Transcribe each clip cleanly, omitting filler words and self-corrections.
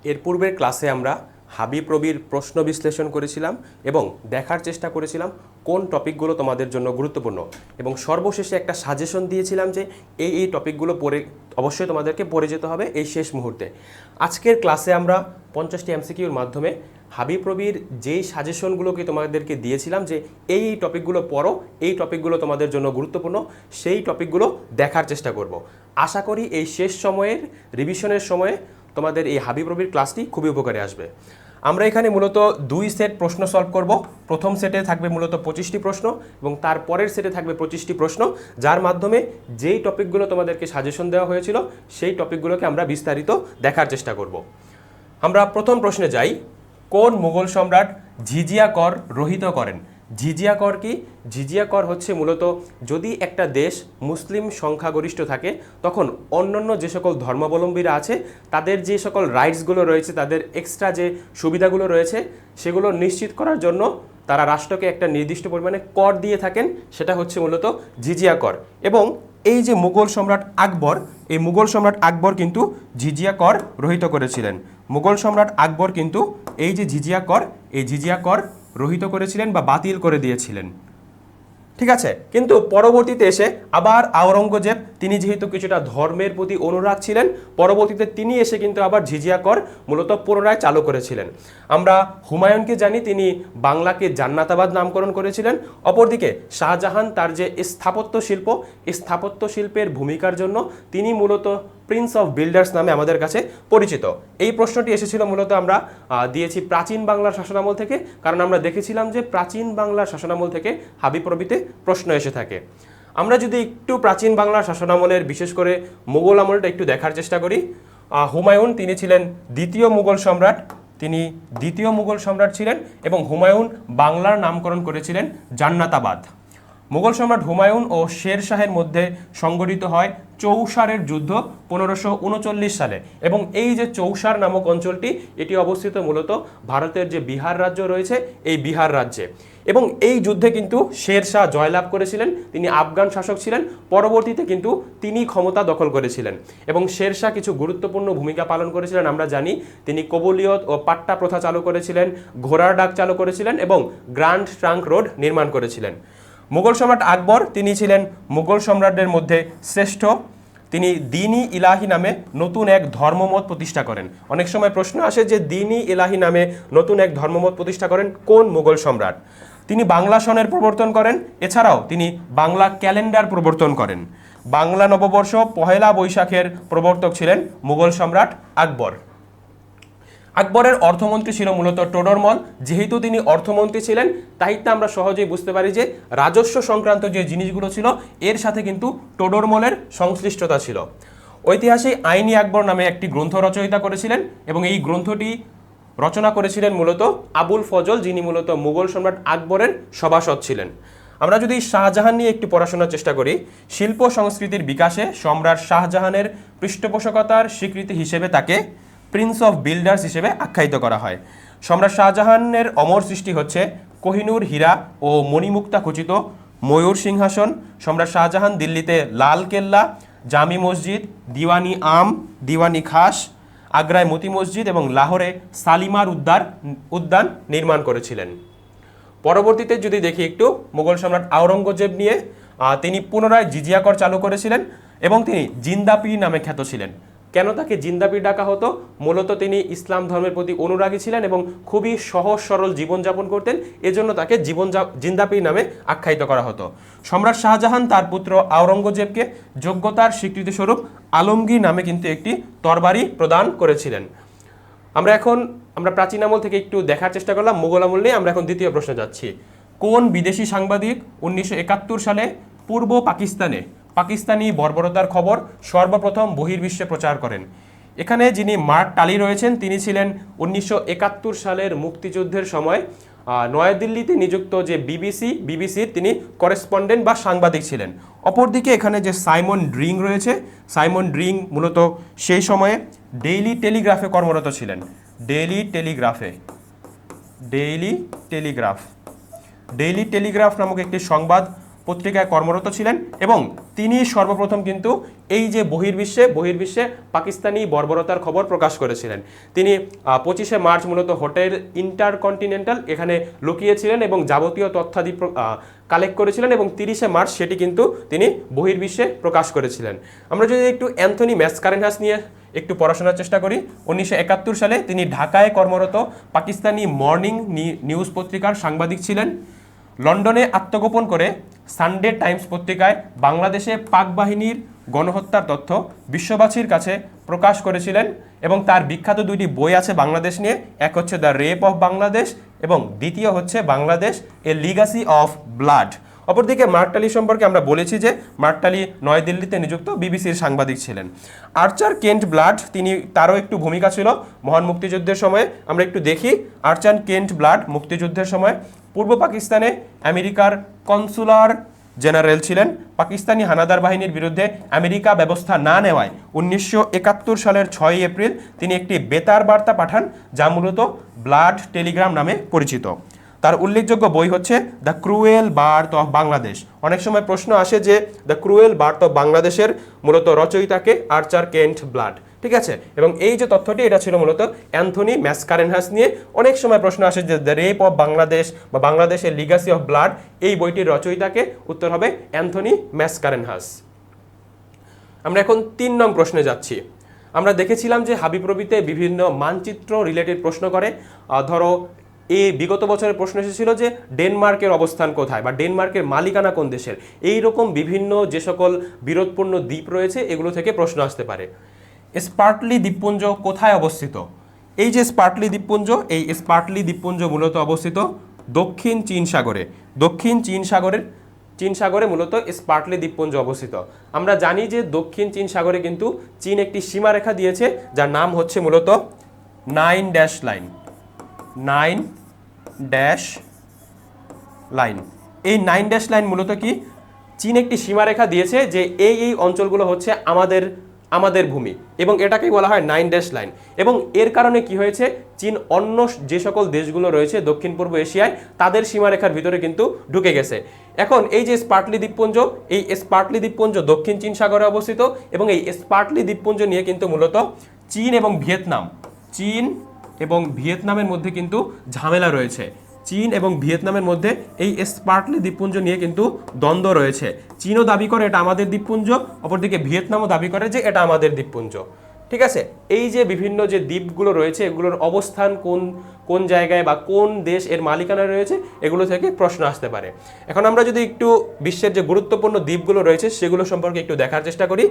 এর পূর্বের ক্লাসে আমরা হাবিপ্রবির প্রশ্ন বিশ্লেষণ করেছিলাম এবং দেখার চেষ্টা করেছিলাম কোন টপিকগুলো তোমাদের জন্য গুরুত্বপূর্ণ, এবং সর্বশেষে একটা সাজেশন দিয়েছিলাম যে এই টপিকগুলো পড়ে অবশ্যই তোমাদেরকে পড়ে যেতে হবে এই শেষ মুহূর্তে। আজকের ক্লাসে আমরা 50টি এমসিকিউর মাধ্যমে হাবিপ্রবির যেই সাজেশনগুলোকে তোমাদেরকে দিয়েছিলাম যে এই টপিকগুলো পড়ো, এই টপিকগুলো তোমাদের জন্য গুরুত্বপূর্ণ, সেই টপিকগুলো দেখার চেষ্টা করব। আশা করি এই শেষ সময়ের রিভিশনের সময়ে তোমাদের এই হাবিপ্রবির ক্লাসটি খুবই উপকারে আসবে। আমরা এখানে মূলত 2 সেট প্রশ্ন সলভ করব। প্রথম সেটে থাকবে মূলত 25টি প্রশ্ন এবং তার পরের সেটে থাকবে 25টি প্রশ্ন, যার মাধ্যমে যেই টপিকগুলো তোমাদেরকে সাজেশন দেওয়া হয়েছিল সেই টপিকগুলোকে আমরা বিস্তারিত দেখার চেষ্টা করব। আমরা প্রথম প্রশ্নে যাই। কোন মুঘল সম্রাট জিজিয়া কর রহিত করেন? জিজিয়া কর কি? জিজিয়া কর হচ্ছে মূলত যদি একটা দেশ মুসলিম সংখ্যাগরিষ্ঠ থাকে তখন অন্যান্য যে সকল ধর্মাবলম্বীরা আছে তাদের যে সকল রাইটসগুলো রয়েছে, তাদের এক্সট্রা যে সুবিধাগুলো রয়েছে সেগুলো নিশ্চিত করার জন্য তারা রাষ্ট্রকে একটা নির্দিষ্ট পরিমাণে কর দিয়ে থাকেন, সেটা হচ্ছে মূলত জিজিয়া কর। এবং এই যে মুঘল সম্রাট আকবর, এই মুঘল সম্রাট আকবর কিন্তু জিজিয়া কর রহিত করেছিলেন। মুঘল সম্রাট আকবর কিন্তু এই যে জিজিয়া কর, এই জিজিয়া কর রহিত করেছিলেন বা বাতিল করে দিয়েছিলেন। ঠিক আছে, কিন্তু পরবর্তীতে এসে আবার আওরঙ্গজেব, তিনি যেহেতু কিছুটা ধর্মের প্রতি অনুরাগ ছিলেন, পরবর্তীতে তিনি এসে কিন্তু আবার জিজিয়া কর মূলত পুনরায় চালু করেছিলেন। আমরা হুমায়ুনকে জানি, তিনি বাংলাকে জান্নাতাবাদ নামকরণ করেছিলেন। অপরদিকে শাহজাহান তার যে স্থাপত্য শিল্প, স্থাপত্য শিল্পের ভূমিকার জন্য তিনি মূলত প্রিন্স অফ বিল্ডার্স নামে আমাদের কাছে পরিচিত। এই প্রশ্নটি এসেছিল মূলত আমরা দিয়েছি প্রাচীন বাংলার শাসনামল থেকে, কারণ আমরা দেখেছিলাম যে প্রাচীন বাংলার শাসনামল থেকে হাবিপ্রবিতে প্রশ্ন এসে থাকে। আমরা যদি একটু প্রাচীন বাংলার শাসনামলের বিশেষ করে মুঘল আমলটা একটু দেখার চেষ্টা করি। হুমায়ুন তিনি ছিলেন দ্বিতীয় মুঘল সম্রাট, তিনি দ্বিতীয় মুঘল সম্রাট ছিলেন এবং হুমায়ুন বাংলার নামকরণ করেছিলেন জান্নাতাবাদ। মুঘল সম্রাট হুমায়ুন ও শের শাহের মধ্যে সংঘটিত হয় চৌসারের যুদ্ধ 1539 সালে, এবং এই যে চৌসার নামক অঞ্চলটি এটি অবস্থিত মূলত ভারতের যে বিহার রাজ্য রয়েছে এই বিহার রাজ্যে। এবং এই যুদ্ধে কিন্তু শের শাহ জয়লাভ করেছিলেন, তিনি আফগান শাসক ছিলেন। পরবর্তীতে কিন্তু তিনি ক্ষমতা দখল করেছিলেন এবং শের শাহ কিছু গুরুত্বপূর্ণ ভূমিকা পালন করেছিলেন। আমরা জানি তিনি কবুলিয়ত ও পাট্টা প্রথা চালু করেছিলেন, ঘোড়ার ডাক চালু করেছিলেন এবং গ্র্যান্ড ট্রাঙ্ক রোড নির্মাণ করেছিলেন। মুঘল সম্রাট আকবর তিনি ছিলেন মুঘল সম্রাটদের মধ্যে শ্রেষ্ঠ। তিনি দ্বীন-ই ইলাহি নামে নতুন এক ধর্মমত প্রতিষ্ঠা করেন। অনেক সময় প্রশ্ন আসে যে দ্বীন-ই ইলাহি নামে নতুন এক ধর্মমত প্রতিষ্ঠা করেন কোন মুঘল সম্রাট? তিনি বাংলা সনের প্রবর্তন করেন, এছাড়াও তিনি বাংলা ক্যালেন্ডার প্রবর্তন করেন। বাংলা নববর্ষ পহেলা বৈশাখের প্রবর্তক ছিলেন মুঘল সম্রাট আকবর। আকবরের অর্থমন্ত্রী ছিল মূলত টোডরমল। যেহেতু তিনি অর্থমন্ত্রী ছিলেন তাই আমরা সহজেই বুঝতে পারি যে রাজস্ব সংক্রান্ত যে জিনিসগুলো ছিল এর সাথে কিন্তু টোডরমলের সংশ্লিষ্টতা ছিল। ঐতিহাসিক আইনি আকবর নামে একটি গ্রন্থ রচয়িতা করেছিলেন এবং এই গ্রন্থটি রচনা করেছিলেন মূলত আবুল ফজল, যিনি মূলত মুঘল সম্রাট আকবরের সভাসদ ছিলেন। আমরা যদি শাহজাহান নিয়ে একটু পড়াশোনার চেষ্টা করি, শিল্প সংস্কৃতির বিকাশে সম্রাট শাহজাহানের পৃষ্ঠপোষকতার স্বীকৃতি হিসেবে তাকে প্রিন্স অফ বিল্ডার্স হিসেবে আখ্যায়িত করা হয়। সম্রাট শাহজাহানের অমর সৃষ্টি হচ্ছে কোহিনূর হীরা ও মণিমুক্তা খচিত ময়ূর সিংহাসন। সম্রাট শাহজাহান দিল্লিতে লাল কেল্লা, জামি মসজিদ, দিওয়ানি আম, দিওয়ানি খাস, আগ্রায় মতি মসজিদ এবং লাহোরে সালিমার উদ্যান নির্মাণ করেছিলেন। পরবর্তীতে যদি দেখি একটু মুঘল সম্রাট আওরঙ্গজেব নিয়ে, তিনি পুনরায় জিজিয়া কর চালু করেছিলেন এবং তিনি জিন্দাপীর নামে খ্যাত ছিলেন। কেন তাকে জিন্দাপীর ডাকা হতো? মূলত তিনি ইসলাম ধর্মের প্রতি অনুরাগী ছিলেন এবং খুবই সহজ সরল জীবনযাপন করতেন, এজন্য তাকে জিন্দাপীর নামে আখ্যায়িত করা হতো। সম্রাট শাহজাহান তার পুত্র আওরঙ্গজেবকে যোগ্যতার স্বীকৃতিস্বরূপ আলমগীর নামে কিন্তু একটি তরবারি প্রদান করেছিলেন। আমরা প্রাচীন আমল থেকে একটু দেখার চেষ্টা করলাম মুঘল আমল নিয়ে। আমরা এখন দ্বিতীয় প্রশ্নে যাচ্ছি। কোন বিদেশি সাংবাদিক 1971 সালে পূর্ব পাকিস্তানি বর্বরতার খবর সর্বপ্রথম বহির্বিশ্বে প্রচার করেন? এখানে যিনি মার্ক টালি রয়েছেন তিনি ছিলেন 1971 সালের মুক্তিযুদ্ধের সময় নয়াদিল্লিতে নিযুক্ত যে বিবিসির তিনি করেসপন্ডেন্ট বা সাংবাদিক ছিলেন। অপরদিকে এখানে যে সাইমন ড্রিং রয়েছে, সাইমন ড্রিং মূলত সেই সময়ে ডেইলি টেলিগ্রাফে কর্মরত ছিলেন। ডেইলি টেলিগ্রাফ নামক একটি সংবাদ পত্রিকায় কর্মরত ছিলেন এবং তিনি সর্বপ্রথম কিন্তু এই যে বহির্বিশ্বে পাকিস্তানি বর্বরতার খবর প্রকাশ করেছিলেন। তিনি 25শে মার্চ মূলত হোটেল ইন্টারকন্টিনেন্টাল এখানে লুকিয়েছিলেন এবং যাবতীয় তথ্যাদি কালেক্ট করেছিলেন এবং 30শে মার্চ সেটি কিন্তু তিনি বহির্বিশ্বে প্রকাশ করেছিলেন। আমরা যদি একটু অ্যান্থনি ম্যাসকারেনহাস নিয়ে একটু পড়াশোনার চেষ্টা করি, 1971 সালে তিনি ঢাকায় কর্মরত পাকিস্তানি মর্নিং নিউজ পত্রিকার সাংবাদিক ছিলেন। লন্ডনে আত্মগোপন করে সানডে টাইমস পত্রিকায় বাংলাদেশে পাক বাহিনীর গণহত্যার তথ্য বিশ্ববাসীর কাছে প্রকাশ করেছিলেন এবং তার বিখ্যাত দুইটি বই আছে বাংলাদেশ নিয়ে, এক হচ্ছে দ্য রেপ অফ বাংলাদেশ এবং দ্বিতীয় হচ্ছে বাংলাদেশ এ লিগাসি অফ ব্লাড। অপরদিকে মার্ক টালি সম্পর্কে আমরা বলেছি যে মার্ক টালি নয়াদিল্লিতে নিযুক্ত বিবিসির সাংবাদিক ছিলেন। আর্চার কেন্ট ব্লাড, তারও একটু ভূমিকা ছিল মহান মুক্তিযুদ্ধের সময়। আমরা একটু দেখি, আর্চার কেন্ট ব্লাড মুক্তিযুদ্ধের সময় পূর্ব পাকিস্তানে আমেরিকার কনসুলার জেনারেল ছিলেন। পাকিস্তানি হানাদার বাহিনীর বিরুদ্ধে আমেরিকা ব্যবস্থা না নেওয়ায় 1971 সালের 6 এপ্রিল তিনি একটি বেতার বার্তা পাঠান যা মূলত ব্লাড টেলিগ্রাম নামে পরিচিত। তার উল্লেখযোগ্য বই হচ্ছে the cruel birth of Bangladesh. অনেক সময় প্রশ্ন আসে যে দ্য ক্রুয়েল বার্থ অফ বাংলাদেশের মূলত রচয়িতাকে আর্চার কেন্ট ব্লাড, ঠিক আছে। এবং এই যে তথ্যটি এটা ছিল মূলত অ্যান্থনি ম্যাসকারেনহাস নিয়ে। অনেক সময় প্রশ্ন আসে যে দ্য রেপ অফ বাংলাদেশ বা বাংলাদেশের লিগাসি অফ ব্লাড, এই বইটির রচয়িতাকে, উত্তর হবে অ্যান্থনি ম্যাসকারেনহাস। আমরা এখন 3 নং প্রশ্নে যাচ্ছি। আমরা দেখেছিলাম যে হাবিপ্রবিতে বিভিন্ন মানচিত্র রিলেটেড প্রশ্ন করে। ধরো এই বিগত বছরের প্রশ্ন এসেছিল যে ডেনমার্কের অবস্থান কোথায় বা ডেনমার্কের মালিকানা কোন দেশের, এই রকম বিভিন্ন যে সকল বিরোধপূর্ণ দ্বীপ রয়েছে এগুলো থেকে প্রশ্ন আসতে পারে। স্পার্টলি দ্বীপপুঞ্জ কোথায় অবস্থিত? এই যে স্পার্টলি দ্বীপপুঞ্জ, এই স্পার্টলি দ্বীপপুঞ্জ মূলত অবস্থিত দক্ষিণ চীন সাগরে। দক্ষিণ চীন সাগরে মূলত স্পার্টলি দ্বীপপুঞ্জ অবস্থিত। আমরা জানি যে দক্ষিণ চীন সাগরে কিন্তু চীন একটি সীমারেখা দিয়েছে যার নাম হচ্ছে মূলত 9 ড্যাশ লাইন। 9 ড্যাশ লাইন, এই 9 ড্যাশ লাইন মূলত কি, চীন একটি সীমারেখা দিয়েছে যে এই অঞ্চলগুলো হচ্ছে আমাদের ভূমি এবং এটাকেই বলা হয় 9 ড্যাশ লাইন। এবং এর কারণে কি হয়েছে, চীন অন্য যে সকল দেশগুলো রয়েছে দক্ষিণ পূর্ব এশিয়ায় তাদের সীমারেখার ভিতরে কিন্তু ঢুকে গেছে। এখন এই যে স্পার্টলি দ্বীপপুঞ্জ, এই স্পার্টলি দ্বীপপুঞ্জ দক্ষিণ চীন সাগরে অবস্থিত এবং এই স্পার্টলি দ্বীপপুঞ্জ নিয়ে কিন্তু মূলত চীন এবং ভিয়েতনামের মধ্যে কিন্তু ঝামেলা রয়েছে। চীন এবং ভিয়েতনামের মধ্যে এই স্পার্টলি দ্বীপপুঞ্জ নিয়ে কিন্তু দ্বন্দ্ব রয়েছে। চীনও দাবি করে এটা আমাদের দ্বীপপুঞ্জ, অপরদিকে ভিয়েতনামও দাবি করে যে এটা আমাদের দ্বীপপুঞ্জ, ঠিক আছে। এই যে বিভিন্ন যে দ্বীপগুলো রয়েছে এগুলোর অবস্থান কোন জায়গায় বা কোন দেশ এর মালিকানা রয়েছে এগুলো থেকে প্রশ্ন আসতে পারে। এখন আমরা যদি একটু বিশ্বের যে গুরুত্বপূর্ণ দ্বীপগুলো রয়েছে সেগুলো সম্পর্কে একটু দেখার চেষ্টা করি।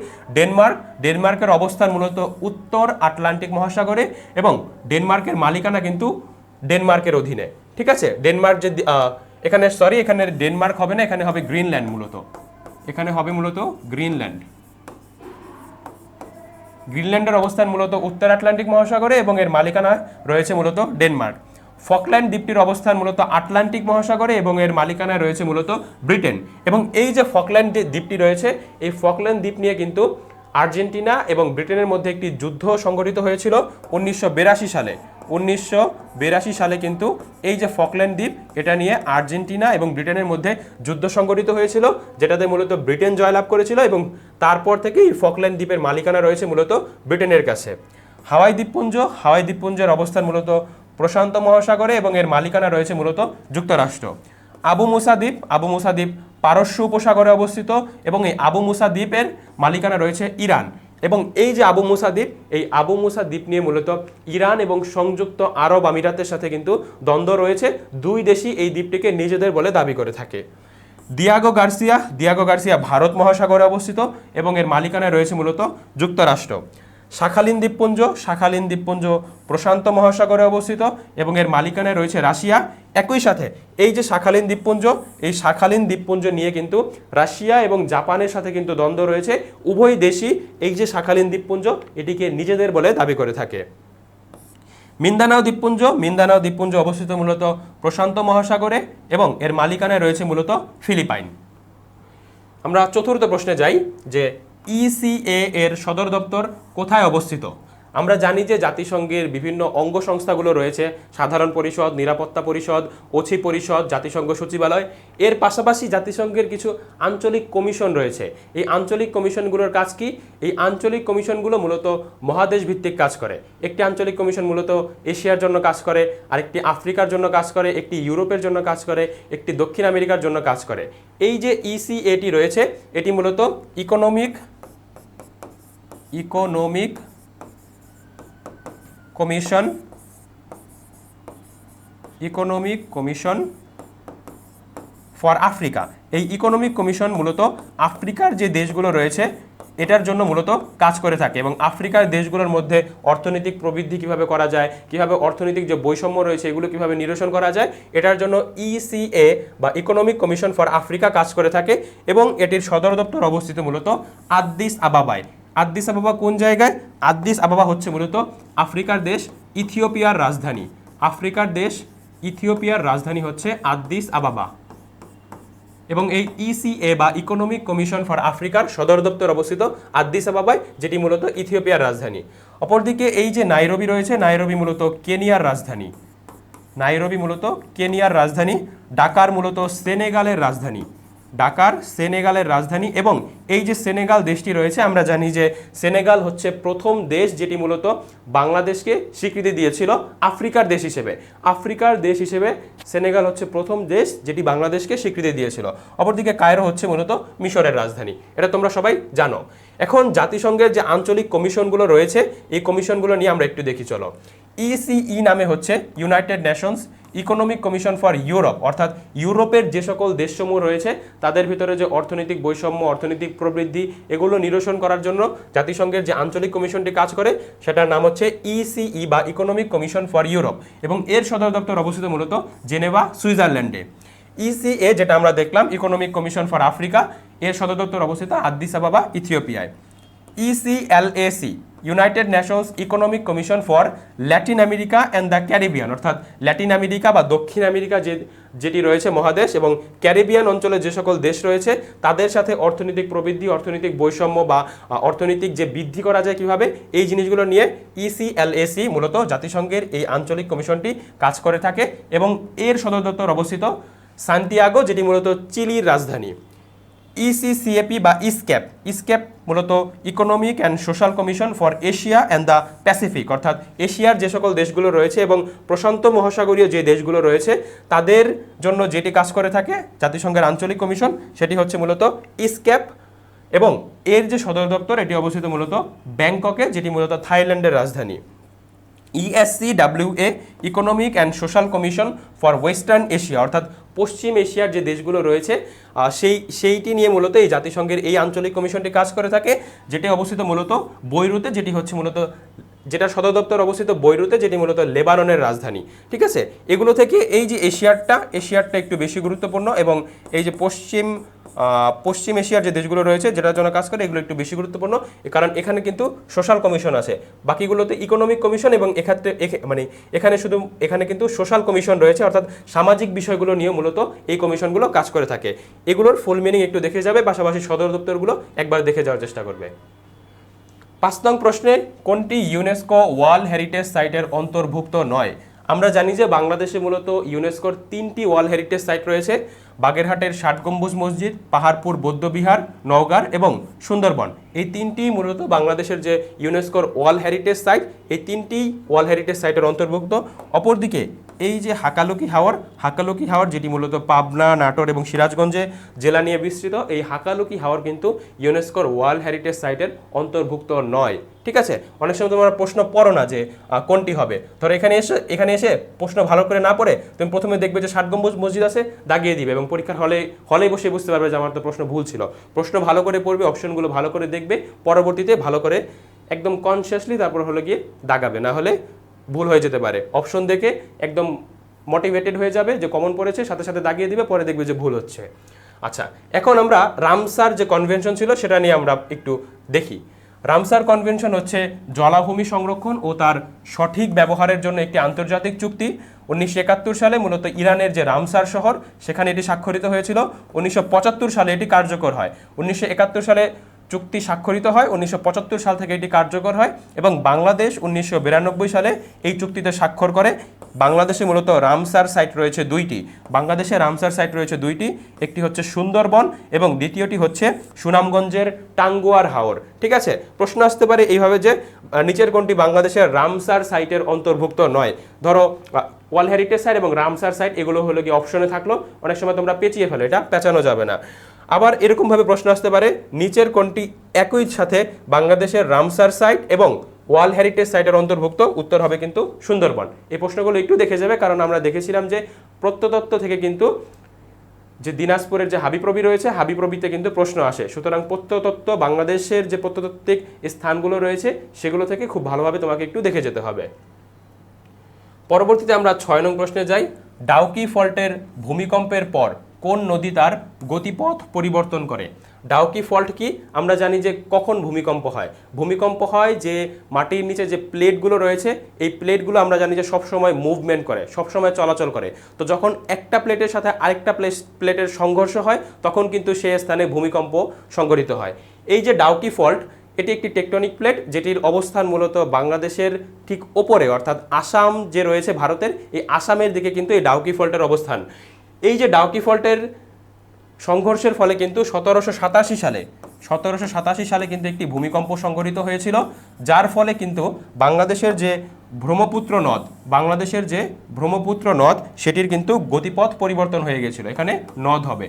ডেনমার্কের অবস্থান মূলত উত্তর আটলান্টিক মহাসাগরে এবং ডেনমার্কের মালিকানা কিন্তু ডেনমার্কের অধীনে, ঠিক আছে। ডেনমার্ক যে এখানে ডেনমার্ক হবে না, এখানে হবে গ্রিনল্যান্ড। এখানে হবে মূলত গ্রিনল্যান্ডের অবস্থান মূলত উত্তর আটলান্টিক মহাসাগরে এবং এর মালিকানা রয়েছে মূলত ডেনমার্ক। ফকল্যান্ড দ্বীপটির অবস্থান মূলত আটলান্টিক মহাসাগরে এবং এর মালিকানা রয়েছে মূলত ব্রিটেন। এবং এই যে ফকল্যান্ড দ্বীপটি রয়েছে, এই ফকল্যান্ড দ্বীপ নিয়ে কিন্তু আর্জেন্টিনা এবং ব্রিটেনের মধ্যে একটি যুদ্ধ সংঘটিত হয়েছিল 1982 সালে কিন্তু এই যে ফকল্যান্ড দ্বীপ এটা নিয়ে আর্জেন্টিনা এবং ব্রিটেনের মধ্যে যুদ্ধ সংঘটিত হয়েছিল, যেটাতে মূলত ব্রিটেন জয়লাভ করেছিল এবং তারপর থেকে এই ফকল্যান্ড দ্বীপের মালিকানা রয়েছে মূলত ব্রিটেনের কাছে। হাওয়াই দ্বীপপুঞ্জের অবস্থান মূলত প্রশান্ত মহাসাগরে এবং এর মালিকানা রয়েছে মূলত যুক্তরাষ্ট্র। আবু মুসা দ্বীপ পারস্য উপসাগরে অবস্থিত এবং এই আবু মুসা দ্বীপের মালিকানা রয়েছে ইরান। এবং এই যে আবু মুসা দ্বীপ নিয়ে মূলত ইরান এবং সংযুক্ত আরব আমিরাতের সাথে কিন্তু দ্বন্দ্ব রয়েছে। দুই দেশই এই দ্বীপটিকে নিজেদের বলে দাবি করে থাকে। দিয়াগো গার্সিয়া ভারত মহাসাগরে অবস্থিত এবং এর মালিকানা রয়েছে মূলত যুক্তরাষ্ট্র। শাখালিন দ্বীপপুঞ্জ প্রশান্ত মহাসাগরে অবস্থিত এবং এর মালিকানায় রয়েছে রাশিয়া। একই সাথে এই যে শাখালিন দ্বীপপুঞ্জ নিয়ে কিন্তু রাশিয়া এবং জাপানের সাথে কিন্তু দ্বন্দ্ব রয়েছে। উভয় দেশই এই যে শাখালিন দ্বীপপুঞ্জ এটিকে নিজেদের বলে দাবি করে থাকে। মিন্দানাও দ্বীপপুঞ্জ অবস্থিত মূলত প্রশান্ত মহাসাগরে এবং এর মালিকানায় রয়েছে মূলত ফিলিপাইন। আমরা চতুর্থ প্রশ্নে যাই যে ECA এর সদর দপ্তর কোথায় অবস্থিত? আমরা জানি যে জাতিসংঘের বিভিন্ন অঙ্গ সংস্থাগুলো রয়েছে, সাধারণ পরিষদ, নিরাপত্তা পরিষদ, অছি পরিষদ, জাতিসংঘ সচিবালয়। এর পাশাপাশি জাতিসংঘের কিছু আঞ্চলিক কমিশন রয়েছে। এই আঞ্চলিক কমিশনগুলোর কাজ কি? এই আঞ্চলিক কমিশনগুলো মূলত মহাদেশ ভিত্তিক কাজ করে। একটি আঞ্চলিক কমিশন মূলত এশিয়ার জন্য কাজ করে, আরেকটি আফ্রিকার জন্য কাজ করে, একটি ইউরোপের জন্য কাজ করে, একটি দক্ষিণ আমেরিকার জন্য কাজ করে। এই যে ইসিএটি রয়েছে, এটি মূলত ইকোনমিক কমিশন ফর আফ্রিকা। এই ইকোনমিক কমিশন মূলত আফ্রিকার যে দেশগুলো রয়েছে এটার জন্য মূলত কাজ করে থাকে, এবং আফ্রিকার দেশগুলোর মধ্যে অর্থনৈতিক প্রবৃদ্ধি কিভাবে করা যায়, কিভাবে অর্থনৈতিক যে বৈষম্য রয়েছে এগুলো কিভাবে নিরসন করা যায়, এটার জন্য ইসিএ বা ইকোনমিক কমিশন ফর আফ্রিকা কাজ করে থাকে। এবং এটির সদর দপ্তর অবস্থিত মূলত আদ্দিস আবাবায়। আদ্দিস আবাবা কোন জায়গায়? আদ্দিস আবাবা হচ্ছে মূলত আফ্রিকার দেশ ইথিওপিয়ার রাজধানী। আফ্রিকার দেশ ইথিওপিয়ার রাজধানী হচ্ছে আদ্দিস আবাবা। এবং এই ইসিএ বা ইকোনমিক কমিশন ফর আফ্রিকার সদর দপ্তর অবস্থিত আদ্দিস আবাবায়, যেটি মূলত ইথিওপিয়ার রাজধানী। অপরদিকে এই যে নাইরোবি রয়েছে, নাইরোবি মূলত কেনিয়ার রাজধানী। নাইরোবি মূলত কেনিয়ার রাজধানী। ডাকার মূলত সেনেগালের রাজধানী। ডাকার সেনেগালের রাজধানী। এবং এই যে সেনেগাল দেশটি রয়েছে, আমরা জানি যে সেনেগাল হচ্ছে প্রথম দেশ যেটি মূলত বাংলাদেশকে স্বীকৃতি দিয়েছিল আফ্রিকার দেশ হিসেবে। আফ্রিকার দেশ হিসেবে সেনেগাল হচ্ছে প্রথম দেশ যেটি বাংলাদেশকে স্বীকৃতি দিয়েছিল। অপরদিকে কায়রো হচ্ছে মূলত মিশরের রাজধানী। এটা তোমরা সবাই জানো। এখন জাতিসংঘের যে আঞ্চলিক কমিশনগুলো রয়েছে এই কমিশনগুলো নিয়ে আমরা একটু দেখি চলো। ইসিই নামে হচ্ছে United Nations Economic Commission for Europe, অর্থাৎ ইউরোপের যে সকল দেশসমূহ রয়েছে তাদের ভিতরে যে অর্থনৈতিক বৈষম্য, অর্থনৈতিক প্রবৃদ্ধি এগুলো নিরসন করার জন্য জাতিসংঘের যে আঞ্চলিক কমিশনটি কাজ করে সেটার নাম হচ্ছে ইসিই বা ইকোনমিক কমিশন ফর ইউরোপ। এবং এর সদর দপ্তর অবস্থিত মূলত জেনেভা, সুইজারল্যান্ডে। ইসিএ যেটা আমরা দেখলাম ইকোনমিক কমিশন ফর আফ্রিকা, এর সদর দপ্তর অবস্থিত আদ্দিস আবাবা, ইথিওপিয়ায়। ECLAC United Nations Economic Commission for Latin America and the Caribbean, অর্থাৎ ল্যাটিন আমেরিকা বা দক্ষিণ আমেরিকা যেটি রয়েছে মহাদেশ এবং ক্যারিবিয়ান অঞ্চলে যে সকল দেশ রয়েছে তাদের সাথে অর্থনৈতিক প্রবৃদ্ধি, অর্থনৈতিক বৈষম্য বা অর্থনৈতিক যে বৃদ্ধি করা যায় কিভাবে, এই জিনিসগুলো নিয়ে ইসিএলএসি মূলত জাতিসংঘের এই আঞ্চলিক কমিশনটি কাজ করে থাকে। এবং এর সদর দপ্তর অবস্থিত সান্তিয়াগো, যেটি মূলত চিলির রাজধানী। ইসিসিএপি বা ইসক্যাপ মূলত economic and Social Commission for Asia and the Pacific, অর্থাৎ এশিয়ার যে সকল দেশগুলো রয়েছে এবং প্রশান্ত মহাসাগরীয় যে দেশগুলো রয়েছে তাদের জন্য যেটি কাজ করে থাকে জাতিসংঘের আঞ্চলিক কমিশন, সেটি হচ্ছে মূলত ইসক্যাপ। এবং এর যে সদর দপ্তর এটি অবস্থিত মূলত ব্যাংককে, যেটি মূলত থাইল্যান্ডের রাজধানী। ESCWA Economic and Social Commission for Western Asia, অর্থাৎ পশ্চিম এশিয়ার যে দেশগুলো রয়েছে সেইটি নিয়ে মূলত এই জাতিসংঘের এই আঞ্চলিক কমিশনটি কাজ করে থাকে, যেটি অবস্থিত মূলত বৈরুতে, যেটা সদর দপ্তর অবস্থিত বৈরুতে, যেটি মূলত লেবাননের রাজধানী। ঠিক আছে, এগুলো থেকে এই যে এশিয়ারটা একটু বেশি গুরুত্বপূর্ণ, এবং এই যে পশ্চিম এশিয়ার যে দেশগুলো রয়েছে যেটার জন্য কাজ করে এগুলো একটু বেশি গুরুত্বপূর্ণ, কারণ এখানে কিন্তু সোশ্যাল কমিশন আছে, বাকিগুলোতে ইকোনমিক কমিশন, এবং এখানে কিন্তু সোশ্যাল কমিশন রয়েছে, অর্থাৎ সামাজিক বিষয়গুলো নিয়ে মূলত এই কমিশনগুলো কাজ করে থাকে। এগুলোর ফুল মিনিং একটু দেখে যাবে, পাশাপাশি সদর দপ্তরগুলো একবার দেখে যাওয়ার চেষ্টা করবে। 5 নং প্রশ্নে কোনটি ইউনেস্কো ওয়ার্ল্ড হেরিটেজ সাইটের অন্তর্ভুক্ত নয়? আমরা জানি যে বাংলাদেশে মূলত ইউনেস্কোর 3টি ওয়ার্ল্ড হেরিটেজ সাইট রয়েছে, বাগেরহাটের 60 গম্বুজ মসজিদ, পাহাড়পুর বৌদ্ধবিহার, নওগাঁর এবং সুন্দরবন। এই 3টি মূলত বাংলাদেশের যে ইউনেস্কোর ওয়ার্ল্ড হেরিটেজ সাইট, এই 3টি ওয়ার্ল্ড হেরিটেজ সাইটের অন্তর্ভুক্ত। অপরদিকে এই যে হাকালুকি হাওর যেটি মূলত পাবনা, নাটোর এবং সিরাজগঞ্জে জেলা নিয়ে বিস্তৃত, এই হাকালুকি হাওর কিন্তু ইউনেস্কোর ওয়ার্ল্ড হেরিটেজ সাইটের অন্তর্ভুক্ত নয়। ঠিক আছে, অনেক সময় তোমরা প্রশ্ন পড়ো না যে কোনটি হবে। ধরো এখানে এসে প্রশ্ন ভালো করে না পড়ে তুমি প্রথমে দেখবে যে 60 গম্বুজ মসজিদ আছে, দাগিয়ে দিবে, এবং পরীক্ষার হলে বসে বুঝতে পারবে যে আমার তো প্রশ্ন ভুল ছিল। প্রশ্ন ভালো করে পড়বে, অপশনগুলো ভালো করে দেখবে, পরবর্তীতে ভালো করে একদম কনসিয়াসলি তারপর গিয়ে দাগাবে, না হলে ভুল হয়ে যেতে পারে। অপশন দেখে একদম মোটিভেটেড হয়ে যাবে যে কমন পড়েছে, সাথে সাথে দাগিয়ে দিবে, পরে দেখবে যে ভুল হচ্ছে। আচ্ছা, এখন আমরা রামসার যে কনভেনশন ছিল সেটা নিয়ে আমরা একটু দেখি। রামসার কনভেনশন হচ্ছে জলাভূমি সংরক্ষণ ও তার সঠিক ব্যবহারের জন্য একটি আন্তর্জাতিক চুক্তি। 1971 সালে মূলত ইরানের যে রামসার শহর সেখানে এটি স্বাক্ষরিত হয়েছিল। 1975 সালে এটি কার্যকর হয়। 1971 সালে চুক্তি স্বাক্ষরিত হয়, 1975 সাল থেকে এটি কার্যকর হয় এবং বাংলাদেশ 1992 সালে এই চুক্তিতে স্বাক্ষর করে। বাংলাদেশে মূলত রামসার সাইট রয়েছে দুইটি, বাংলাদেশে রামসার সাইট রয়েছে দুইটি, একটি হচ্ছে সুন্দরবন এবং দ্বিতীয়টি হচ্ছে সুনামগঞ্জের টাঙ্গুয়ার হাওর। ঠিক আছে, প্রশ্ন আসতে পারে এইভাবে যে নিচের কোনটি বাংলাদেশের রামসার সাইটের অন্তর্ভুক্ত নয়। ধরো ওয়ার্ল্ড হেরিটেজ সাইট এবং রামসার সাইট এগুলো হলো কি অপশনে থাকলো, অনেক সময় তোমরা পেঁচিয়ে ফেলো, এটা পেঁচানো যাবে না। আবার এরকমভাবে প্রশ্ন আসতে পারে নিচের কোনটি একই সাথে বাংলাদেশের রামসার সাইট এবং ওয়ার্ল্ড হেরিটেজ সাইটের অন্তর্ভুক্ত, উত্তর হবে কিন্তু সুন্দরবন। এই প্রশ্নগুলো একটু দেখে যাবে, কারণ আমরা দেখেছিলাম যে প্রত্নতত্ত্ব থেকে কিন্তু যে দিনাজপুরের যে হাবিপ্রবি রয়েছে, হাবিপ্রবিতে কিন্তু প্রশ্ন আসে। সুতরাং প্রত্নতত্ত্ব বাংলাদেশের যে প্রত্নতাত্ত্বিক স্থানগুলো রয়েছে সেগুলো থেকে খুব ভালোভাবে তোমাকে একটু দেখে যেতে হবে। পরবর্তীতে আমরা 6 নং প্রশ্নে যাই। ডাউকি ফল্টের ভূমিকম্পের পর কোন নদী তার গতিপথ পরিবর্তন করে? ডাউকি ফল্ট কি? আমরা জানি যে কখন ভূমিকম্প হয়। ভূমিকম্প হয় যে মাটির নিচে যে প্লেটগুলো রয়েছে, এই প্লেটগুলো আমরা জানি যে সবসময় মুভমেন্ট করে, সবসময় চলাচল করে। তো যখন একটা প্লেটের সাথে আরেকটা প্লেটের সংঘর্ষ হয় তখন কিন্তু সেই স্থানে ভূমিকম্প সংঘটিত হয়। এই যে ডাউকি ফল্ট, এটি একটি টেকটনিক প্লেট যেটির অবস্থান মূলত বাংলাদেশের ঠিক ওপরে, অর্থাৎ আসাম যে রয়েছে ভারতের, এই আসামের দিকে কিন্তু এই ডাউকি ফল্টের অবস্থান। এই যে ডাউকি ফল্টের সংঘর্ষের ফলে কিন্তু 1787 সালে কিন্তু একটি ভূমিকম্প সংঘটিত হয়েছিল, যার ফলে কিন্তু বাংলাদেশের যে ব্রহ্মপুত্র নদ সেটির কিন্তু গতিপথ পরিবর্তন হয়ে গিয়েছিল। এখানে নদ হবে,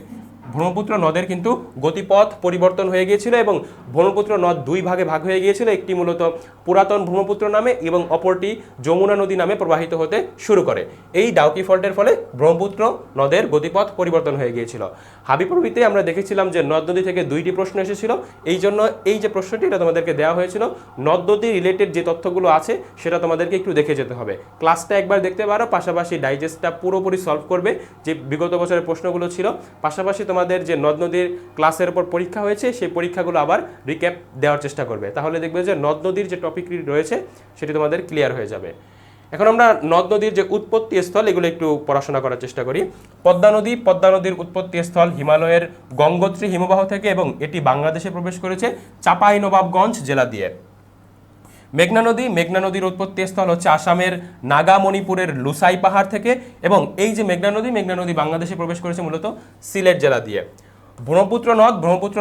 ব্রহ্মপুত্র নদের কিন্তু গতিপথ পরিবর্তন হয়ে গিয়েছিল এবং ব্রহ্মপুত্র নদ দুই ভাগে ভাগ হয়ে গিয়েছিল। একটি মূলত পুরাতন ব্রহ্মপুত্র নামে এবং অপরটি যমুনা নদী নামে প্রবাহিত হতে শুরু করে। এই ডাউকি ফল্টের ফলে ব্রহ্মপুত্র নদের গতিপথ পরিবর্তন হয়ে গিয়েছিল। হাবিপ্রবিতে আমরা দেখেছিলাম যে নদ নদী থেকে দুইটি প্রশ্ন এসেছিল, এই জন্য এই যে প্রশ্নটি এটা তোমাদেরকে দেওয়া হয়েছিল। নদ নদী রিলেটেড যে তথ্যগুলো আছে সেটা তোমাদেরকে একটু দেখে যেতে হবে। ক্লাসটা একবার দেখতে পারো, পাশাপাশি ডাইজেস্টটা পুরোপুরি সলভ করবে যে বিগত বছরের প্রশ্নগুলো ছিল। পাশাপাশি তোমাদের যে নদ নদীর ক্লাসের উপর পরীক্ষা হয়েছে সেই পরীক্ষাগুলো আবার রিক্যাপ দেওয়ার চেষ্টা করবে, তাহলে দেখবে যে নদ নদীর যে টপিকটি রয়েছে সেটি তোমাদের ক্লিয়ার হয়ে যাবে। এখন আমরা নদ নদীর যে উৎপত্তি স্থল এগুলো একটু পড়াশোনা করার চেষ্টা করি। পদ্মা নদীর উৎপত্তি স্থল হিমালয়ের গঙ্গোত্রী হিমবাহ থেকে এবং এটি বাংলাদেশে প্রবেশ করেছে চাঁপাইনবাবগঞ্জ জেলা দিয়ে। মেঘনা নদীর উৎপত্তি স্থল হচ্ছে আসামের নাগামণিপুরের লুসাই পাহাড় থেকে এবং এই যে মেঘনা নদী বাংলাদেশে প্রবেশ করেছে মূলত সিলেট জেলা দিয়ে। ব্রহ্মপুত্র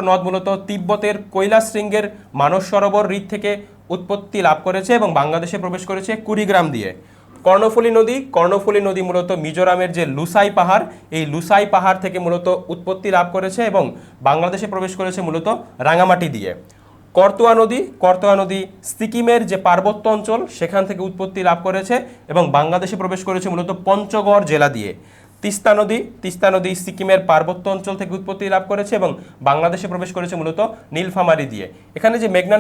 নদ মূলত তিব্বতের কৈলাস শৃঙ্গের মানস সরোবর হ্রদ থেকে উৎপত্তি লাভ করেছে এবং বাংলাদেশে প্রবেশ করেছে কুড়িগ্রাম দিয়ে। কর্ণফুলী নদী মূলত মিজোরামের যে লুসাই পাহাড়, এই লুসাই পাহাড় থেকে মূলত উৎপত্তি লাভ করেছে এবং বাংলাদেশে প্রবেশ করেছে মূলত রাঙামাটি দিয়ে। করতোয়া নদী সিকিমের যে পার্বত্য অঞ্চল সেখান থেকে উৎপত্তি লাভ করেছে এবং বাংলাদেশে প্রবেশ করেছে মূলত পঞ্চগড় জেলা দিয়ে। তিস্তা নদী সিকিমের পার্বত্য অঞ্চল থেকে উৎপত্তি লাভ করেছে এবং বাংলাদেশে প্রবেশ করেছে মূলত নীলফামারী দিয়ে। এখানে যে মেঘনা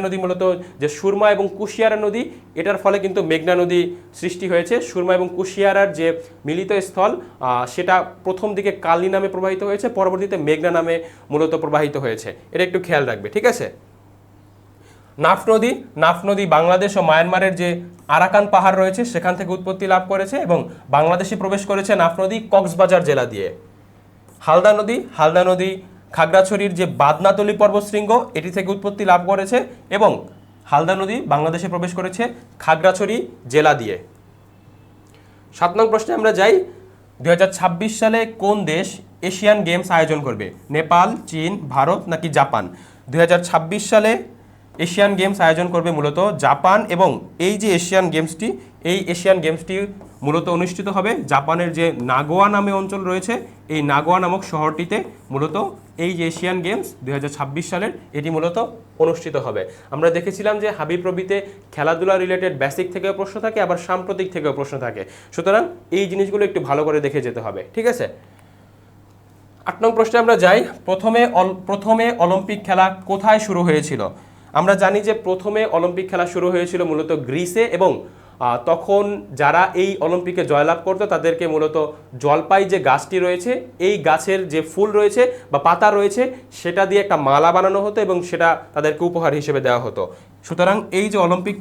নদী মূলত যে সুরমা এবং কুশিয়ারা নদী, এটার ফলে কিন্তু মেঘনা নদী সৃষ্টি হয়েছে। সুরমা এবং কুশিয়ারার যে মিলিত স্থল সেটা প্রথম দিকে কালনী নামে প্রবাহিত হয়েছে, পরবর্তীতে মেঘনা নামে মূলত প্রবাহিত হয়েছে, এটা একটু খেয়াল রাখবে, ঠিক আছে। নাফ নদী বাংলাদেশ ও মায়ানমারের যে আরাকান পাহাড় রয়েছে সেখান থেকে উৎপত্তি লাভ করেছে এবং বাংলাদেশে প্রবেশ করেছে নাফ নদী কক্সবাজার জেলা দিয়ে। হালদা নদী খাগড়াছড়ির যে বাদনাতলি পর্বতশৃঙ্গ এটি থেকে উৎপত্তি লাভ করেছে এবং হালদা নদী বাংলাদেশে প্রবেশ করেছে খাগড়াছড়ি জেলা দিয়ে। 7 নং প্রশ্নে আমরা যাই। 2026 সালে কোন দেশ এশিয়ান গেমস আয়োজন করবে? নেপাল, চীন, ভারত নাকি জাপান? 2026 সালে এশিয়ান গেমস আয়োজন করবে মূলত জাপান এবং এই যে এশিয়ান গেমসটি মূলত অনুষ্ঠিত হবে জাপানের যে নাগোয়া নামে অঞ্চল রয়েছে, এই নাগোয়া নামক শহরটিতে মূলত এই যে এশিয়ান গেমস 2026 সালের এটি মূলত অনুষ্ঠিত হবে। আমরা দেখেছিলাম যে হাবিপ্রবিতে খেলাধুলা রিলেটেড বেসিক থেকেও প্রশ্ন থাকে, আবার সাম্প্রতিক থেকেও প্রশ্ন থাকে, সুতরাং এই জিনিসগুলো একটু ভালো করে দেখে যেতে হবে, ঠিক আছে। 8 নং প্রশ্নে আমরা যাই। প্রথমে অলিম্পিক খেলা কোথায় শুরু হয়েছিল? আমরা জানি যে প্রথমে অলিম্পিক খেলা শুরু হয়েছিল মূলত গ্রিসে এবং তখন যারা এই অলিম্পিকে জয়লাভ করতো তাদেরকে মূলত জলপাই যে গাছটি রয়েছে এই গাছের যে ফুল রয়েছে বা পাতা রয়েছে সেটা দিয়ে একটা মালা বানানো হতো এবং সেটা তাদেরকে উপহার হিসেবে দেওয়া হতো। সুতরাং এই যে অলিম্পিক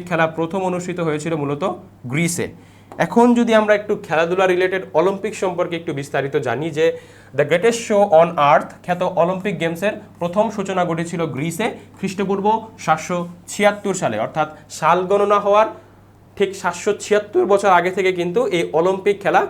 খেলা প্রথম অনুষ্ঠিত হয়েছিল মূলত গ্রিসে। এখন যদি আমরা একটু খেলাধুলা রিলেটেড অলিম্পিক সম্পর্কে একটু বিস্তারিত জানি যে the greatest show on earth খ্যাত অলিম্পিক গেমসের প্রথম সূচনা ঘটেছিল গ্রিসে খ্রিস্টপূর্ব 776 সালে, অর্থাৎ সাল গণনা হওয়ার ঠিক 776 বছর আগে থেকে কিন্তু এই অলিম্পিক খেলা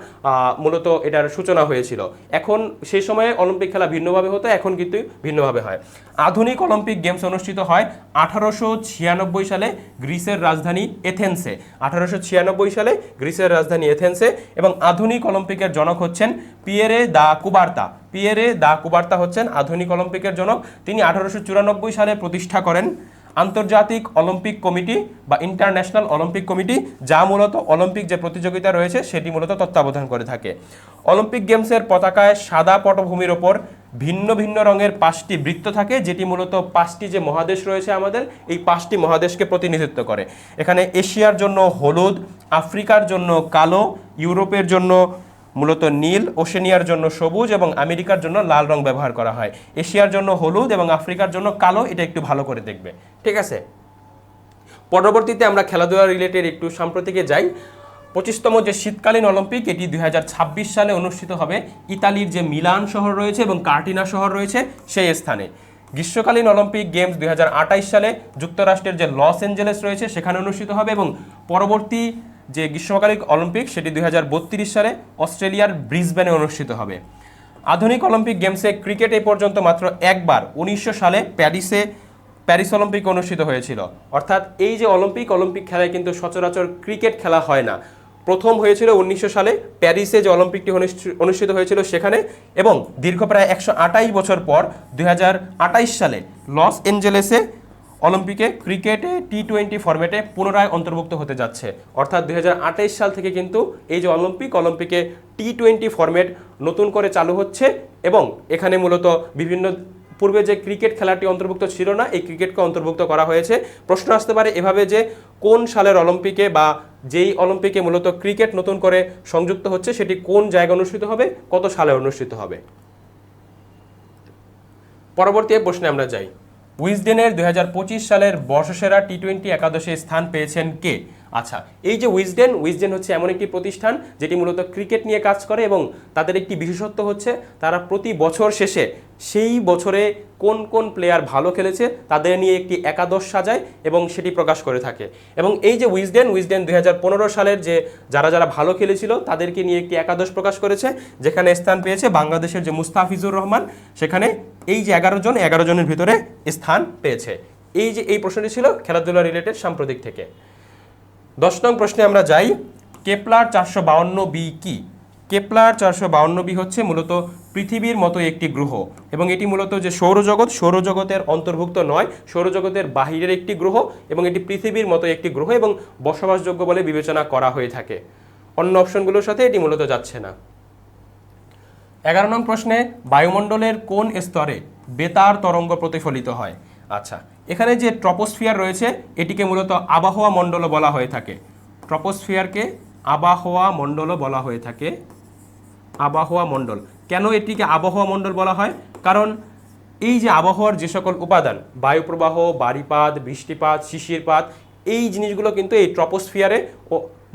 মূলত এটার সূচনা হয়েছিল। এখন সেই সময়ে অলিম্পিক খেলা ভিন্নভাবে হতো, এখন কিন্তু ভিন্নভাবে হয়। আধুনিক অলিম্পিক গেমস অনুষ্ঠিত হয় 1896 সালে গ্রিসের রাজধানী এথেন্সে। 1896 সালে গ্রিসের রাজধানী এথেন্সে, এবং আধুনিক অলিম্পিকের জনক হচ্ছেন পিয়েরে দা কুবার্তা। পিয়েরে দা কুবার্তা হচ্ছেন আধুনিক অলিম্পিকের জনক। তিনি 1894 সালে প্রতিষ্ঠা করেন আন্তর্জাতিক অলিম্পিক কমিটি বা ইন্টারন্যাশনাল অলিম্পিক কমিটি, যা মূলত অলিম্পিক যে প্রতিযোগিতা রয়েছে সেটি মূলত তত্ত্বাবধান করে থাকে। অলিম্পিক গেমসের পতাকায় সাদা পটভূমির ওপর ভিন্ন ভিন্ন রঙের 5টি বৃত্ত থাকে, যেটি মূলত 5টি যে মহাদেশ রয়েছে আমাদের, এই 5টি মহাদেশকে প্রতিনিধিত্ব করে। এখানে এশিয়ার জন্য হলুদ, আফ্রিকার জন্য কালো, ইউরোপের জন্য মূলত নীল, ওশেনিয়ার জন্য সবুজ এবং আমেরিকার জন্য লাল রং ব্যবহার করা হয়। এশিয়ার জন্য হলুদ এবং আফ্রিকার জন্য কালো, এটা একটু ভালো করে দেখবে, ঠিক আছে। পরবর্তীতে আমরা খেলাধুলা রিলেটেড একটু সাম্প্রতিকে যাই। 25তম যে শীতকালীন অলিম্পিক, এটি 2026 সালে অনুষ্ঠিত হবে ইতালির যে মিলান শহর রয়েছে এবং কার্টিনা শহর রয়েছে সেই স্থানে। গ্রীষ্মকালীন অলিম্পিক গেমস 2028 সালে যুক্তরাষ্ট্রের যে লস অ্যাঞ্জেলেস রয়েছে সেখানে অনুষ্ঠিত হবে, এবং পরবর্তী যে গ্রীষ্মকালীন অলিম্পিক সেটি 2032 সালে অস্ট্রেলিয়ার ব্রিসবেনে অনুষ্ঠিত হবে। আধুনিক অলিম্পিক গেমসে ক্রিকেট এ পর্যন্ত মাত্র একবার 1900 সালে প্যারিস অলিম্পিক অনুষ্ঠিত হয়েছিল। অর্থাৎ এই যে অলিম্পিক খেলায় কিন্তু সচরাচর ক্রিকেট খেলা হয় না। প্রথম হয়েছিল 1900 সালে প্যারিসে যে অলিম্পিকটি অনুষ্ঠিত হয়েছিল সেখানে, এবং দীর্ঘ প্রায় 128 বছর পর 2028 সালে লস অ্যাঞ্জেলেসে অলিম্পিকে ক্রিকেটে T20 ফরম্যাটে পুনরায় অন্তর্ভুক্ত হতে যাচ্ছে। অর্থাৎ 2028 সাল থেকে কিন্তু এই যে অলিম্পিকে T20 ফরম্যাট নতুন করে চালু হচ্ছে, এবং এখানে মূলত বিভিন্ন পূর্বে যে ক্রিকেট খেলাটি অন্তর্ভুক্ত ছিল না, এই ক্রিকেটকে অন্তর্ভুক্ত করা হয়েছে। প্রশ্ন আসতে পারে এভাবে যে কোন সালের অলিম্পিকে বা যেই অলিম্পিকে মূলত ক্রিকেট নতুন করে সংযুক্ত হচ্ছে সেটি কোন জায়গায় অনুষ্ঠিত হবে, কত সালে অনুষ্ঠিত হবে। পরবর্তী প্রশ্নে আমরা যাই। উইজডেনের 2025 সালের বর্ষসেরা T20 একাদশে স্থান পেয়েছেন কে? আচ্ছা, এই যে উইজডেন হচ্ছে এমন একটি প্রতিষ্ঠান যেটি মূলত ক্রিকেট নিয়ে কাজ করে, এবং তাদের একটি বিশেষত্ব হচ্ছে তারা প্রতি বছর শেষে সেই বছরে কোন কোন প্লেয়ার ভালো খেলেছে তাদের নিয়ে একটি একাদশ সাজায় এবং সেটি প্রকাশ করে থাকে। এবং এই যে উইজডেন 2015 সালের যে যারা ভালো খেলেছিল তাদেরকে নিয়ে একটি একাদশ প্রকাশ করেছে, যেখানে স্থান পেয়েছে বাংলাদেশের যে মুস্তাফিজুর রহমান, সেখানে এই যে 11 জনের ভিতরে স্থান পেয়েছে। এই প্রশ্নটি ছিল খেলাধুলা রিলেটেড সাম্প্রতিক থেকে। 10 নং প্রশ্নে আমরা যাই। কেপলার 452b কি? কেপলার 452b হচ্ছে মূলত পৃথিবীর মতো একটি গ্রহ, এবং এটি মূলত যে সৌরজগতের অন্তর্ভুক্ত নয়, সৌরজগতের বাহিরের একটি গ্রহ, এবং এটি পৃথিবীর মতো একটি গ্রহ এবং বসবাসযোগ্য বলে বিবেচনা করা হয়ে থাকে। অন্য অপশনগুলোর সাথে এটি মূলত যাচ্ছে না। 11 নং প্রশ্নে বায়ুমণ্ডলের কোন স্তরে বেতার তরঙ্গ প্রতিফলিত হয়? আচ্ছা, এখানে যে ট্রপোস্ফিয়ার রয়েছে এটিকে মূলত আবহাওয়া মণ্ডলও বলা হয়ে থাকে। ট্রপোস্ফিয়ারকে আবহাওয়া মণ্ডলও বলা হয়ে থাকে। আবহাওয়া মণ্ডল কেন এটিকে আবহাওয়া মণ্ডল বলা হয়? কারণ এই যে আবহাওয়ার যে সকল উপাদান, বায়ুপ্রবাহ, বারিপাত, বৃষ্টিপাত, শিশিরপাত, এই জিনিসগুলো কিন্তু এই ট্রপোস্ফিয়ারে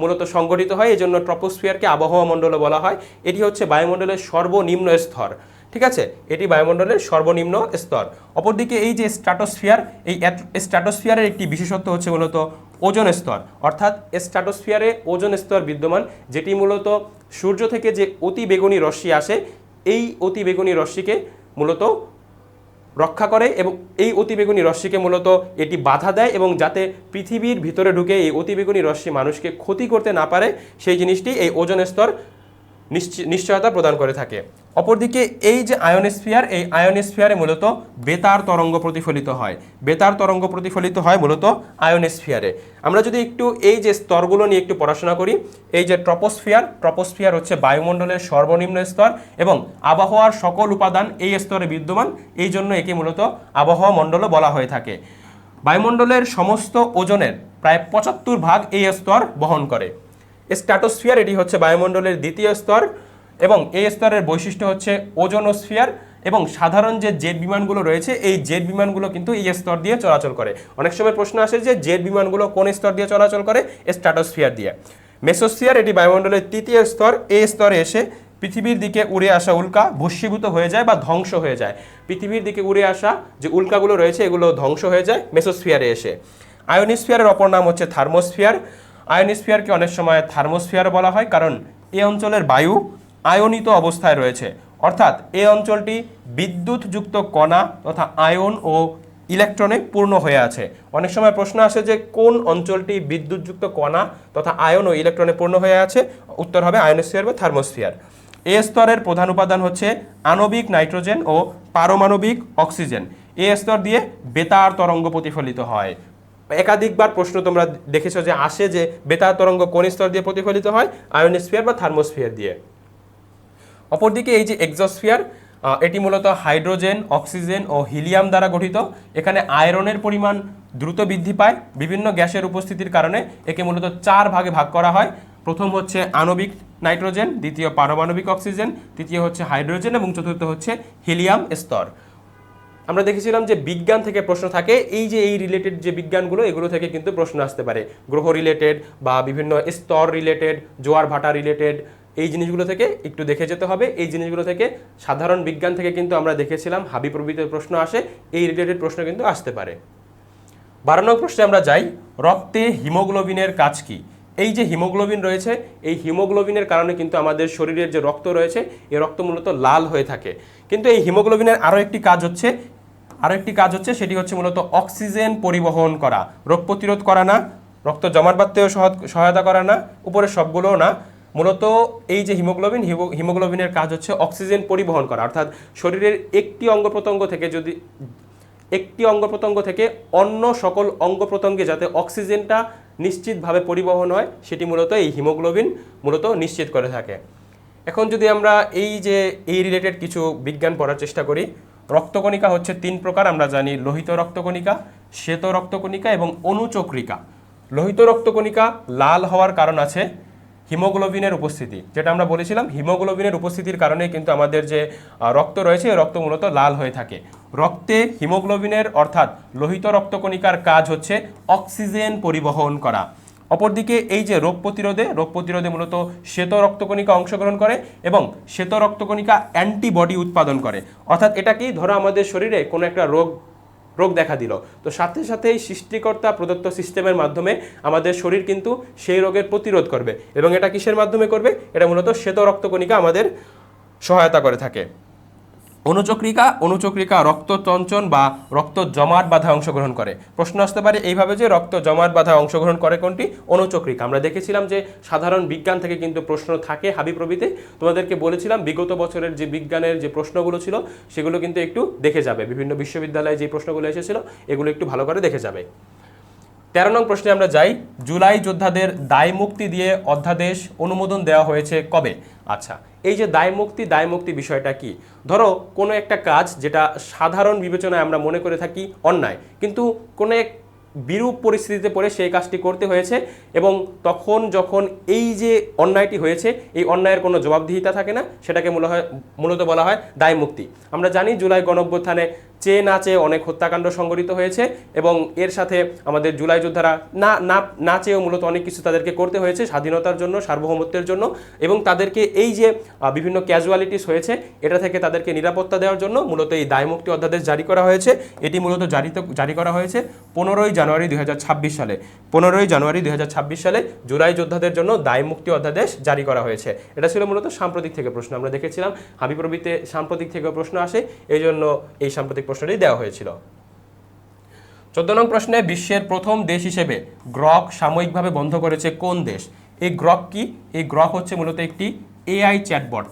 মূলত সংগঠিত হয়। এই জন্য ট্রপোস্ফিয়ারকে আবহাওয়া মণ্ডলও বলা হয়। এটি হচ্ছে বায়ুমণ্ডলের সর্বনিম্ন স্তর, ঠিক আছে, এটি বায়ুমণ্ডলের সর্বনিম্ন স্তর। অপরদিকে এই যে স্ট্র্যাটোস্ফিয়ার, এই স্ট্র্যাটোস্ফিয়ারের একটি বিশেষত্ব হচ্ছে মূলত ওজোন স্তর। অর্থাৎ স্ট্র্যাটোস্ফিয়ারে ওজোন স্তর বিদ্যমান, যেটি মূলত সূর্য থেকে যে অতি বেগুনি রশ্মি আসে, এই অতি বেগুনি রশ্মিকে মূলত রক্ষা করে, এবং এই অতিবেগুনি রশ্মিকে মূলত এটি বাধা দেয়, এবং যাতে পৃথিবীর ভিতরে ঢুকে এই অতিবেগুনি রশ্মি মানুষকে ক্ষতি করতে না পারে সেই জিনিসটি এই ওজোন স্তর নিশ্চয়তা প্রদান করে থাকে। অপরদিকে এই যে আয়োনোস্ফিয়ার, এই আয়োনোস্ফিয়ারে মূলত বেতার তরঙ্গ প্রতিফলিত হয়। বেতার তরঙ্গ প্রতিফলিত হয় মূলত আয়োনোস্ফিয়ারে। আমরা যদি একটু এই যে স্তরগুলো নিয়ে একটু পড়াশোনা করি, এই যে ট্রপোস্ফিয়ার হচ্ছে বায়ুমণ্ডলের সর্বনিম্ন স্তর, এবং আবহাওয়ার সকল উপাদান এই স্তরে বিদ্যমান, এই জন্য একে মূলত আবহাওয়া মণ্ডলও বলা হয়ে থাকে। বায়ুমণ্ডলের সমস্ত ওজনের প্রায় 75% এই স্তর বহন করে। স্ট্র্যাটোস্ফিয়ার এটি হচ্ছে বায়ুমণ্ডলের দ্বিতীয় স্তর, এবং এই স্তরের বৈশিষ্ট্য হচ্ছে ওজোনোস্ফিয়ার, এবং সাধারণ যে জেট বিমানগুলো রয়েছে এই জেট বিমানগুলো কিন্তু এই স্তর দিয়ে চলাচল করে। অনেক সময় প্রশ্ন আসে যে জেট বিমানগুলো কোন স্তর দিয়ে চলাচল করে? স্ট্র্যাটোস্ফিয়ার দিয়ে। মেসোস্ফিয়ার এটি বায়ুমণ্ডলের তৃতীয় স্তর। এই স্তরে এসে পৃথিবীর দিকে উড়ে আসা উল্কা ভস্মীভূত হয়ে যায় বা ধ্বংস হয়ে যায়। পৃথিবীর দিকে উড়ে আসা যে উল্কাগুলো রয়েছে এগুলো ধ্বংস হয়ে যায় মেসোস্ফিয়ারে এসে। আয়োনিস্ফিয়ারের অপর নাম হচ্ছে থার্মোস্ফিয়ার। আয়োনিস্ফিয়ারকে অনেক সময় থার্মোস্ফিয়ার বলা হয়, কারণ এই অঞ্চলের বায়ু আয়নিত অবস্থায় রয়েছে, অর্থাৎ এই অঞ্চলটি বিদ্যুৎযুক্ত কণা তথা আয়ন ও ইলেকট্রনে পূর্ণ হয়ে আছে। অনেক সময় প্রশ্ন আসে যে কোন অঞ্চলটি বিদ্যুৎযুক্ত কণা তথা আয়ন ও ইলেকট্রনে পূর্ণ হয়ে আছে? উত্তর হবে আয়োনোস্ফিয়ার বা থার্মোস্ফিয়ার। এ স্তরের প্রধান উপাদান হচ্ছে আণবিক নাইট্রোজেন ও পারমাণবিক অক্সিজেন। এ স্তর দিয়ে বেতার তরঙ্গ প্রতিফলিত হয়। একাধিকবার প্রশ্ন তোমরা দেখেছো যে আসে যে বেতার তরঙ্গ কোন স্তর দিয়ে প্রতিফলিত হয়? আয়োনোস্ফিয়ার বা থার্মোস্ফিয়ার দিয়ে। অপরদিকে এই যে এক্সোস্ফিয়ার, এটি মূলত হাইড্রোজেন, অক্সিজেন ও হিলিয়াম দ্বারা গঠিত। এখানে আয়রনের পরিমাণ দ্রুত বৃদ্ধি পায় বিভিন্ন গ্যাসের উপস্থিতির কারণে। একে মূলত 4 ভাগে ভাগ করা হয়। প্রথম হচ্ছে আণবিক নাইট্রোজেন, দ্বিতীয় পারমাণবিক অক্সিজেন, তৃতীয় হচ্ছে হাইড্রোজেন এবং চতুর্থ হচ্ছে হিলিয়াম স্তর। আমরা দেখেছিলাম যে বিজ্ঞান থেকে প্রশ্ন থাকে, এই যে এই রিলেটেড যে বিজ্ঞানগুলো এগুলো থেকে কিন্তু প্রশ্ন আসতে পারে। গ্রহ রিলেটেড বা বিভিন্ন স্তর রিলেটেড, জোয়ার ভাটা রিলেটেড, এই জিনিসগুলো থেকে একটু দেখে যেতে হবে। এই জিনিসগুলো থেকে সাধারণ বিজ্ঞান থেকে কিন্তু আমরা দেখেছিলাম হাবিপ্রবিতে প্রশ্ন আসে, এই রিলেটেড প্রশ্ন কিন্তু আসতে পারে। 12 নং প্রশ্নে আমরা যাই, রক্তে হিমোগ্লোবিনের কাজ কি? এই যে হিমোগ্লোবিন রয়েছে, এই হিমোগ্লোবিনের কারণে কিন্তু আমাদের শরীরের যে রক্ত রয়েছে এই রক্ত মূলত লাল হয়ে থাকে। কিন্তু এই হিমোগ্লোবিনের আরও একটি কাজ হচ্ছে সেটি হচ্ছে মূলত অক্সিজেন পরিবহন করা, রোগ প্রতিরোধ করা না, রক্ত জমাট বাঁধতেও সহায়তা করা না, উপরে সবগুলোও না। মূলত এই যে হিমোগ্লোবিনের কাজ হচ্ছে অক্সিজেন পরিবহন করা, অর্থাৎ শরীরের একটি অঙ্গ প্রত্যঙ্গ থেকে অন্য সকল অঙ্গ প্রত্যঙ্গে যাতে অক্সিজেনটা নিশ্চিতভাবে পরিবহন হয়, সেটি মূলত এই হিমোগ্লোবিন মূলত নিশ্চিত করে থাকে। এখন যদি আমরা এই রিলেটেড কিছু বিজ্ঞান পড়ার চেষ্টা করি, রক্তকণিকা হচ্ছে 3 প্রকার। আমরা জানি লোহিত রক্তকণিকা, শ্বেত রক্তকণিকা এবং অনুচক্রিকা। লোহিত রক্তকণিকা লাল হওয়ার কারণ আছে হিমোগ্লোবিনের উপস্থিতি, যেটা আমরা বলেছিলাম হিমোগ্লোবিনের উপস্থিতির কারণে কিন্তু আমাদের যে রক্ত রয়েছে এই রক্ত মূলত লাল হয়ে থাকে। রক্তে হিমোগ্লোবিনের অর্থাৎ লোহিত রক্তকণিকার কাজ হচ্ছে অক্সিজেন পরিবহন করা। অপরদিকে এই যে রোগ প্রতিরোধে মূলত শ্বেত রক্তকণিকা অংশগ্রহণ করে এবং শ্বেত রক্তকণিকা অ্যান্টিবডি উৎপাদন করে। অর্থাৎ এটা কি, ধরো আমাদের শরীরে কোনো একটা রোগ দেখা দিল, তো সাথে সাথেই সৃষ্টিকর্তা প্রদত্ত সিস্টেমের মাধ্যমে আমাদের শরীর কিন্তু সেই রোগের প্রতিরোধ করবে। এবং এটা কিসের মাধ্যমে করবে? এটা মূলত শ্বেত রক্তকণিকা আমাদের সহায়তা করে থাকে। অনুচক্রিকা রক্ত চঞ্চন বা রক্ত জমাট বাঁধায় অংশগ্রহণ করে। প্রশ্ন আসতে পারে এইভাবে যে রক্ত জমাট বাঁধায় অংশগ্রহণ করে কোনটি? অনুচক্রিকা। আমরা দেখেছিলাম যে সাধারণ বিজ্ঞান থেকে কিন্তু প্রশ্ন থাকে হাবিপ্রবিতে। তোমাদেরকে বলেছিলাম বিগত বছরের যে বিজ্ঞানের যে প্রশ্নগুলো ছিল সেগুলো কিন্তু একটু দেখে যাবে, বিভিন্ন বিশ্ববিদ্যালয়ে যে প্রশ্নগুলো এসেছিল এগুলো একটু ভালো করে দেখে যাবে। 13 নং প্রশ্নে আমরা যাই, জুলাই যোদ্ধাদের দায় মুক্তি দিয়ে অধ্যাদেশ অনুমোদন দেওয়া হয়েছে কবে? আচ্ছা, এই যে দায় মুক্তি বিষয়টা কি? ধরো কোনো একটা কাজ যেটা সাধারণ বিবেচনায় আমরা মনে করে থাকি অন্যায়, কিন্তু কোনো এক বিরূপ পরিস্থিতিতে পড়ে সেই কাজটি করতে হয়েছে এবং তখন যখন এই যে অন্যায়টি হয়েছে এই অন্যায়ের কোনো জবাবদিহিতা থাকে না, সেটাকে মূলত বলা হয় দায় মুক্তি। আমরা জানি জুলাই গণঅভ্যুত্থানে চেয়ে না চেয়ে অনেক হত্যাকাণ্ড সংঘটিত হয়েছে এবং এর সাথে আমাদের জুলাই যোদ্ধারা না চেয়েও মূলত অনেক কিছু তাদেরকে করতে হয়েছে স্বাধীনতার জন্য, সার্বভৌমত্বের জন্য, এবং তাদেরকে এই যে বিভিন্ন ক্যাজুয়ালিটিস হয়েছে এটা থেকে তাদেরকে নিরাপত্তা দেওয়ার জন্য মূলত এই দায় মুক্তি অধ্যাদেশ জারি করা হয়েছে। এটি মূলত জারি করা হয়েছে 15ই জানুয়ারি 2026 সালে। 15ই জানুয়ারি 2026 সালে জুলাই যোদ্ধাদের জন্য দায় মুক্তি অধ্যাদেশ জারি করা হয়েছে। এটা ছিল মূলত সাম্প্রতিক থেকে প্রশ্ন। আমরা দেখেছিলাম হাবিপ্রবিতে সাম্প্রতিক থেকে প্রশ্ন আসে, এই জন্য এই সাম্প্রতিক প্রশ্নটি দেওয়া হয়েছিল। 14 নং প্রশ্নে, বিশ্বের প্রথম দেশ হিসেবে গ্রক সাময়িকভাবে বন্ধ করেছে কোন দেশ? এই গ্রক কি? এই গ্রক হচ্ছে মূলত একটি এআই চ্যাটবট।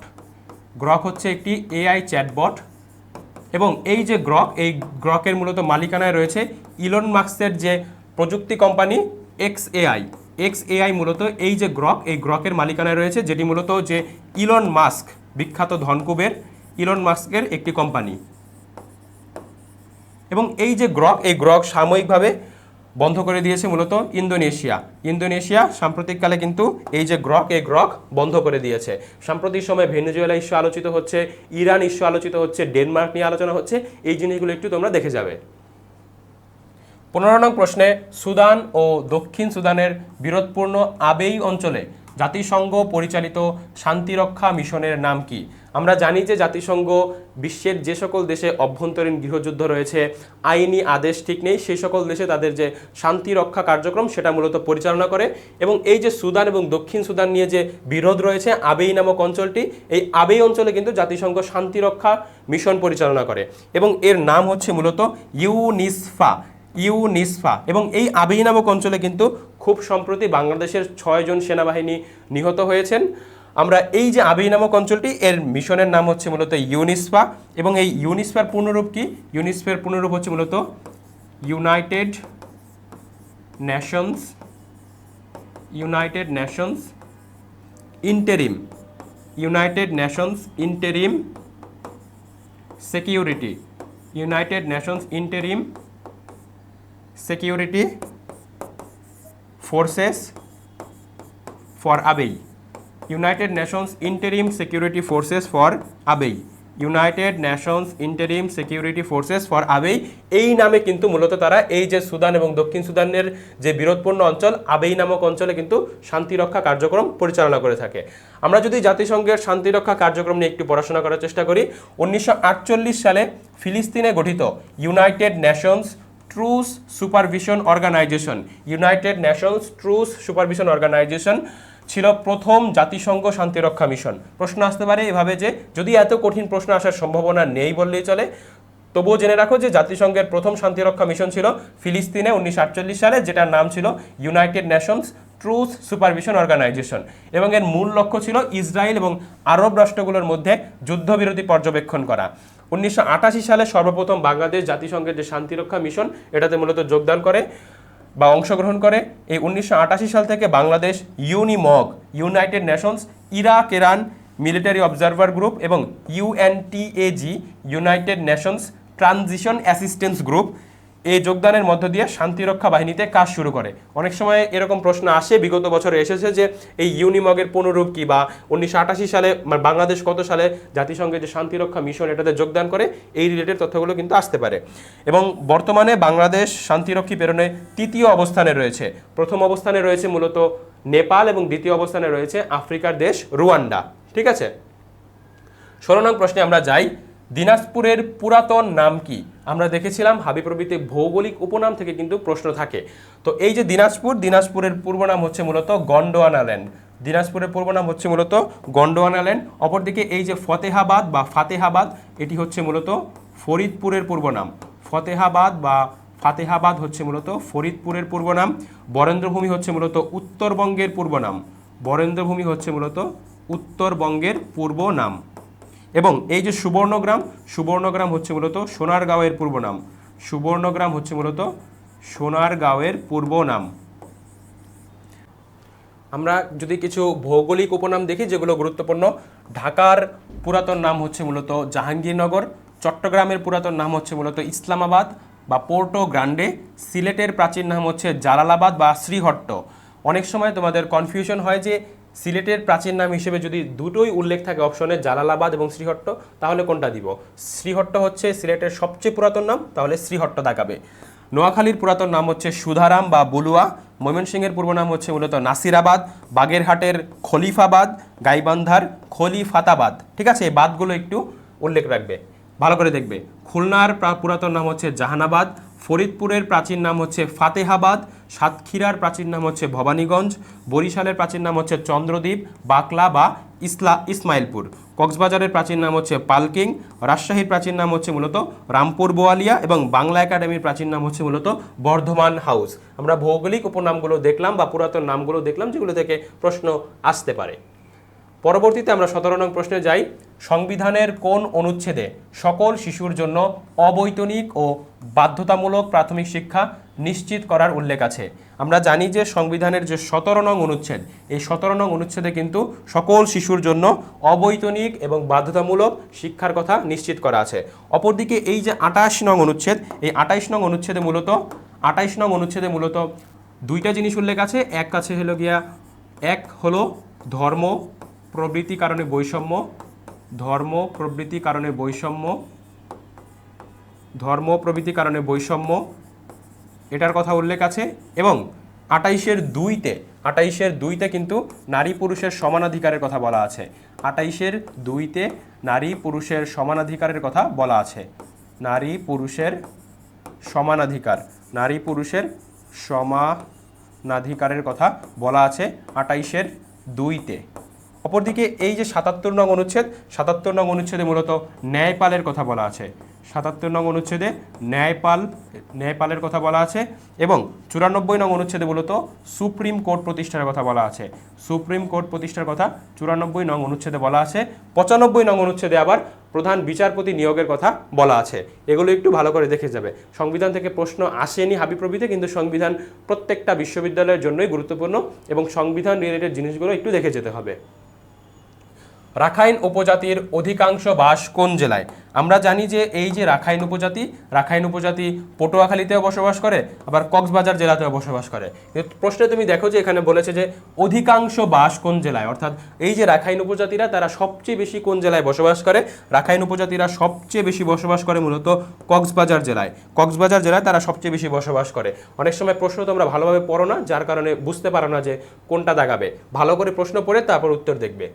গ্রক হচ্ছে একটি এআই চ্যাটবট এবং এই যে এই গ্রকের মূলত মালিকানায় রয়েছে ইলন মাস্কের যে প্রযুক্তি কোম্পানি XAI মূলত এই যে এই গ্রকের মালিকানায় রয়েছে, যেটি মূলত যে ইলন মাস্ক, বিখ্যাত ধনকুবের ইলন মাস্কের একটি কোম্পানি। এবং এই যে গ্রক সাময়িকভাবে বন্ধ করে দিয়েছে মূলত ইন্দোনেশিয়া সাম্প্রতিককালে কিন্তু এই যে গ্রক বন্ধ করে দিয়েছে। সাম্প্রতিক সময় ভেনেজুয়েলা ইস্যু আলোচিত হচ্ছে, ইরান ইস্যু আলোচিত হচ্ছে, ডেনমার্ক নিয়ে আলোচনা হচ্ছে, এই জিনিসগুলো একটু তোমরা দেখে যাবে। 15 নং প্রশ্নে, সুদান ও দক্ষিণ সুদানের বিরোধপূর্ণ আবেই অঞ্চলে জাতিসংঘ পরিচালিত শান্তিরক্ষা মিশনের নাম কি? আমরা জানি যে জাতিসংঘ বিশ্বের যে সকল দেশে অভ্যন্তরীণ গৃহযুদ্ধ রয়েছে, আইনি আদেশ ঠিক নেই, সেই সকল দেশে তাদের যে শান্তিরক্ষা কার্যক্রম সেটা মূলত পরিচালনা করে। এবং এই যে সুদান এবং দক্ষিণ সুদান নিয়ে যে বিরোধ রয়েছে, আবেই নামক অঞ্চলটি, এই আবেই অঞ্চলে কিন্তু জাতিসংঘ শান্তিরক্ষা মিশন পরিচালনা করে এবং এর নাম হচ্ছে মূলত ইউনিসফা। এবং এই আবেই নামক অঞ্চলে কিন্তু খুব সম্প্রতি বাংলাদেশের 6 জন সেনাবাহিনী নিহত হয়েছেন। আমরা এই যে আবেই নামক অঞ্চলটি, এর মিশনের নাম হচ্ছে মূলত ইউনিসফা। এবং এই ইউনিসফার পূর্ণরূপ কি? ইউনিসফার পূর্ণরূপ হচ্ছে মূলত United Nations Interim Security Forces for Abyei. United Nations Interim Security Forces for Abyei. এই নামে কিন্তু মূলত তারা এই যে সুদান এবং দক্ষিণ সুদানের যে বিরোধপূর্ণ অঞ্চল আবেই নামক অঞ্চলে কিন্তু শান্তিরক্ষা কার্যক্রম পরিচালনা করে থাকে। আমরা যদি জাতিসংঘের শান্তিরক্ষা কার্যক্রম নিয়ে একটু পড়াশোনা করার চেষ্টা করি, 1948 সালে ফিলিস্তিনে গঠিত United Nations truce supervision organisation ছিল প্রথম জাতিসংঘ শান্তিরক্ষা মিশন। প্রশ্ন আসতে পারে এভাবে যে, যদি এত কঠিন প্রশ্ন আসার সম্ভাবনা নেই বললেই চলে, তবুও জেনে রাখো যে জাতিসংঘের প্রথম শান্তিরক্ষা মিশন ছিল ফিলিস্তিনে 1948 সালে, যেটার নাম ছিল United Nations truce supervision organisation. এবং এর মূল লক্ষ্য ছিল ইসরায়েল এবং আরব রাষ্ট্রগুলোর মধ্যে যুদ্ধবিরতি পর্যবেক্ষণ করা। 1988 সালে সর্বপ্রথম বাংলাদেশ জাতিসংঘের যে শান্তিরক্ষা মিশন এটাতে মূলত যোগদান করে বা অংশগ্রহণ করে। এই 1988 সাল থেকে Bangladesh United Nations Iraq Iran Military Observer Group এবং UNTAG United Nations Transition Assistance Group এই যোগদানের মধ্য দিয়ে শান্তিরক্ষা বাহিনীতে কাজ শুরু করে। অনেক সময় এরকম প্রশ্ন আসে, বিগত বছরে এসেছে যে এই ইউনিমগের পুনরূপ কি, বা 1988 সালে বাংলাদেশ কত সালে জাতিসংঘের যে শান্তিরক্ষা মিশন এটাতে যোগদান করে, এই রিলেটেড তথ্যগুলো কিন্তু আসতে পারে। এবং বর্তমানে বাংলাদেশ শান্তিরক্ষী প্রেরণে 3য় অবস্থানে রয়েছে। প্রথম অবস্থানে রয়েছে মূলত নেপাল এবং দ্বিতীয় অবস্থানে রয়েছে আফ্রিকার দেশ রুয়ান্ডা। ঠিক আছে, 16 নং প্রশ্নে আমরা যাই। দিনাজপুরের পুরাতন নাম কি? আমরা দেখেছিলাম হাবিপ্রবিতে ভৌগোলিক উপনাম থেকে কিন্তু প্রশ্ন থাকে। তো এই যে দিনাজপুরের পূর্ব নাম হচ্ছে মূলত গন্ডোয়ানা ল্যান্ড। অপরদিকে এই যে ফাতেহাবাদ এটি হচ্ছে মূলত ফরিদপুরের পূর্ব নাম। ফাতেহাবাদ হচ্ছে মূলত ফরিদপুরের পূর্ব নাম। বরেন্দ্রভূমি হচ্ছে মূলত উত্তরবঙ্গের পূর্ব নাম। এবং এই যে সুবর্ণগ্রাম হচ্ছে মূলত সোনারগাঁওয়ের পূর্ব নাম। আমরা যদি কিছু ভৌগোলিক উপনাম দেখি যেগুলো গুরুত্বপূর্ণ, ঢাকার পুরাতন নাম হচ্ছে মূলত জাহাঙ্গীরনগর, চট্টগ্রামের পুরাতন নাম হচ্ছে মূলত ইসলামাবাদ বা পোর্টো গ্রান্ডে, সিলেটের প্রাচীন নাম হচ্ছে জালালাবাদ বা শ্রীহট্ট। অনেক সময় তোমাদের কনফিউশন হয় যে সিলেটের প্রাচীন নাম হিসেবে যদি দুটোই উল্লেখ থাকে অপশনে, জালালাবাদ এবং শ্রীহট্ট, তাহলে কোনটা দিব? শ্রীহট্ট হচ্ছে সিলেটের সবচেয়ে পুরাতন নাম, তাহলে শ্রীহট্ট দাগাবে। নোয়াখালীর পুরাতন নাম হচ্ছে সুধারাম বা বুলুয়া, ময়মনসিংহের পূর্ব নাম হচ্ছে মূলত নাসিরাবাদ, বাগেরহাটের খলিফাবাদ, গাইবান্ধার খলিফাতাবাদ। ঠিক আছে, এই বাদগুলো একটু উল্লেখ রাখবে, ভালো করে দেখবে। খুলনার পুরাতন নাম হচ্ছে জাহানাবাদ, ফরিদপুরের প্রাচীন নাম হচ্ছে ফাতেহাবাদ, সাতক্ষীরার প্রাচীন নাম হচ্ছে ভবানীগঞ্জ, বরিশালের প্রাচীন নাম হচ্ছে চন্দ্রদ্বীপ, বাকলা বা ইসমাইলপুর, কক্সবাজারের প্রাচীন নাম হচ্ছে পালকিং, রাজশাহীর প্রাচীন নাম হচ্ছে মূলত রামপুর বোয়ালিয়া এবং বাংলা একাডেমির প্রাচীন নাম হচ্ছে মূলত বর্ধমান হাউস। আমরা ভৌগোলিক উপনামগুলো দেখলাম বা পুরাতন নামগুলো দেখলাম যেগুলো থেকে প্রশ্ন আসতে পারে। পরবর্তীতে আমরা 17 নং প্রশ্নে যাই। সংবিধানের কোন অনুচ্ছেদে সকল শিশুর জন্য অবৈতনিক ও বাধ্যতামূলক প্রাথমিক শিক্ষা নিশ্চিত করার উল্লেখ আছে? আমরা জানি যে সংবিধানের যে 17 নং অনুচ্ছেদ, এই 17 নং অনুচ্ছেদে কিন্তু সকল শিশুর জন্য অবৈতনিক এবং বাধ্যতামূলক শিক্ষার কথা নিশ্চিত করা আছে। অপরদিকে এই যে 28 নং অনুচ্ছেদ, এই 28 নং অনুচ্ছেদে মূলত দুইটা জিনিস উল্লেখ আছে। এক হলো ধর্ম প্রবৃত্তি কারণে বৈষম্য, এটার কথা উল্লেখ আছে। এবং 28-2-তে 28-2-তে কিন্তু নারী পুরুষের সমানাধিকারের কথা বলা আছে। 28-2-তে নারী পুরুষের সমানাধিকারের কথা বলা আছে। নারী পুরুষের সমানাধিকার, নারী পুরুষের সমানাধিকারের কথা বলা আছে 28-2-তে। অপরদিকে এই যে 77 নং অনুচ্ছেদ, 77 নং অনুচ্ছেদে মূলত ন্যায়পালের কথা বলা আছে। 77 নং অনুচ্ছেদে ন্যায়পালের কথা বলা আছে এবং 94 নং অনুচ্ছেদে মূলত সুপ্রিম কোর্ট প্রতিষ্ঠার কথা বলা আছে। সুপ্রিম কোর্ট প্রতিষ্ঠার কথা 94 নং অনুচ্ছেদে বলা আছে। 95 নং অনুচ্ছেদে আবার প্রধান বিচারপতি নিয়োগের কথা বলা আছে। এগুলো একটু ভালো করে দেখে যাবে। সংবিধান থেকে প্রশ্ন আসেনি হাবিপ্রবিতে, কিন্তু সংবিধান প্রত্যেকটা বিশ্ববিদ্যালয়ের জন্যই গুরুত্বপূর্ণ এবং সংবিধান রিলেটেড জিনিসগুলো একটু দেখে যেতে হবে। রাখাইন উপজাতির অধিকাংশ বাস কোন জেলায়? আমরা জানি যে এই যে রাখাইন উপজাতি পটুয়াখালীতেও বসবাস করে, আবার কক্সবাজার জেলাতেও বসবাস করে। প্রশ্নে তুমি দেখো যে এখানে বলেছে যে অধিকাংশ বাস কোন জেলায়, অর্থাৎ এই যে রাখাইন উপজাতিরা তারা সবচেয়ে বেশি কোন জেলায় বসবাস করে? রাখাইন উপজাতিরা সবচেয়ে বেশি বসবাস করে মূলত কক্সবাজার জেলায়। কক্সবাজার জেলায় তারা সবচেয়ে বেশি বসবাস করে। অনেক সময় প্রশ্ন তোমরা ভালোভাবে পড়ো না, যার কারণে বুঝতে পারো না যে কোনটা দাগাবে। ভালো করে প্রশ্ন পড়ে তারপর উত্তর দেখবে।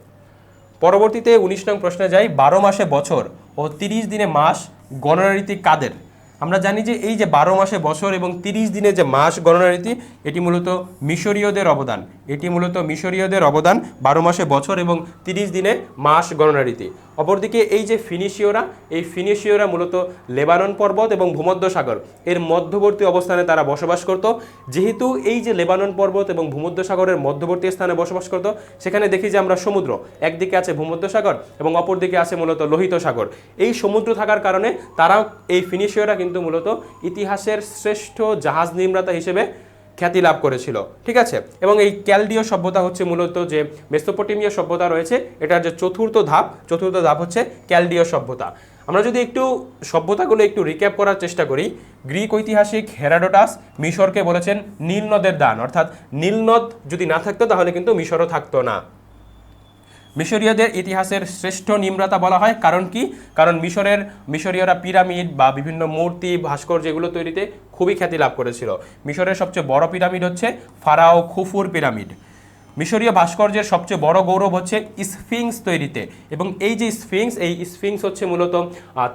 পরবর্তীতে 19 নং প্রশ্নে যাই। 12 মাসে বছর ও 30 দিনে মাস গণনারীতি কাদের? আমরা জানি যে এই যে 12 মাসে বছর এবং 30 দিনে যে মাস গণনারীতি, এটি মূলত মিশরীয়দের অবদান। 12 মাসে বছর এবং 30 দিনে মাস গণনারীতি। অপরদিকে এই যে ফিনিশীয়রা মূলত লেবানন পর্বত এবং ভূমধ্যসাগর এর মধ্যবর্তী অবস্থানে তারা বসবাস করত। যেহেতু এই যে লেবানন পর্বত এবং ভূমধ্যসাগরের মধ্যবর্তী স্থানে বসবাস করত, সেখানে দেখি যে আমরা সমুদ্র, একদিকে আছে ভূমধ্যসাগর এবং অপরদিকে আছে মূলত লোহিত সাগর। এই সমুদ্র থাকার কারণে তারাও, এই ফিনিশীয়রা কিন্তু মূলত ইতিহাসের শ্রেষ্ঠ জাহাজ নির্মাতা হিসেবে খ্যাতি লাভ করেছিল। ঠিক আছে, এবং এই ক্যালডীয় সভ্যতা হচ্ছে মূলত যে মেসোপটেমিয়া সভ্যতা রয়েছে, এটার যে চতুর্থ ধাপ হচ্ছে ক্যালডীয় সভ্যতা। আমরা যদি একটু সভ্যতাগুলো একটু রিক্যাপ করার চেষ্টা করি, গ্রিক ঐতিহাসিক হেরাডোটাস মিশরকে বলেছেন নীল নদের দান, অর্থাৎ নীল নদ যদি না থাকতো তাহলে কিন্তু মিশরও থাকতো না। মিশরীয়দের ইতিহাসের শ্রেষ্ঠ নির্মাতা বলা হয়, কারণ কি? কারণ মিশরীয়রা পিরামিড বা বিভিন্ন মূর্তি ভাস্কর্য এগুলো তৈরিতে খুবই খ্যাতি লাভ করেছিল। মিশরের সবচেয়ে বড় পিরামিড হচ্ছে ফারাও খুফুর পিরামিড। মিশরীয় ভাস্কর্যের সবচেয়ে বড় গৌরব হচ্ছে স্ফিংস তৈরিতে, এবং এই যে স্ফিংস হচ্ছে মূলত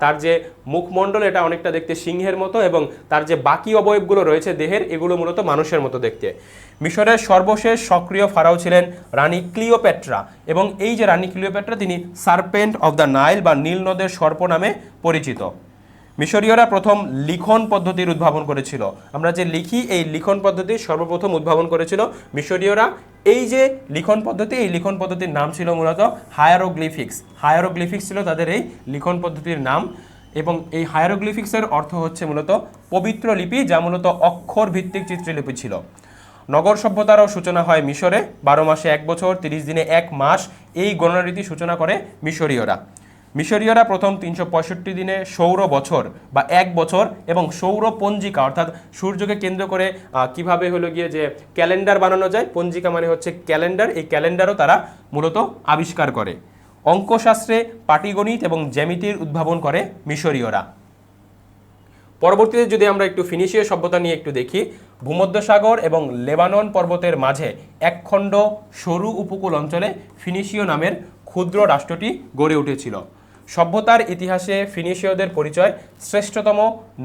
তার যে মুখমণ্ডল, এটা অনেকটা দেখতে সিংহের মতো, এবং তার যে বাকি অবয়বগুলো রয়েছে দেহের, এগুলো মূলত মানুষের মতো দেখতে। মিশরের সর্বশেষ সক্রিয় ফারাও ছিলেন রানী ক্লিওপেট্রা, এবং এই যে রানী ক্লিওপেট্রা তিনি সার্পেন্ট অফ দ্য নাইল বা নীল নদের সর্প নামে পরিচিত। মিশরীয়রা প্রথম লিখন পদ্ধতির উদ্ভাবন করেছিল। আমরা যে লিখি, এই লিখন পদ্ধতি সর্বপ্রথম উদ্ভাবন করেছিল মিশরীয়রা। এই যে লিখন পদ্ধতির নাম ছিল মূলত হায়ারোগ্লিফিক্স ছিল তাদের এই লিখন পদ্ধতির নাম, এবং এই হায়ারোগ্লিফিক্সের অর্থ হচ্ছে মূলত পবিত্র লিপি, যা মূলত অক্ষর ভিত্তিক চিত্রলিপি ছিল। নগর সভ্যতারও সূচনা হয় মিশরে। 12 মাসে 1 বছর 30 দিনে 1 মাস এই গণনারীতি সূচনা করে মিশরীয়রা প্রথম 365 দিনে সৌর বছর বা 1 বছর এবং সৌর পঞ্জিকা, অর্থাৎ সূর্যকে কেন্দ্র করে কিভাবে হলো গিয়ে যে ক্যালেন্ডার বানানো যায়, পঞ্জিকা মানে হচ্ছে ক্যালেন্ডার, এই ক্যালেন্ডারও তারা মূলত আবিষ্কার করে। অঙ্কশাস্ত্রে পাটিগণিত এবং জ্যামিতির উদ্ভাবন করে মিশরীয়রা। পরবর্তীতে যদি আমরা একটু ফিনিশীয় সভ্যতা নিয়ে একটু দেখি, ভূমধ্যসাগর এবং লেবানন পর্বতের মাঝে একখণ্ড সরু উপকূল অঞ্চলে ফিনিশীয় নামের ক্ষুদ্র রাষ্ট্রটি গড়ে উঠেছিল। সভ্যতার ইতিহাসে ফিনিশীয়দের পরিচয় শ্রেষ্ঠতম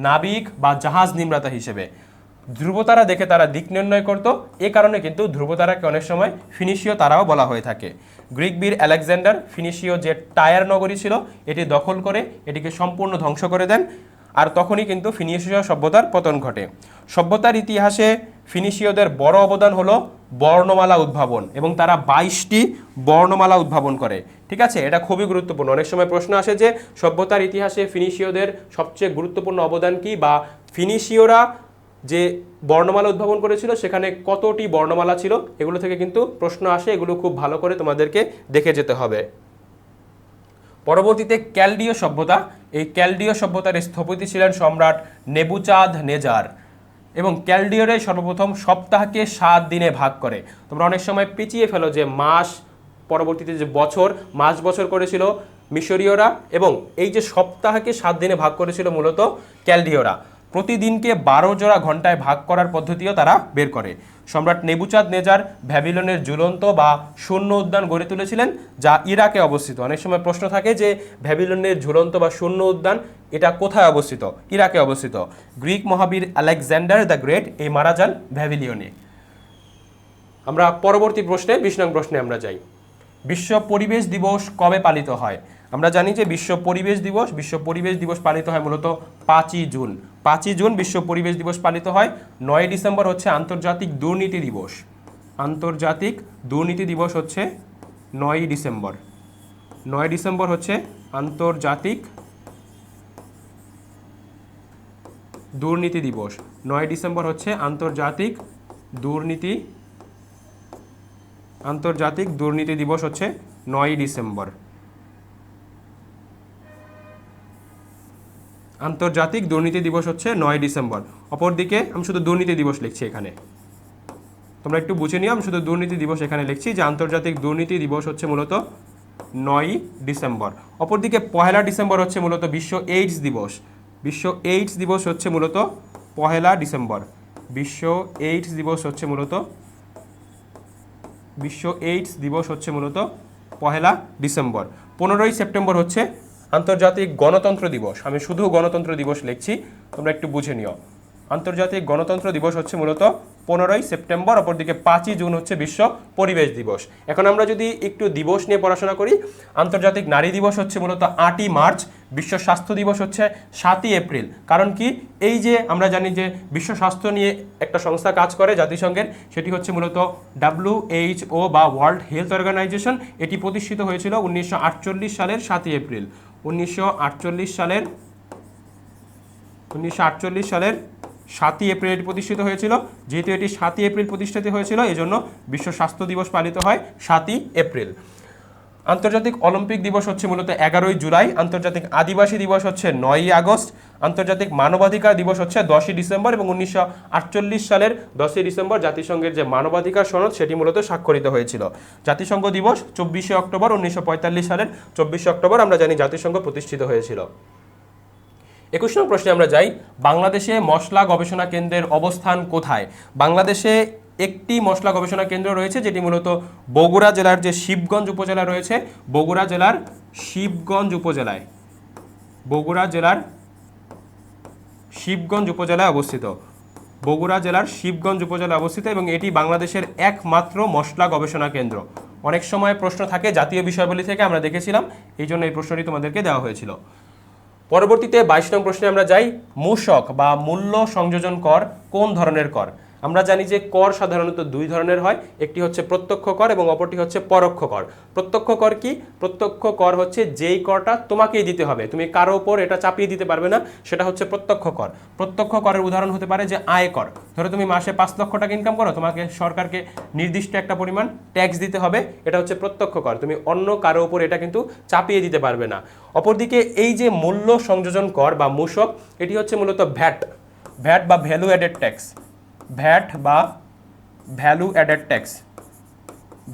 নাবিক বা জাহাজ নির্মাতা হিসেবে। ধ্রুবতারা দেখে তারা দিক নির্ণয় করত, এ কারণে কিন্তু ধ্রুবতারাকে অনেক সময় ফিনিশীয় তারাও বলা হয়ে থাকে। গ্রিক বীর আলেকজান্ডার ফিনিশীয় যে টায়ার নগরী ছিল এটি দখল করে এটিকে সম্পূর্ণ ধ্বংস করে দেন, আর তখনই কিন্তু ফিনিশীয় সভ্যতার পতন ঘটে। সভ্যতার ইতিহাসে ফিনিশীয়দের বড় অবদান হলো বর্ণমালা উদ্ভাবন, এবং তারা 22টি বর্ণমালা উদ্ভাবন করে। ঠিক আছে, এটা খুবই গুরুত্বপূর্ণ। অনেক সময় প্রশ্ন আসে যে সভ্যতার ইতিহাসে ফিনিশীয়দের সবচেয়ে গুরুত্বপূর্ণ অবদান কি, বা ফিনিশীয়রা যে বর্ণমালা উদ্ভাবন করেছিল সেখানে কতটি বর্ণমালা ছিল, এগুলো থেকে কিন্তু প্রশ্ন আসে। এগুলো খুব ভালো করে তোমাদেরকে দেখে যেতে হবে। পরবর্তীতে ক্যালডীয় সভ্যতা। এই ক্যালডীয় সভ্যতার স্থপতি ছিলেন সম্রাট নেবুচাঁদ নেজার, এবং ক্যালডীয়রাই সর্বপ্রথম সপ্তাহকে 7 দিনে ভাগ করে। তোমরা অনেক সময় পেঁচিয়ে ফেলো যে মাস, পরবর্তীতে যে বছর, মাস বছর করেছিল মিশরীয়রা, এবং এই যে সপ্তাহকে 7 দিনে ভাগ করেছিল মূলত ক্যালডীয়রা। প্রতিদিনকে 12 জোড়া ঘন্টায় ভাগ করার পদ্ধতিও তারা বের করে। সম্রাট নেবুচাঁদ নেজার ব্যাবিলনের ঝুলন্ত বা শূন্য উদ্যান গড়ে তুলেছিলেন, যা ইরাকে অবস্থিত। অনেক সময় প্রশ্ন থাকে যে ব্যাবিলনের ঝুলন্ত বা শূন্য উদ্যান এটা কোথায় অবস্থিত? ইরাকে অবস্থিত। Greek Mahavir Alexander the great এই মারা যান ব্যাবিলিয়নে। আমরা পরবর্তী প্রশ্নে 20 নং প্রশ্নে আমরা যাই। বিশ্ব পরিবেশ দিবস কবে পালিত হয়? আমরা জানি যে বিশ্ব পরিবেশ দিবস পালিত হয় মূলত 5ই জুন। 5ই জুন বিশ্ব পরিবেশ দিবস পালিত হয়। 9 ডিসেম্বর হচ্ছে আন্তর্জাতিক দুর্নীতি দিবস। আন্তর্জাতিক দুর্নীতি দিবস হচ্ছে 9 ডিসেম্বর। 9 ডিসেম্বর হচ্ছে আন্তর্জাতিক দুর্নীতি দিবস। 9 ডিসেম্বর হচ্ছে আন্তর্জাতিক দুর্নীতি দিবস হচ্ছে 9 ডিসেম্বর। আন্তর্জাতিক দুর্নীতি দিবস হচ্ছে 9 ডিসেম্বর। অপরদিকে আমি শুধু দুর্নীতি দিবস লিখছি এখানে, তোমরা একটু বুঝে নিও। আমি শুধু দুর্নীতি দিবস এখানে লিখছি যে আন্তর্জাতিক দুর্নীতি দিবস হচ্ছে মূলত 9 ডিসেম্বর। অপরদিকে 1 ডিসেম্বর হচ্ছে মূলত বিশ্ব এইডস দিবস। বিশ্ব এইডস দিবস হচ্ছে মূলত 1 ডিসেম্বর। বিশ্ব এইডস দিবস হচ্ছে মূলত 1 ডিসেম্বর। 15ই সেপ্টেম্বর হচ্ছে আন্তর্জাতিক গণতন্ত্র দিবস। আমি শুধু গণতন্ত্র দিবস লিখছি, তোমরা একটু বুঝে নিও। আন্তর্জাতিক গণতন্ত্র দিবস হচ্ছে মূলত 15ই সেপ্টেম্বর। অপরদিকে 5ই জুন হচ্ছে বিশ্ব পরিবেশ দিবস। এখন আমরা যদি একটু দিবস নিয়ে পড়াশোনা করি, আন্তর্জাতিক নারী দিবস হচ্ছে মূলত 8ই মার্চ। বিশ্ব স্বাস্থ্য দিবস হচ্ছে 7ই এপ্রিল। কারণ কি, এই যে আমরা জানি যে বিশ্ব স্বাস্থ্য নিয়ে একটা সংস্থা কাজ করে জাতিসংঘের, সেটি হচ্ছে মূলত WHO বা ওয়ার্ল্ড হেলথ অর্গানাইজেশন। এটি প্রতিষ্ঠিত হয়েছিল 1948 সালের 7ই এপ্রিল। 1948 সালের 7ই এপ্রিল এটি প্রতিষ্ঠিত হয়েছিল। যেহেতু এটি 7ই এপ্রিল প্রতিষ্ঠিত হয়েছিল, এজন্য বিশ্ব স্বাস্থ্য দিবস পালিত হয় 7ই এপ্রিল। আন্তর্জাতিক অলিম্পিক দিবস হচ্ছে মূলত 11ই জুলাই। আন্তর্জাতিক আদিবাসী দিবস হচ্ছে 9ই আগস্ট। আন্তর্জাতিক মানবাধিকার দিবস হচ্ছে 10ই ডিসেম্বর এবং 1948 সালের 10ই ডিসেম্বর জাতিসংঘের যে মানবাধিকার সনদ সেটি মূলত স্বাক্ষরিত হয়েছিল। জাতিসংঘ দিবস 24শে অক্টোবর। 1945 সালের 24শে অক্টোবর আমরা জানি জাতিসংঘ প্রতিষ্ঠিত হয়েছিল। 21 নং প্রশ্নে আমরা যাই। বাংলাদেশে মশলা গবেষণা কেন্দ্রের অবস্থান কোথায়? বাংলাদেশে একটি মশলা গবেষণা কেন্দ্র রয়েছে, যেটি মূলত বগুড়া জেলার যে শিবগঞ্জ উপজেলা রয়েছে, বগুড়া জেলার শিবগঞ্জ উপজেলায় অবস্থিত। বগুড়া জেলার শিবগঞ্জ উপজেলায় অবস্থিত এবং এটি বাংলাদেশের একমাত্র মশলা গবেষণা কেন্দ্র। অনেক সময় প্রশ্ন থাকে জাতীয় বিষয়াবলী থেকে, আমরা দেখেছিলাম, এই জন্য এই প্রশ্নটি তোমাদেরকে দেওয়া হয়েছিল। পরবর্তীতে 22 নং প্রশ্নে আমরা যাই। মূসক বা মূল্য সংযোজন কর কোন ধরনের কর? আমরা জানি যে কর সাধারণত দুই ধরনের হয়, একটি হচ্ছে প্রত্যক্ষ কর এবং অপরটি হচ্ছে পরোক্ষ কর। প্রত্যক্ষ কর কি? প্রত্যক্ষ কর হচ্ছে যেই করটা তোমাকেই দিতে হবে, তুমি কারো উপর এটা চাপিয়ে দিতে পারবে না, সেটা হচ্ছে প্রত্যক্ষ কর। প্রত্যক্ষ করের উদাহরণ হতে পারে যে আয় কর। ধরো তুমি মাসে 5 লক্ষ টাকা ইনকাম করো, তোমাকে সরকারকে নির্দিষ্ট একটা পরিমাণ ট্যাক্স দিতে হবে, এটা হচ্ছে প্রত্যক্ষ কর। তুমি অন্য কারো উপর এটা কিন্তু চাপিয়ে দিতে পারবে না। অপরদিকে এই যে মূল্য সংযোজন কর বা মূসক, এটি হচ্ছে মূলত ভ্যাট বা ভ্যালু অ্যাডেড ট্যাক্স। ভ্যাট বা value added tax.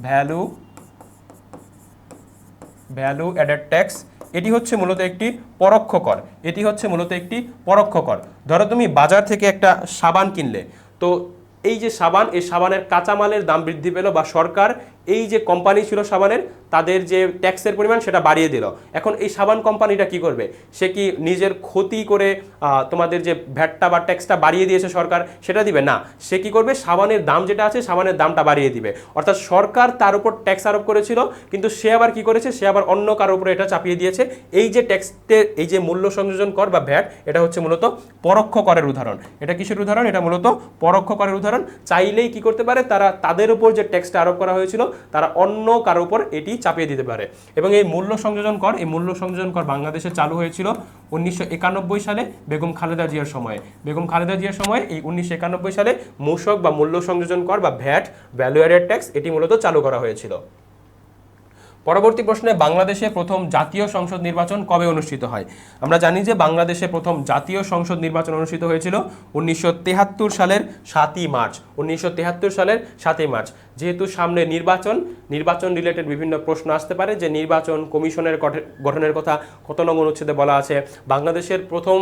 Value added tax এটি হচ্ছে মূলত একটি পরোক্ষ কর। ধরো তুমি বাজার থেকে একটা সাবান কিনলে, তো এই যে সাবান, এই সাবানের কাঁচামালের দাম বৃদ্ধি পেল বা সরকার এই যে কোম্পানি ছিল সাবানের, তাদের যে ট্যাক্সের পরিমাণ সেটা বাড়িয়ে দিল। এখন এই সাবান কোম্পানিটা কি করবে? সে কি নিজের ক্ষতি করে তোমাদের যে ভ্যাটটা বা ট্যাক্সটা বাড়িয়ে দিয়েছে সরকার সেটা দিবে না, সে কি করবে? সাবানের দাম যেটা আছে সাবানের দামটা বাড়িয়ে দিবে। অর্থাৎ সরকার তার উপর ট্যাক্স আরোপ করেছিল, কিন্তু সে আবার কি করেছে? সে আবার অন্য কারোর উপরে এটা চাপিয়ে দিয়েছে। এই যে ট্যাক্সের এই যে মূল্য সংযোজন কর বা ভ্যাট, এটা হচ্ছে মূলত পরোক্ষ করের উদাহরণ। এটা কিসের উদাহরণ? এটা মূলত পরোক্ষ করের উদাহরণ। চাইলেই কি করতে পারে? তারা তাদের উপর যে ট্যাক্সটা আরোপ করা হয়েছিল তারা অন্য কারোর উপর এটি চাপিয়ে দিতে পারে। এবং এই মূল্য সংযোজন কর বাংলাদেশে চালু হয়েছিল 1991 সালে বেগম খালেদা জিয়ার সময়ে। এই 1991 সালে মূসক বা মূল্য সংযোজন কর বা ভ্যাট, ভ্যালু অ্যাডেড ট্যাক্স, এটি মূলত চালু করা হয়েছিল। পরবর্তী প্রশ্নে, বাংলাদেশে প্রথম জাতীয় সংসদ নির্বাচন কবে অনুষ্ঠিত হয়? আমরা জানি যে বাংলাদেশে প্রথম জাতীয় সংসদ নির্বাচন অনুষ্ঠিত হয়েছিল 1973 সালের 7ই মার্চ। 1973 সালের 7ই মার্চ। যেহেতু সামনে নির্বাচন রিলেটেড বিভিন্ন প্রশ্ন আসতে পারে, যে নির্বাচন কমিশনের গঠনের কথা কত নং অনুচ্ছেদে বলা আছে, বাংলাদেশের প্রথম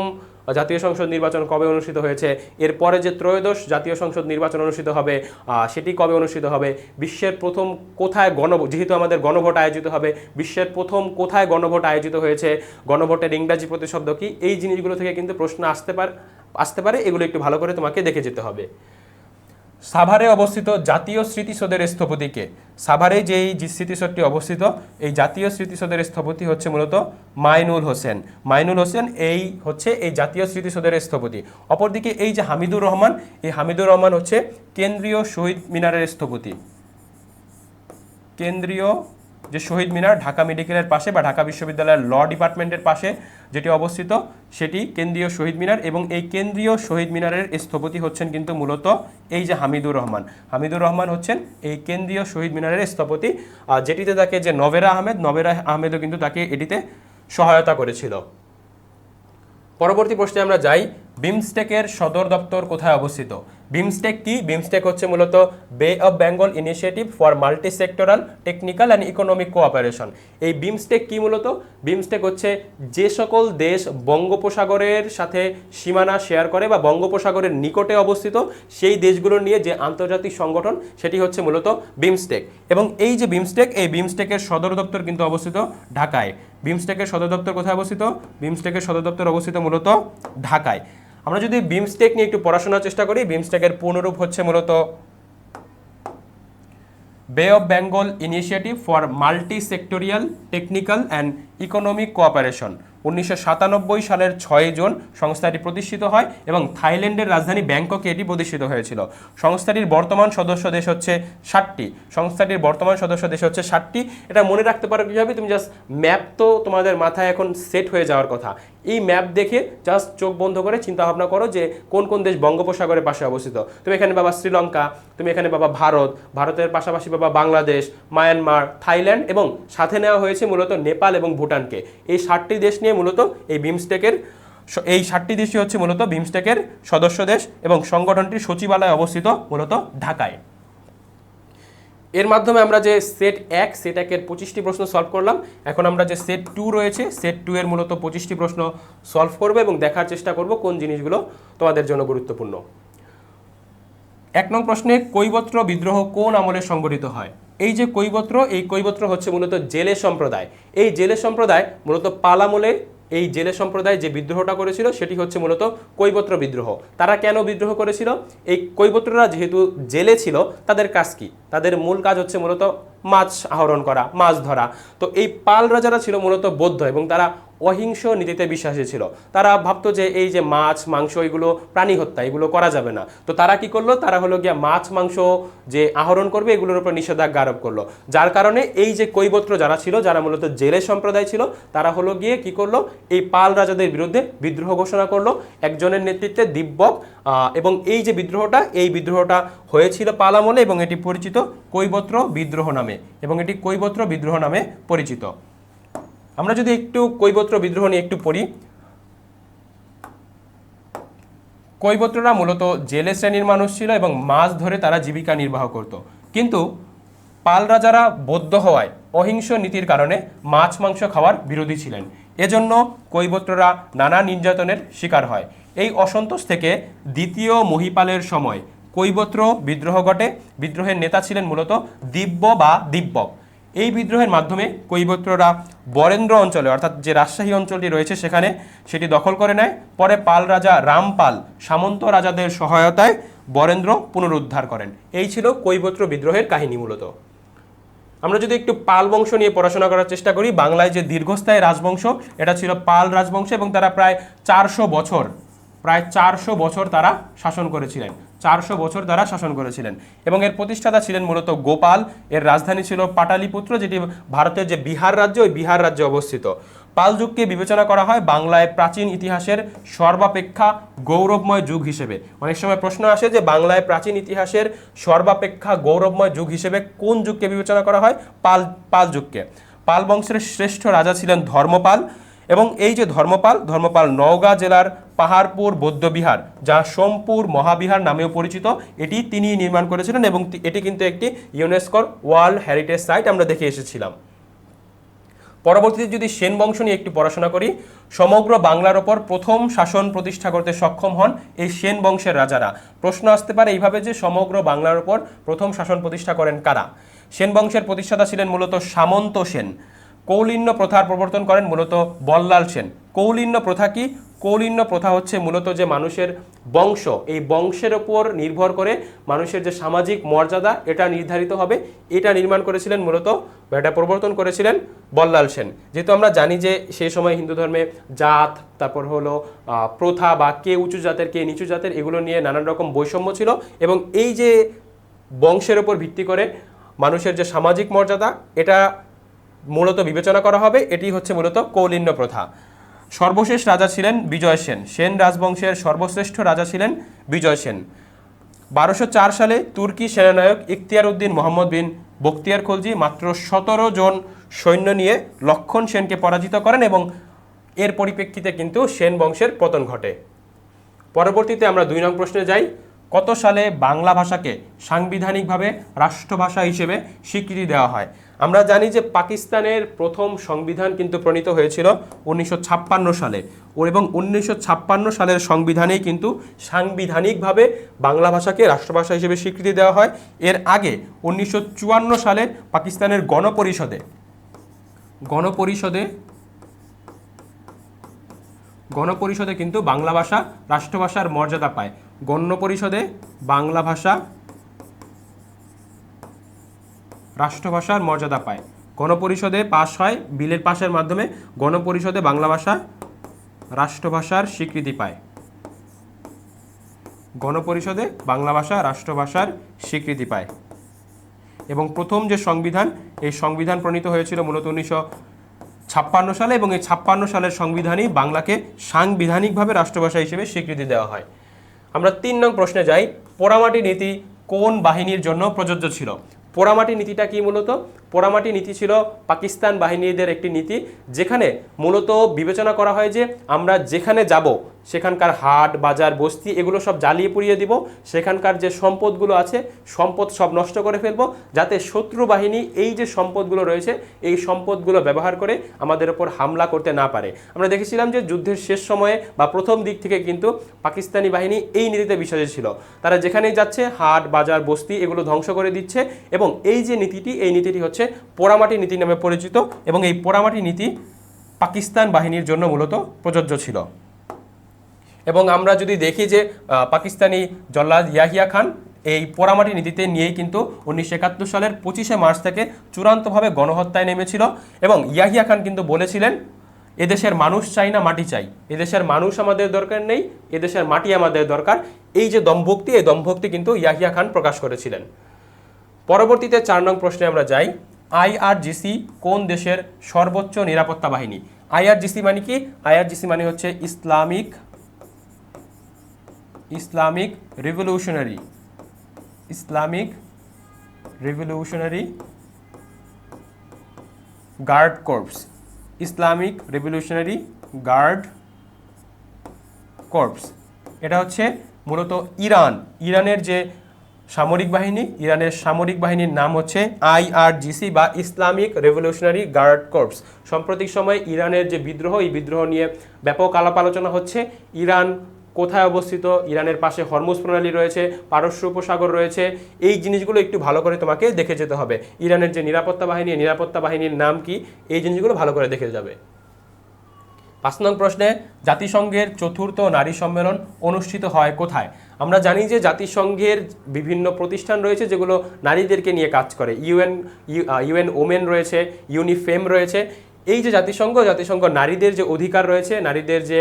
জাতীয় সংসদ নির্বাচন কবে অনুষ্ঠিত হয়েছে, এরপরে যে ত্রয়োদশ জাতীয় সংসদ নির্বাচন অনুষ্ঠিত হবে সেটি কবে অনুষ্ঠিত হবে, বিশ্বের প্রথম কোথায় যেহেতু আমাদের গণভোট আয়োজিত হবে, বিশ্বের প্রথম কোথায় গণভোট আয়োজিত হয়েছে, গণভোটের ইংরাজি প্রতিশব্দ কি, এই জিনিসগুলো থেকে কিন্তু প্রশ্ন আসতে পারে। এগুলো একটু ভালো করে তোমাকে দেখে যেতে হবে। সাভারে অবস্থিত জাতীয় স্মৃতিসৌধের স্থপতিকে, সাভারে যে এই স্মৃতিসৌধটি অবস্থিত, এই জাতীয় স্মৃতিসৌধের স্থপতি হচ্ছে মূলত মাইনুল হোসেন। মাইনুল হোসেন এই হচ্ছে এই জাতীয় স্মৃতিসৌধের স্থপতি। অপরদিকে এই যে হামিদুর রহমান, এই হামিদুর রহমান হচ্ছে কেন্দ্রীয় শহীদ মিনারের স্থপতি। কেন্দ্রীয় যে শহীদ মিনার ঢাকা মেডিকেলের পাশে বা ঢাকা বিশ্ববিদ্যালয়ের ল ডিপার্টমেন্টের পাশে যেটি অবস্থিত, সেটি কেন্দ্রীয় শহীদ মিনার, এবং এই কেন্দ্রীয় শহীদ মিনারের স্থপতি হচ্ছেন কিন্তু মূলত এই যে হামিদুর রহমান। হামিদুর রহমান হচ্ছেন এই কেন্দ্রীয় শহীদ মিনারের স্থপতি, যেটিতে তাকে যে নবেরা আহমেদও কিন্তু তাকে এটিতে সহায়তা করেছিল। পরবর্তী প্রশ্নে আমরা যাই, বিমস্টেকের সদর দপ্তর কোথায় অবস্থিত? বিমস্টেক কি? বিমস্টেক হচ্ছে মূলত Bay of Bengal Initiative for multi sectoral technical and Economic cooperation. এই বিমস্টেক কি মূলত? বিমস্টেক হচ্ছে যে সকল দেশ বঙ্গোপসাগরের সাথে সীমানা শেয়ার করে বা বঙ্গোপসাগরের নিকটে অবস্থিত, সেই দেশগুলো নিয়ে যে আন্তর্জাতিক সংগঠন, সেটি হচ্ছে মূলত বিমস্টেক। এবং এই যে বিমস্টেক, এই বিমস্টেকের সদর দপ্তর কিন্তু অবস্থিত ঢাকায়। বিমস্টেকের সদর দপ্তর কোথায় অবস্থিত? বিমস্টেকের সদর দপ্তর অবস্থিত মূলত ঢাকায়। আমরা যদি বিমস্টেক নিয়ে একটু পড়াশোনার চেষ্টা করি, বিমস্টেকের পূর্ণরূপ হচ্ছে মূলত Bay of Bengal Initiative for Multi Sectoral Technical and Economic Cooperation. 1997 সালের 6 জুন সংস্থাটি প্রতিষ্ঠিত হয় এবং থাইল্যান্ডের রাজধানী ব্যাংককে এটি প্রতিষ্ঠিত হয়েছিল। সংস্থাটির বর্তমান সদস্য দেশ হচ্ছে 60টি। সংস্থাটির বর্তমান সদস্য দেশ হচ্ছে 60টি। এটা মনে রাখতে পারো কীভাবে? তুমি জাস্ট ম্যাপ তো তোমাদের মাথায় এখন সেট হয়ে যাওয়ার কথা। এই ম্যাপ দেখে জাস্ট চোখ বন্ধ করে চিন্তা ভাবনা করো যে কোন কোন দেশ বঙ্গোপসাগরের পাশে অবস্থিত। তুমি এখানে বাবা শ্রীলঙ্কা, তুমি এখানে বাবা ভারত, ভারতের পাশাপাশি বাবা বাংলাদেশ, মায়ানমার, থাইল্যান্ড, এবং সাথে নেওয়া হয়েছে মূলত নেপাল এবং ভুটানকে। এই 60টি দেশ নিয়ে মূলত এই বিমস্টেকের, এই 60টি দেশই হচ্ছে মূলত বিমস্টেকের সদস্য দেশ, এবং সংগঠনটির সচিবালয় অবস্থিত মূলত ঢাকায়। এর মাধ্যমে আমরা যে সেট 1 সেট 1-এর 25টি প্রশ্ন সলভ করলাম। এখন আমরা যে সেট 2 রয়েছে, সেট 2 এর মূলত 25টি প্রশ্ন সলভ করব এবং দেখার চেষ্টা করব কোন জিনিসগুলো তোমাদের জন্য গুরুত্বপূর্ণ। 1 নং প্রশ্নে কৈবত্র বিদ্রোহ কোন আমলে সংগঠিত হয়? এই যে কৈবত্র, এই কৈবত্র হচ্ছে মূলত জেলে সম্প্রদায়। এই জেলে সম্প্রদায় মূলত পাল আমলে এই জেলে সম্প্রদায় যে বিদ্রোহটা করেছিল সেটি হচ্ছে মূলত কৈবত্র বিদ্রোহ। তারা কেন বিদ্রোহ করেছিল? এই কৈবত্ররা যেহেতু জেলে ছিল, তাদের কাজ কি? তাদের মূল কাজ হচ্ছে মূলত মাছ আহরণ করা, মাছ ধরা। তো এই পাল রাজারা ছিল মূলত বৌদ্ধ এবং তারা অহিংস নীতিতে বিশ্বাসী ছিল। তারা ভাবতো যে এই যে মাছ মাংস এগুলো প্রাণী হত্যা, এগুলো করা যাবে না। তো তারা কি করলো? তারা হলো গিয়া মাছ মাংস যে আহরণ করবে এগুলোর উপর নিষেধাজ্ঞা আরোপ করলো। যার কারণে এই যে কৈবত্র যারা ছিল, যারা মূলত জেলে সম্প্রদায় ছিল, তারা হলো গিয়ে কি করলো? এই পাল রাজাদের বিরুদ্ধে বিদ্রোহ ঘোষণা করলো একজনের নেতৃত্বে, দিব্যক। এবং এই যে বিদ্রোহটা, এই বিদ্রোহটা হয়েছিল পাল আমলে এবং এটি পরিচিত কৈবত্র বিদ্রোহ নামে, এবং এটি কৈবত্র বিদ্রোহ নামে পরিচিত। আমরা যদি একটু কৈবত্র বিদ্রোহ নিয়ে একটু পড়ি, কৈবত্ররা মূলত জেলে শ্রেণীর মানুষ ছিল এবং মাছ ধরে তারা জীবিকা নির্বাহ করত। কিন্তু পাল রাজারা বৌদ্ধ হওয়ায় অহিংস নীতির কারণে মাছ মাংস খাওয়ার বিরোধী ছিলেন। এজন্য কৈবত্ররা নানা নির্যাতনের শিকার হয়। এই অসন্তোষ থেকে দ্বিতীয় মহিপালের সময় কৈবত্র বিদ্রোহ ঘটে। বিদ্রোহের নেতা ছিলেন মূলত দিব্য বা দিব্যক। এই বিদ্রোহের মাধ্যমে কৈবত্ররা বরেন্দ্র অঞ্চলে, অর্থাৎ যে রাজশাহী অঞ্চলটি রয়েছে সেখানে, সেটি দখল করে নেয়। পরে পাল রাজা রামপাল সামন্ত রাজাদের সহায়তায় বরেন্দ্র পুনরুদ্ধার করেন। এই ছিল কৈবত্র বিদ্রোহের কাহিনী মূলত। আমরা যদি একটু পাল বংশ নিয়ে পড়াশোনা করার চেষ্টা করি, বাংলায় যে দীর্ঘস্থায়ী রাজবংশ এটা ছিল পাল রাজবংশ, এবং তারা প্রায় 400 বছর তারা শাসন করেছিলেন। 400 বছর তারা শাসন করেছিলেন এবং এর প্রতিষ্ঠাতা ছিলেন মূলত গোপাল। এর রাজধানী ছিল পাটালিপুত্র, যেটি ভারতের যে বিহার রাজ্য, ওই বিহার রাজ্যে অবস্থিত। পাল যুগকে বিবেচনা করা হয় বাংলায় প্রাচীন ইতিহাসের সর্বাপেক্ষা গৌরবময় যুগ হিসেবে। অনেক সময় প্রশ্ন আসে যে বাংলায় প্রাচীন ইতিহাসের সর্বাপেক্ষা গৌরবময় যুগ হিসেবে কোন যুগকে বিবেচনা করা হয়? পাল যুগকে। পাল বংশের শ্রেষ্ঠ রাজা ছিলেন ধর্মপাল, এবং এই যে ধর্মপাল নওগাঁ জেলার পাহাড়পুর বৌদ্ধবিহার, যা সোমপুর মহাবিহার নামেও পরিচিত, এটি তিনি নির্মাণ করেছিলেন এবং এটি কিন্তু একটি ইউনেস্কোর ওয়ার্ল্ড হেরিটেজ সাইট, আমরা দেখে এসেছিলাম। পরবর্তীতে যদি সেন বংশ নিয়ে একটু পড়াশোনা করি, সমগ্র বাংলার ওপর প্রথম শাসন প্রতিষ্ঠা করতে সক্ষম হন এই সেন বংশের রাজারা। প্রশ্ন আসতে পারে এইভাবে যে সমগ্র বাংলার ওপর প্রথম শাসন প্রতিষ্ঠা করেন কারা? সেন বংশের প্রতিষ্ঠাতা ছিলেন মূলত সামন্ত সেন। কৌলিন্য প্রথার প্রবর্তন করেন মূলত বল্লাল সেন। কৌলিন্য প্রথা কি? কৌলিন্য প্রথা হচ্ছে মূলত যে মানুষের বংশ, এই বংশের ওপর নির্ভর করে মানুষের যে সামাজিক মর্যাদা এটা নির্ধারিত হবে, এটা নির্মাণ করেছিলেন মূলত, এটা প্রবর্তন করেছিলেন বল্লাল সেন। যেহেতু আমরা জানি যে সেই সময় হিন্দু ধর্মে জাত, তারপর হলো প্রথা বা কে উঁচু জাতের কে নিচু জাতের, এগুলো নিয়ে নানান রকম বৈষম্য ছিল, এবং এই যে বংশের ওপর ভিত্তি করে মানুষের যে সামাজিক মর্যাদা এটা মূলত বিবেচনা করা হবে, এটি হচ্ছে মূলত কৌলিন্য প্রথা। সর্বশেষ রাজা ছিলেন বিজয় সেন। সেন রাজবংশের সর্বশ্রেষ্ঠ রাজা ছিলেন বিজয় সেন। 1204 সালে তুর্কি সেনানায়ক ইখতিয়ার উদ্দিন মোহাম্মদ বিন বখতিয়ার খলজি মাত্র 17 জন সৈন্য নিয়ে লক্ষণ সেনকে পরাজিত করেন এবং এর পরিপ্রেক্ষিতে কিন্তু সেন বংশের পতন ঘটে। পরবর্তীতে আমরা 2 নং প্রশ্নে যাই। কত সালে বাংলা ভাষাকে সাংবিধানিকভাবে রাষ্ট্রভাষা হিসেবে স্বীকৃতি দেওয়া হয়? আমরা জানি যে পাকিস্তানের প্রথম সংবিধান কিন্তু প্রণীত হয়েছিল 1956 সালে, এবং 1956 সালের সংবিধানেই কিন্তু সাংবিধানিকভাবে বাংলা ভাষাকে রাষ্ট্রভাষা হিসেবে স্বীকৃতি দেওয়া হয়। এর আগে 1954 সালে পাকিস্তানের গণপরিষদে কিন্তু বাংলা ভাষা রাষ্ট্রভাষার মর্যাদা পায়। গণপরিষদে বাংলা ভাষা রাষ্ট্রভাষার মর্যাদা পায়। গণপরিষদে পাশ হয়, বিলের পাশের মাধ্যমে গণপরিষদে বাংলা ভাষা রাষ্ট্রভাষার স্বীকৃতি পায়। গণপরিষদে বাংলা ভাষা রাষ্ট্রভাষার স্বীকৃতি পায়। এবং প্রথম যে সংবিধান, এই সংবিধান প্রণীত হয়েছিল মূলত 1956 সালে, এবং এই 56 সালের সংবিধানই বাংলাকে সাংবিধানিকভাবে রাষ্ট্রভাষা হিসেবে স্বীকৃতি দেওয়া হয়। আমরা 3 নং প্রশ্নে যাই। পোড়ামাটি নীতি কোন বাহিনীর জন্য প্রযোজ্য ছিল? পোড়ামাটি নীতিটা কি? মূলত পোড়ামাটি নীতি ছিল পাকিস্তান বাহিনীদের একটি নীতি, যেখানে মূলত বিবেচনা করা হয় যে আমরা যেখানে যাব সেখানকার হাট বাজার বস্তি এগুলো সব জ্বালিয়ে পুড়িয়ে দিব, সেখানকার যে সম্পদগুলো আছে সম্পদ সব নষ্ট করে ফেলবো, যাতে শত্রু বাহিনী এই যে সম্পদগুলো রয়েছে এই সম্পদগুলো ব্যবহার করে আমাদের ওপর হামলা করতে না পারে। আমরা দেখেছিলাম যে যুদ্ধের শেষ সময়ে বা প্রথম দিক থেকে কিন্তু পাকিস্তানি বাহিনী এই নীতিতে বিশ্বাসী ছিল। তারা যেখানেই যাচ্ছে হাট বাজার বস্তি এগুলো ধ্বংস করে দিচ্ছে, এবং এই যে নীতিটি, এই নীতিটি হচ্ছে পোড়ামাটি নীতি নামে পরিচিত, এবং এই পোড়ামাটি নীতি পাকিস্তান বাহিনীর জন্য মূলত প্রযোজ্য ছিল। এবং আমরা যদি দেখি যে পাকিস্তানি জল্লাদ ইয়াহিয়া খান এই পোড়ামাটি নীতিতে নিয়েই কিন্তু 1971 সালের 25শে মার্চ থেকে চূড়ান্তভাবে গণহত্যায় নেমেছিল, এবং ইয়াহিয়া খান কিন্তু বলেছিলেন এদেশের মানুষ চাই না মাটি চাই, এদেশের মানুষ আমাদের দরকার নেই, এদেশের মাটি আমাদের দরকার। এই যে দমভক্তি, এই দমভক্তি কিন্তু ইয়াহিয়া খান প্রকাশ করেছিলেন। পরবর্তীতে 4 নং প্রশ্নে আমরা যাই। IRGC কোন দেশের সর্বোচ্চ নিরাপত্তা বাহিনী? IRGC মানে কি? IRGC মানে হচ্ছে Islamic revolutionary guard corps. Islamic revolutionary guard corps এটা হচ্ছে মূলত ইরানের যে সামরিক বাহিনী, ইরানের সামরিক বাহিনীর নাম হচ্ছে IRGC বা ইসলামিক রেভলিউশনারি গার্ড কর্পস। সাম্প্রতিক সময়ে ইরানের যে বিদ্রোহ, এই বিদ্রোহ নিয়ে ব্যাপক আলাপ আলোচনা হচ্ছে। ইরান কোথায় অবস্থিত? ইরানের পাশে হরমুজ প্রণালী রয়েছে, পারস্য উপসাগর রয়েছে। এই জিনিসগুলো একটু ভালো করে তোমাকে দেখে যেতে হবে। ইরানের যে নিরাপত্তা বাহিনী, নিরাপত্তা বাহিনীর নাম কি, এই জিনিসগুলো ভালো করে দেখে যাবে। 5 নং প্রশ্নে জাতিসংঘের ৪র্থ নারী সম্মেলন অনুষ্ঠিত হয় কোথায়? আমরা জানি যে জাতিসংঘের বিভিন্ন প্রতিষ্ঠান রয়েছে যেগুলো নারীদেরকে নিয়ে কাজ করে। ইউএন ওমেন রয়েছে, ইউনিফেম রয়েছে। এই যে জাতিসংঘ নারীদের যে অধিকার রয়েছে, নারীদের যে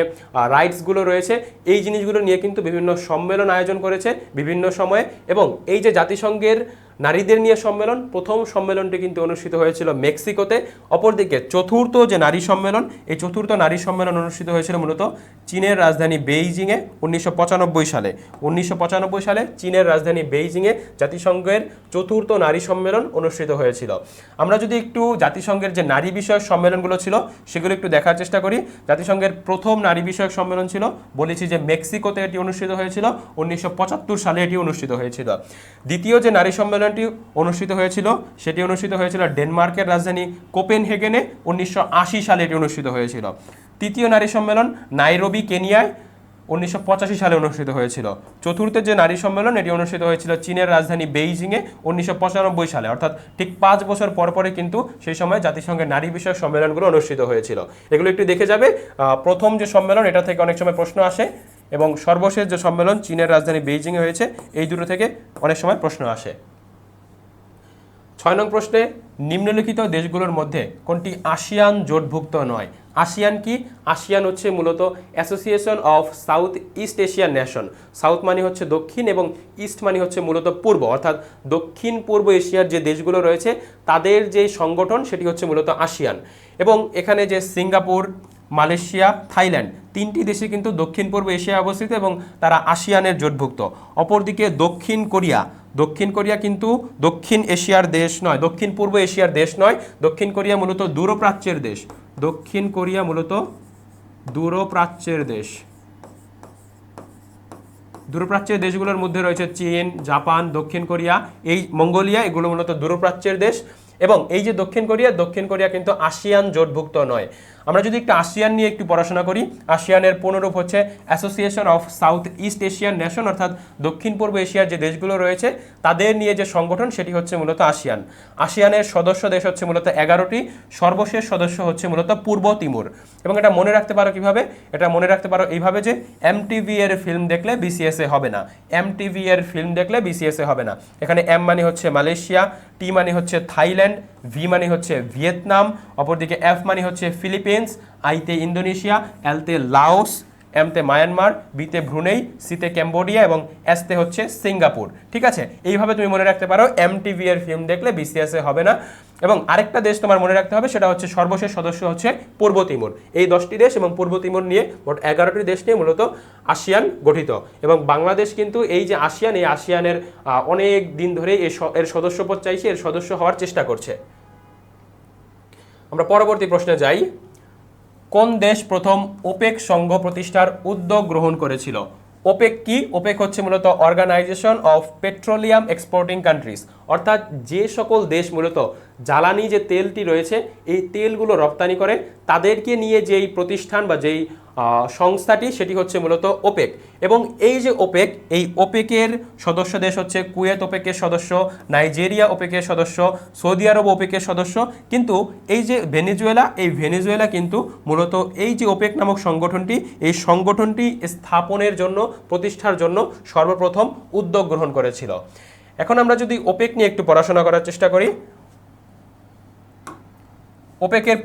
রাইটসগুলো রয়েছে, এই জিনিসগুলো নিয়ে কিন্তু বিভিন্ন সম্মেলন আয়োজন করেছে বিভিন্ন সময়ে। এবং এই যে জাতিসংঘের নারীদের নিয়ে সম্মেলন, প্রথম সম্মেলনটি কিন্তু অনুষ্ঠিত হয়েছিল মেক্সিকোতে। অপরদিকে ৪র্থ যে নারী সম্মেলন, এই ৪র্থ নারী সম্মেলন অনুষ্ঠিত হয়েছিল মূলত চীনের রাজধানী বেইজিংয়ে 1995 সালে। 1995 সালে চীনের রাজধানী বেইজিংয়ে জাতিসংঘের ৪র্থ নারী সম্মেলন অনুষ্ঠিত হয়েছিল। আমরা যদি একটু জাতিসংঘের যে নারী বিষয়ক সম্মেলনগুলো ছিল সেগুলো একটু দেখার চেষ্টা করি। জাতিসংঘের প্রথম নারী বিষয়ক সম্মেলন ছিল, বলেছি যে মেক্সিকোতে এটি অনুষ্ঠিত হয়েছিল, 1975 সালে এটি অনুষ্ঠিত হয়েছিল। দ্বিতীয় যে নারী সম্মেলন সম্মেলনটি অনুষ্ঠিত হয়েছিল? সেটি অনুষ্ঠিত হয়েছিল ডেনমার্কের রাজধানী কোপেনহেগেনে 1980 সালে এটি অনুষ্ঠিত হয়েছিল। তৃতীয় নারী সম্মেলন নাইরোবি কেনিয়ায় 1985 সালে অনুষ্ঠিত হয়েছিল। চতুর্থ যে নারী সম্মেলন এটি অনুষ্ঠিত হয়েছিল চীনের রাজধানী বেইজিংয়ে 1995 সালে, অর্থাৎ ঠিক 5 বছর পর পরে কিন্তু সেই সময় জাতিসংঘের নারী বিষয়ক সম্মেলনগুলো অনুষ্ঠিত হয়েছিল। এগুলো একটু দেখে যাবে। প্রথম যে সম্মেলন এটা থেকে অনেক সময় প্রশ্ন আসে, এবং সর্বশেষ যে সম্মেলন চীনের রাজধানী বেইজিংয়ে হয়েছে, এই দুটো থেকে অনেক সময় প্রশ্ন আসে। 6 নং প্রশ্নে নিম্নলিখিত দেশগুলোর মধ্যে কোনটি আসিয়ান জোটভুক্ত নয়? আসিয়ান কি? আসিয়ান হচ্ছে মূলত association of south east Asian nation. South মানে হচ্ছে দক্ষিণ এবং ইস্ট মানে হচ্ছে মূলত পূর্ব, অর্থাৎ দক্ষিণ পূর্ব এশিয়ার যে দেশগুলো রয়েছে তাদের যে সংগঠন সেটি হচ্ছে মূলত আসিয়ান। এবং এখানে যে সিঙ্গাপুর, মালয়েশিয়া, থাইল্যান্ড, 3টি দেশে কিন্তু দক্ষিণ পূর্ব এশিয়ায় অবস্থিত এবং তারা আসিয়ানের জোটভুক্ত। অপরদিকে দক্ষিণ কোরিয়া কিন্তু দক্ষিণ এশিয়ার দেশ নয়, দক্ষিণ পূর্ব এশিয়ার দেশ নয়। দক্ষিণ কোরিয়া মূলত দূরপ্রাচ্যের দেশ। দক্ষিণ কোরিয়া মূলত দূরপ্রাচ্যের দেশ। দূরপ্রাচ্যের দেশগুলোর মধ্যে রয়েছে চীন, জাপান, দক্ষিণ কোরিয়া, এই মঙ্গোলিয়া, এগুলো মূলত দূরপ্রাচ্যের দেশ। এবং এই যে দক্ষিণ কোরিয়া কিন্তু আসিয়ান জোটভুক্ত নয়। আমরা যদি একটু আসিয়ান নিয়ে একটু পড়াশোনা করি, আসিয়ানের পুনরূপ হচ্ছে association of south east Asian nation, অর্থাৎ দক্ষিণ পূর্ব এশিয়ার যে দেশগুলো রয়েছে তাদের নিয়ে যে সংগঠন সেটি হচ্ছে মূলত আসিয়ান। আসিয়ানের সদস্য দেশ হচ্ছে মূলত 11টি, সর্বশেষ সদস্য হচ্ছে মূলত পূর্ব তিমুর। এবং এটা মনে রাখতে পারো কিভাবে? এটা মনে রাখতে পারো এইভাবে যে এমটিভি এর ফিল্ম দেখলে বিসিএসএ হবে না। এমটিভি এর ফিল্ম দেখলে বিসিএসএ হবে না। এখানে এম মানে হচ্ছে মালয়েশিয়া, টি মানে হচ্ছে থাইল্যান্ড, ভি মানে হচ্ছে ভিয়েতনাম, অপরদিকে এফ মানে হচ্ছে ফিলিপিন্স, আইতে ইন্দোনেশিয়া, এলতে লাওস, এমতে মায়ানমার, বিতে ব্রুনেই, সিতে ক্যাম্বোডিয়া এবং এসতে হচ্ছে সিঙ্গাপুর। ঠিক আছে, এইভাবে তুমি মনে রাখতে পারো এমটিভি এর ফিল্ম দেখলে বিসিএসএ হবে না। এবং আরেকটা দেশ তোমার মনে রাখতে হবে, সেটা হচ্ছে সর্বশেষ সদস্য হচ্ছে পূর্ব তিমুর। এই 10টি দেশ এবং পূর্ব তিমুর নিয়ে মোট 11টি দেশ নিয়ে মূলত আসিয়ান গঠিত। এবং বাংলাদেশ কিন্তু এই যে আসিয়ান, এই আসিয়ানের অনেক দিন ধরে এর সদস্যপদ চাইছে, এর সদস্য হওয়ার চেষ্টা করছে। আমরা পরবর্তী প্রশ্নে যাই। কোন দেশ প্রথম ওপেক সংঘ প্রতিষ্ঠার উদ্যোগ গ্রহণ করেছিল? ওপেক কি? ওপেক হচ্ছে মূলত organisation of petroleum exporting countries, অর্থাৎ যে সকল দেশ মূলত জ্বালানি যে তেলটি রয়েছে এই তেলগুলো রপ্তানি করে তাদেরকে নিয়ে যেই প্রতিষ্ঠান বা যেই সংস্থাটি সেটি হচ্ছে মূলত ওপেক। এবং এই যে ওপেক, এই ওপেকের সদস্য দেশ হচ্ছে কুয়েত ওপেকের সদস্য, নাইজেরিয়া ওপেকের সদস্য, সৌদি আরব ওপেকের সদস্য। কিন্তু এই যে ভেনেজুয়েলা কিন্তু মূলত এই যে ওপেক নামক সংগঠনটি, এই সংগঠনটি স্থাপনের জন্য, প্রতিষ্ঠার জন্য সর্বপ্রথম উদ্যোগ গ্রহণ করেছিল। এখন আমরা যদি ওপেক নিয়ে একটু পড়াশোনা করার চেষ্টা করি, ওপেকের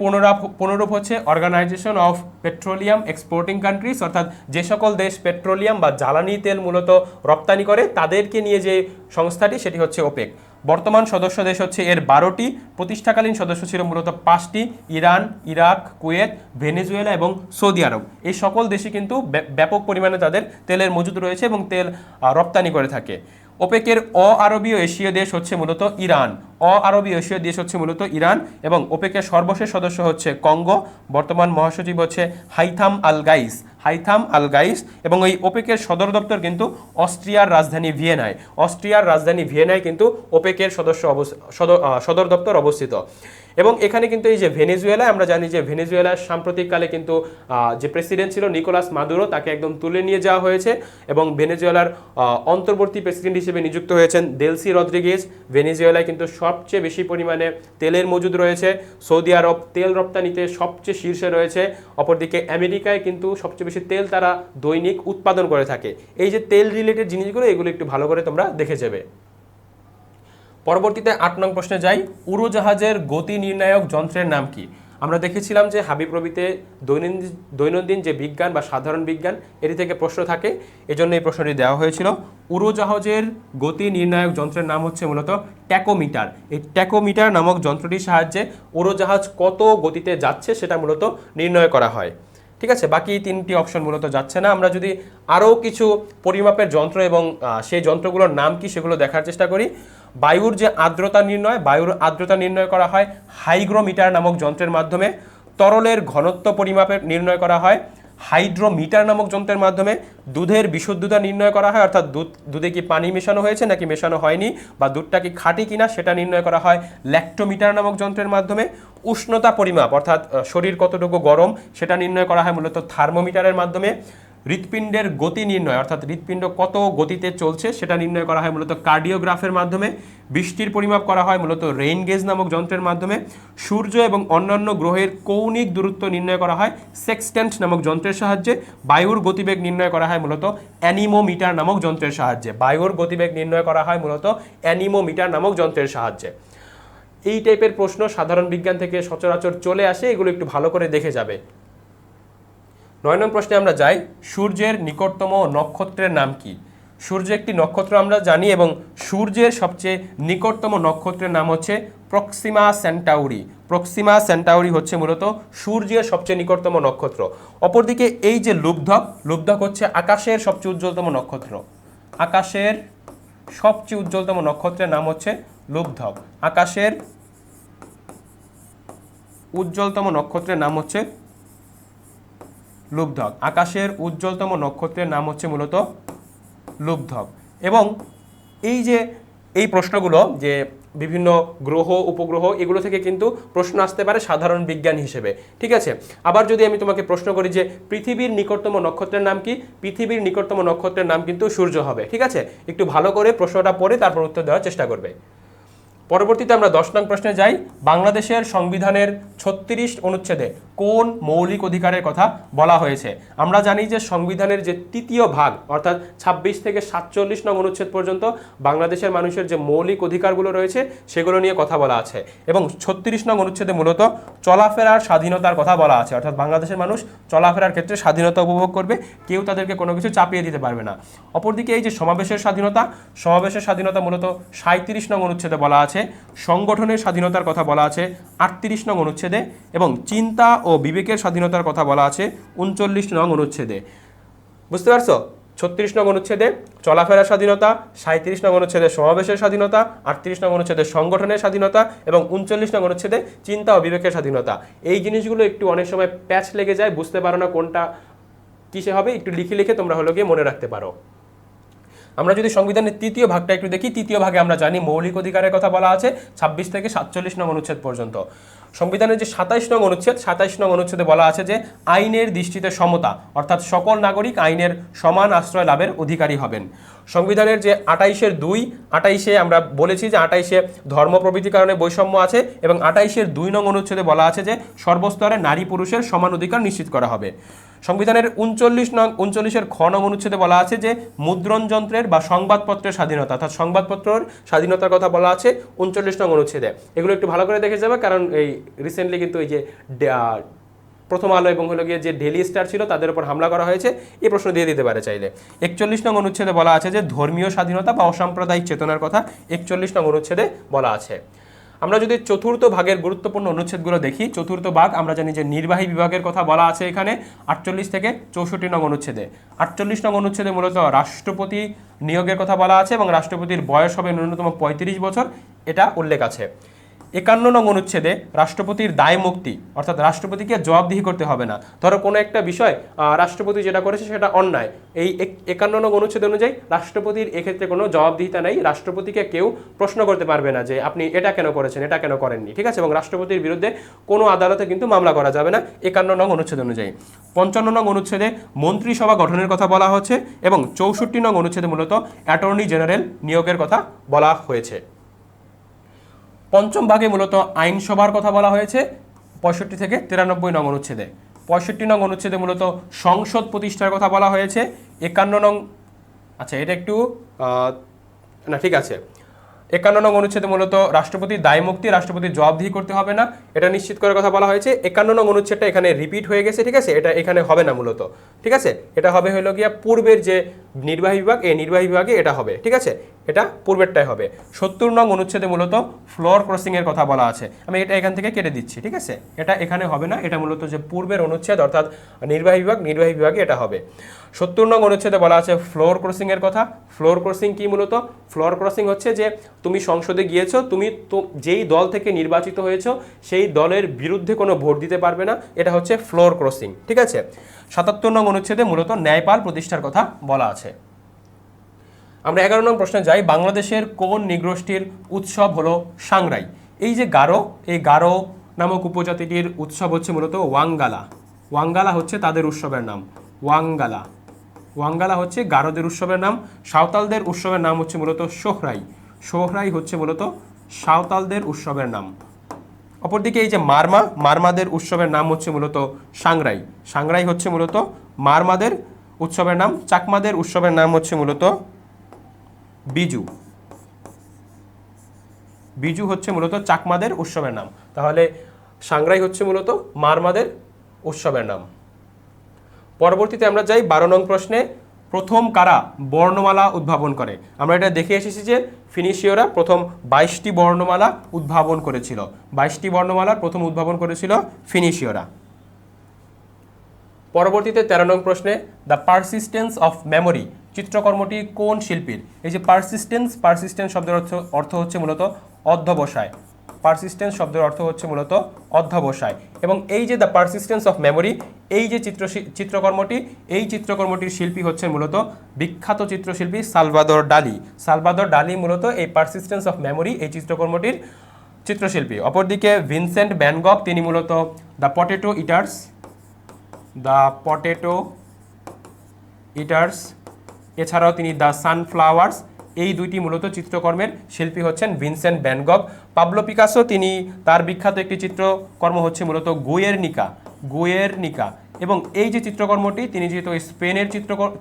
পুনরূপ হচ্ছে organisation of petroleum exporting countries, অর্থাৎ যে সকল দেশ পেট্রোলিয়াম বা জ্বালানি তেল মূলত রপ্তানি করে তাদেরকে নিয়ে যে সংস্থাটি সেটি হচ্ছে ওপেক। বর্তমান সদস্য দেশ হচ্ছে এর 12টি, প্রতিষ্ঠাকালীন সদস্য ছিল মূলত 5টি, ইরান, ইরাক, কুয়েত, ভেনেজুয়েলা এবং সৌদি আরব। এই সকল দেশে কিন্তু ব্যাপক পরিমাণে তাদের তেলের মজুদ রয়েছে এবং তেল রপ্তানি করে থাকে। ওপেকের আরবীয় এশীয় দেশ হচ্ছে মূলত ইরান, আরবীয় এশীয় দেশ হচ্ছে মূলত ইরান। এবং ওপেকের সর্বশেষ সদস্য হচ্ছে কঙ্গো, বর্তমান মহাসচিব হচ্ছে হাইথাম আল গাইস। এবং এই ওপেকের সদর দপ্তর কিন্তু অস্ট্রিয়ার রাজধানী ভিয়েনায় কিন্তু ওপেকের সদর দপ্তর অবস্থিত। এবং এখানে কিন্তু এই যে ভেনেজুয়েলা, আমরা জানি যে ভেনেজুয়েলার সাম্প্রতিককালে কিন্তু যে প্রেসিডেন্ট ছিল নিকোলাস মাদুরো, তাকে একদম তুলে নিয়ে যাওয়া হয়েছে এবং ভেনেজুয়েলার অন্তর্বর্তী প্রেসিডেন্ট হিসেবে নিযুক্ত হয়েছেন দেলসি রদ্রিগেজ। ভেনেজুয়েলায় কিন্তু সবচেয়ে বেশি পরিমাণে তেলের মজুদ রয়েছে। সৌদি আরব তেল রপ্তানিতে সবচেয়ে শীর্ষে রয়েছে। অপরদিকে আমেরিকায় কিন্তু সবচেয়ে বেশি তেল তারা দৈনিক উৎপাদন করে থাকে। এই যে তেল রিলেটেড জিনিসগুলো, এগুলো একটু ভালো করে তোমরা দেখে যাবে। পরবর্তীতে 8 নং প্রশ্নে যাই। উড়োজাহাজের গতি নির্ণায়ক যন্ত্রের নাম কি? আমরা দেখেছিলাম যে হাবিপ্রবিতে দৈনন্দিন যে বিজ্ঞান বা সাধারণ বিজ্ঞান এটি থেকে প্রশ্ন থাকে, এজন্য এই প্রশ্নটি দেওয়া হয়েছিল। উড়োজাহাজের গতি নির্ণায়ক যন্ত্রের নাম হচ্ছে মূলত ট্যাকোমিটার। এই ট্যাকোমিটার নামক যন্ত্রটির সাহায্যে উড়োজাহাজ কত গতিতে যাচ্ছে সেটা মূলত নির্ণয় করা হয়। ঠিক আছে, বাকি 3টি অপশন মূলত যাচ্ছে না। আমরা যদি আরও কিছু পরিমাপের যন্ত্র এবং সেই যন্ত্রগুলোর নাম কি সেগুলো দেখার চেষ্টা করি। বায়ুর যে আর্দ্রতা নির্ণয় করা হয় হাইগ্রোমিটার নামক যন্ত্রের মাধ্যমে। তরলের ঘনত্ব পরিমাপের নির্ণয় করা হয় হাইড্রোমিটার নামক যন্ত্রের মাধ্যমে দুধের বিশুদ্ধতা নির্ণয় করা হয়, অর্থাৎ দুধে কি পানি মেশানো হয়েছে নাকি মেশানো হয়নি, বা দুধটা কি খাঁটি কিনা সেটা নির্ণয় করা হয় ল্যাক্টোমিটার নামক যন্ত্রের মাধ্যমে। উষ্ণতা পরিমাপ অর্থাৎ শরীর কতটুকু গরম সেটা নির্ণয় করা হয় মূলত থার্মোমিটারের মাধ্যমে। হৃৎপিণ্ডের গতি নির্ণয় অর্থাৎ হৃৎপিণ্ড কত গতিতে চলছে সেটা নির্ণয় করা হয় মূলত কার্ডিওগ্রাফের মাধ্যমে। বৃষ্টির পরিমাপ করা হয় মূলত রেইন গেজ নামক যন্ত্রের মাধ্যমে। সূর্য এবং অন্যান্য গ্রহের কৌণিক দূরত্ব নির্ণয় করা হয় সেক্সট্যান্ট নামক যন্ত্রের সাহায্যে। বায়ুর গতিবেগ নির্ণয় করা হয় মূলত অ্যানিমোমিটার নামক যন্ত্রের সাহায্যে। বায়ুর গতিবেগ নির্ণয় করা হয় মূলত অ্যানিমোমিটার নামক যন্ত্রের সাহায্যে। এই টাইপের প্রশ্ন সাধারণ বিজ্ঞান থেকে সচরাচর চলে আসে, এগুলো একটু ভালো করে দেখে যাবে। 9 নং প্রশ্নে আমরা যাই, সূর্যের নিকটতম নক্ষত্রের নাম কি? সূর্য একটি নক্ষত্র আমরা জানি, এবং সূর্যের সবচেয়ে নিকটতম নক্ষত্রের নাম হচ্ছে প্রক্সিমা সেন্টাউরি। প্রক্সিমা সেন্টাউরি হচ্ছে মূলত সূর্যের সবচেয়ে নিকটতম নক্ষত্র। অপরদিকে এই যে লুব্ধক, লুব্ধক হচ্ছে আকাশের সবচেয়ে উজ্জ্বলতম নক্ষত্র। আকাশের সবচেয়ে উজ্জ্বলতম নক্ষত্রের নাম হচ্ছে লুব্ধক। আকাশের উজ্জ্বলতম নক্ষত্রের নাম হচ্ছে লুব্ধক। আকাশের উজ্জ্বলতম নক্ষত্রের নাম হচ্ছে মূলত লুব্ধক। এবং এই যে এই প্রশ্নগুলো যে বিভিন্ন গ্রহ উপগ্রহ এগুলো থেকে কিন্তু প্রশ্ন আসতে পারে সাধারণ বিজ্ঞান হিসেবে, ঠিক আছে। আবার যদি আমি তোমাকে প্রশ্ন করি যে পৃথিবীর নিকটতম নক্ষত্রের নাম কি, পৃথিবীর নিকটতম নক্ষত্রের নাম কিন্তু সূর্য হবে, ঠিক আছে। একটু ভালো করে প্রশ্নটা পড়ে তারপর উত্তর দেওয়ার চেষ্টা করবে। পরবর্তীতে আমরা 10 নং প্রশ্নে যাই। বাংলাদেশের সংবিধানের 36 অনুচ্ছেদে কোন মৌলিক অধিকারের কথা বলা হয়েছে? আমরা জানি যে সংবিধানের যে তৃতীয় ভাগ অর্থাৎ 26 থেকে 47 নং অনুচ্ছেদ পর্যন্ত বাংলাদেশের মানুষের যে মৌলিক অধিকারগুলো রয়েছে সেগুলো নিয়ে কথা বলা আছে, এবং 36 নং অনুচ্ছেদে মূলত চলাফেরার স্বাধীনতার কথা বলা আছে, অর্থাৎ বাংলাদেশের মানুষ চলাফেরার ক্ষেত্রে স্বাধীনতা উপভোগ করবে, কেউ তাদেরকে কোনো কিছু চাপিয়ে দিতে পারবে না। অপরদিকে এই যে সমাবেশের স্বাধীনতা, সমাবেশের স্বাধীনতা মূলত 37 নং অনুচ্ছেদে বলা আছে। সংগঠনের স্বাধীনতার কথা বলা আছে 38 নং অনুচ্ছেদে, এবং চিন্তা ও বিবেকের স্বাধীনতার কথা বলা আছে 39 নং অনুচ্ছেদে। বুঝতে পারছো? 36 নং অনুচ্ছেদে চলাফেরার স্বাধীনতা, 37 নং অনুচ্ছেদে সমাবেশের স্বাধীনতা, 38 নং অনুচ্ছেদে সংগঠনের স্বাধীনতা, এবং 39 নং অনুচ্ছেদে চিন্তা ও বিবেকের স্বাধীনতা। এই জিনিসগুলো একটু অনেক সময় প্যাচ লেগে যায়, বুঝতে পারো না কোনটা কিসে হবে, একটু লিখে লিখে তোমরা হলো গিয়ে মনে রাখতে পারো। আমরা যদি সংবিধানের তৃতীয় ভাগটা একটু দেখি, তৃতীয় ভাগে আমরা জানি মৌলিক অধিকারের কথা বলা আছে 26 থেকে 47 নং অনুচ্ছেদ পর্যন্ত। সংবিধানের যে 27 নং অনুচ্ছেদ, 27 নং অনুচ্ছেদে বলা আছে যে আইনের দৃষ্টিতে সমতা, অর্থাৎ সকল নাগরিক আইনের সমান আশ্রয় লাভের অধিকারী হবেন। সংবিধানের যে 28-এ আমরা বলেছি যে 28-এ ধর্ম প্রভৃতির কারণে বৈষম্য আছে, এবং 28-এর 2 নং অনুচ্ছেদে বলা আছে যে সর্বস্তরে নারী পুরুষের সমান অধিকার নিশ্চিত করা হবে। সংবিধানের 39-এর খ নং অনুচ্ছেদে বলা আছে যে মুদ্রণ যন্ত্রের বা সংবাদপত্রের স্বাধীনতা, অর্থাৎ সংবাদপত্রের স্বাধীনতার কথা বলা আছে 39 নং অনুচ্ছেদে। এগুলো একটু ভালো করে দেখে যাবে, কারণ এই রিসেন্টলি কিন্তু এই যে প্রথম আলো এবং হলো গিয়ে যে ডেইলি স্টার ছিল তাদের উপর হামলা করা হয়েছে, এই প্রশ্ন দিয়ে দিতে পারে চাইলে। 41 নং অনুচ্ছেদে বলা আছে যে ধর্মীয় স্বাধীনতা বা অসাম্প্রদায়িক চেতনার কথা 41 নং অনুচ্ছেদে বলা আছে। আমরা যদি চতুর্থ ভাগের গুরুত্বপূর্ণ অনুচ্ছেদগুলো দেখি, চতুর্থ ভাগ আমরা জানি যে নির্বাহী বিভাগের কথা বলা আছে এখানে 48 থেকে 64 নং অনুচ্ছেদে। 48 নং অনুচ্ছেদে মূলত রাষ্ট্রপতি নিয়োগের কথা বলা আছে, এবং রাষ্ট্রপতির বয়স হবে ন্যূনতম 35 বছর, এটা উল্লেখ আছে। 51 নং অনুচ্ছেদে রাষ্ট্রপতির দায় মুক্তি, অর্থাৎ রাষ্ট্রপতিকে জবাবদিহি করতে হবে না। ধরো কোনো একটা বিষয় রাষ্ট্রপতি যেটা করেছে সেটা অন্যায়, এই 51 নং অনুচ্ছেদ অনুযায়ী রাষ্ট্রপতির এক্ষেত্রে কোনো জবাবদিহিতা নেই, রাষ্ট্রপতিকে কেউ প্রশ্ন করতে পারবে না যে আপনি এটা কেন করেছেন, এটা কেন করেননি, ঠিক আছে। এবং রাষ্ট্রপতির বিরুদ্ধে কোনো আদালতে কিন্তু মামলা করা যাবে না 51 নং অনুচ্ছেদ অনুযায়ী। 55 নং অনুচ্ছেদে মন্ত্রিসভা গঠনের কথা বলা হচ্ছে, এবং 64 নং অনুচ্ছেদে মূলত অ্যাটর্নি জেনারেল নিয়োগের কথা বলা হয়েছে। পঞ্চম ভাগে মূলত আইনসভার কথা বলা হয়েছে 65 থেকে 93 নং অনুচ্ছেদে। 65 নং অনুচ্ছেদে মূলত সংসদ প্রতিষ্ঠার কথা বলা হয়েছে 51 নং, আচ্ছা এটা একটু না ঠিক আছে, 51 নং অনুচ্ছেদে মূলত রাষ্ট্রপতির দায় মুক্তি, রাষ্ট্রপতির জবাবদিহি করতে হবে না, এটা নিশ্চিত করার কথা বলা হয়েছে। 51 নং অনুচ্ছেদটা এখানে রিপিট হয়ে গেছে, ঠিক আছে, এটা এখানে হবে না মূলত, ঠিক আছে। এটা হবে হলো গিয়া পূর্বের যে নির্বাহী বিভাগ, এই নির্বাহী বিভাগে এটা হবে, ঠিক আছে। এটা পূর্বেরটাই হবে। 70 নং অনুচ্ছেদে মূলত ফ্লোর ক্রসিংয়ের কথা বলা আছে। আমি এটা এখান থেকে কেটে দিচ্ছি, ঠিক আছে, এটা এখানে হবে না, এটা মূলত যে পূর্বের অনুচ্ছেদ অর্থাৎ নির্বাহী বিভাগে এটা হবে। 70 নং অনুচ্ছেদে বলা আছে ফ্লোর ক্রসিংয়ের কথা। ফ্লোর ক্রসিং কি? মূলত ফ্লোর ক্রসিং হচ্ছে যে তুমি সংসদে গিয়েছো, তুমি তো যেই দল থেকে নির্বাচিত হয়েছো সেই দলের বিরুদ্ধে কোনো ভোট দিতে পারবে না, এটা হচ্ছে ফ্লোর ক্রসিং, ঠিক আছে। 77 নং অনুচ্ছেদে মূলত ন্যায়পাল প্রতিষ্ঠার কথা বলা আছে। আমরা 11 নং প্রশ্নে যাই। বাংলাদেশের কোন নৃগোষ্ঠীর উৎসব হলো সাংরাই? এই যে গারো, এই গারো নামক উপজাতিটির উৎসব হচ্ছে মূলত ওয়াঙ্গালা। ওয়াঙ্গালা হচ্ছে তাদের উৎসবের নাম, ওয়াঙ্গালা। ওয়াঙ্গালা হচ্ছে গারোদের উৎসবের নাম। সাঁওতালদের উৎসবের নাম হচ্ছে মূলত সোহরাই। সোহরাই হচ্ছে মূলত সাঁওতালদের উৎসবের নাম। অপরদিকে এই যে মারমা, মারমাদের উৎসবের নাম হচ্ছে মূলত সাংরাই। সাংরাই হচ্ছে মূলত মারমাদের উৎসবের নাম। চাকমাদের উৎসবের নাম হচ্ছে মূলত বিজু। বিজু হচ্ছে মূলত চাকমাদের উৎসবের নাম। তাহলে সাংরাই হচ্ছে মূলত মারমাদের উৎসবের নাম। পরবর্তীতে আমরা যাই 12 নং প্রশ্নে। প্রথম কারা বর্ণমালা উদ্ভাবন করে? আমরা এটা দেখে এসেছি যে ফিনিশীয়রা প্রথম 22টি বর্ণমালা উদ্ভাবন করেছিল। 22টি বর্ণমালার প্রথম উদ্ভাবন করেছিল ফিনিশীয়রা। পরবর্তীতে 13 নং প্রশ্নে দ্য পারসিস্টেন্স অফ মেমোরি চিত্রকর্মটি কোন শিল্পীর? এই যে পারসিস্টেন্স শব্দের অর্থ হচ্ছে মূলত অধ্যবসায়। পারসিস্টেন্স শব্দের অর্থ হচ্ছে মূলত অধ্যবসায়। এবং এই যে দ্য পারসিস্টেন্স অফ মেমোরি, এই যে চিত্রকর্মটি, এই চিত্রকর্মটির শিল্পী হচ্ছে মূলত বিখ্যাত চিত্রশিল্পী সালভাদর ডালি। সালভাদর ডালি মূলত এই পারসিস্টেন্স অফ মেমোরি, এই চিত্রকর্মটির চিত্রশিল্পী। অপরদিকে ভিনসেন্ট ভ্যান গঘ, তিনি মূলত দ্য পটেটো ইটার্স, এছাড়াও তিনি দ্য সানফ্লাওয়ার্স, এই দুইটি মূলত চিত্রকর্মের শিল্পী হচ্ছেন ভিনসেন্ট ভ্যান গঘ। পাবলো পিকাসো, তিনি তার বিখ্যাত একটি চিত্রকর্ম হচ্ছে মূলত গুয়েরনিকা। এবং এই যে চিত্রকর্মটি, তিনি যেহেতু স্পেনের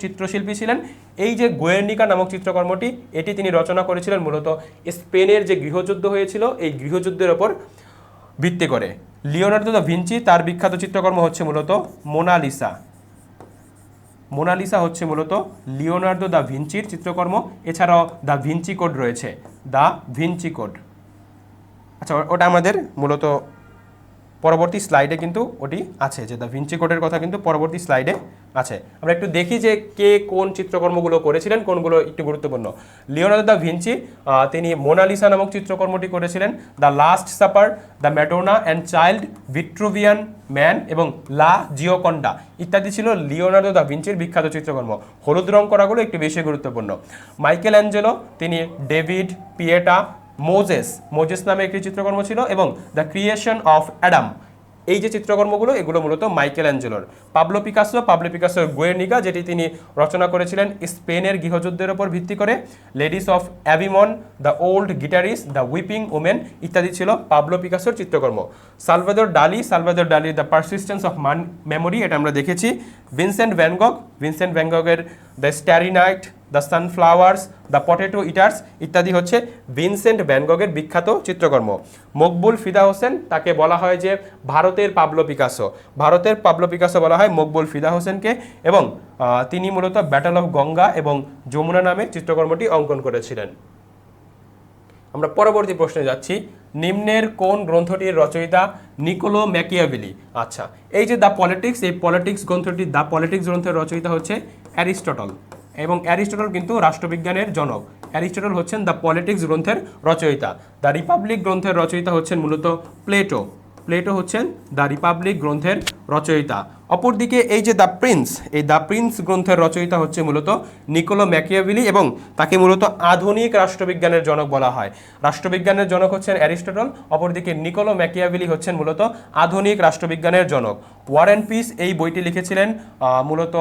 চিত্রশিল্পী ছিলেন, এই যে গুয়েরনিকা নামক চিত্রকর্মটি, এটি তিনি রচনা করেছিলেন মূলত স্পেনের যে গৃহযুদ্ধ হয়েছিল এই গৃহযুদ্ধের ওপর ভিত্তি করে। লিওনার্দো দা ভিঞ্চি, তার বিখ্যাত চিত্রকর্ম হচ্ছে মূলত মোনালিসা। মোনালিসা হচ্ছে মূলত লিওনার্দো দা ভিঞ্চির চিত্রকর্ম। এছাড়াও দ্য ভিঞ্চি কোড রয়েছে, দ্য ভিঞ্চি কোড। আচ্ছা, ওটা আমাদের মূলত পরবর্তী স্লাইডে কিন্তু ওটি আছে, যে দ্য ভিঞ্চি কোডের কথা কিন্তু পরবর্তী স্লাইডে আছে। আমরা একটু দেখি যে কে কোন চিত্রকর্মগুলো করেছিলেন, কোনগুলো একটু গুরুত্বপূর্ণ। লিওনার্দো দা ভিঞ্চি, তিনি মোনালিসা নামক চিত্রকর্মটি করেছিলেন। The last supper, the Madonna and child, Vitruvian man এবং লা জিওকন্ডা ইত্যাদি ছিল লিওনার্দো দা ভিঞ্চির বিখ্যাত চিত্রকর্ম। হলুদ রং করাগুলো একটু বেশি গুরুত্বপূর্ণ। মাইকেল অ্যাঞ্জেলো, তিনি ডেভিড, পিয়েটা, মোজেস নামে একটি চিত্রকর্ম ছিল, এবং দ্য ক্রিয়েশন অফ অ্যাডাম, এই যে চিত্রকর্মগুলো এগুলো মূলত মাইকেল অ্যাঞ্জেলোর। পাবলো পিকাসোর গুয়েরনিকা, যেটি তিনি রচনা করেছিলেন স্পেনের গৃহযুদ্ধের ওপর ভিত্তি করে। Ladies of Avignon, The Old Guitarist, The Weeping Women ইত্যাদি ছিল পাবলো পিকাসোর চিত্রকর্ম। সালভাদর ডালি দ্য পারসিস্টেন্স অফ মেমোরি, এটা আমরা দেখেছি। ভিনসেন্ট ভ্যান গগের The Starry Night, The Sunflowers, The Potato Eaters ইত্যাদি হচ্ছে ভিনসেন্ট ভ্যান গগের বিখ্যাত চিত্রকর্ম। মকবুল ফিদা হোসেন, তাকে বলা হয় যে ভারতের পাবলো পিকাসো বলা হয় মকবুল ফিদা হোসেনকে, এবং তিনি মূলত ব্যাটল অফ গঙ্গা এবং যমুনা নামে চিত্রকর্মটি অঙ্কন করেছিলেন। আমরা পরবর্তী প্রশ্নে যাচ্ছি। নিম্নের কোন গ্রন্থটির রচয়িতা নিকোলো ম্যাকিয়াভেলি? আচ্ছা, এই যে দ্য পলিটিক্স, এই পলিটিক্স গ্রন্থের রচয়িতা হচ্ছে অ্যারিস্টটল, এবং অ্যারিস্টটল কিন্তু রাষ্ট্রবিজ্ঞানের জনক। অ্যারিস্টটল হচ্ছেন দ্য পলিটিক্স গ্রন্থের রচয়িতা। দ্য রিপাবলিক গ্রন্থের রচয়িতা হচ্ছেন মূলত প্লেটো হচ্ছেন দ্য রিপাবলিক গ্রন্থের রচয়িতা। অপরদিকে এই যে দ্য প্রিন্স গ্রন্থের রচয়িতা হচ্ছে মূলত নিকোলো ম্যাকিয়াভেলি, এবং তাকে মূলত আধুনিক রাষ্ট্রবিজ্ঞানের জনক বলা হয়। রাষ্ট্রবিজ্ঞানের জনক হচ্ছেন অ্যারিস্টটল, অপরদিকে নিকোলো ম্যাকিয়াভেলি হচ্ছেন মূলত আধুনিক রাষ্ট্রবিজ্ঞানের জনক। ওয়ার অ্যান্ড পিস, এই বইটি লিখেছিলেন মূলত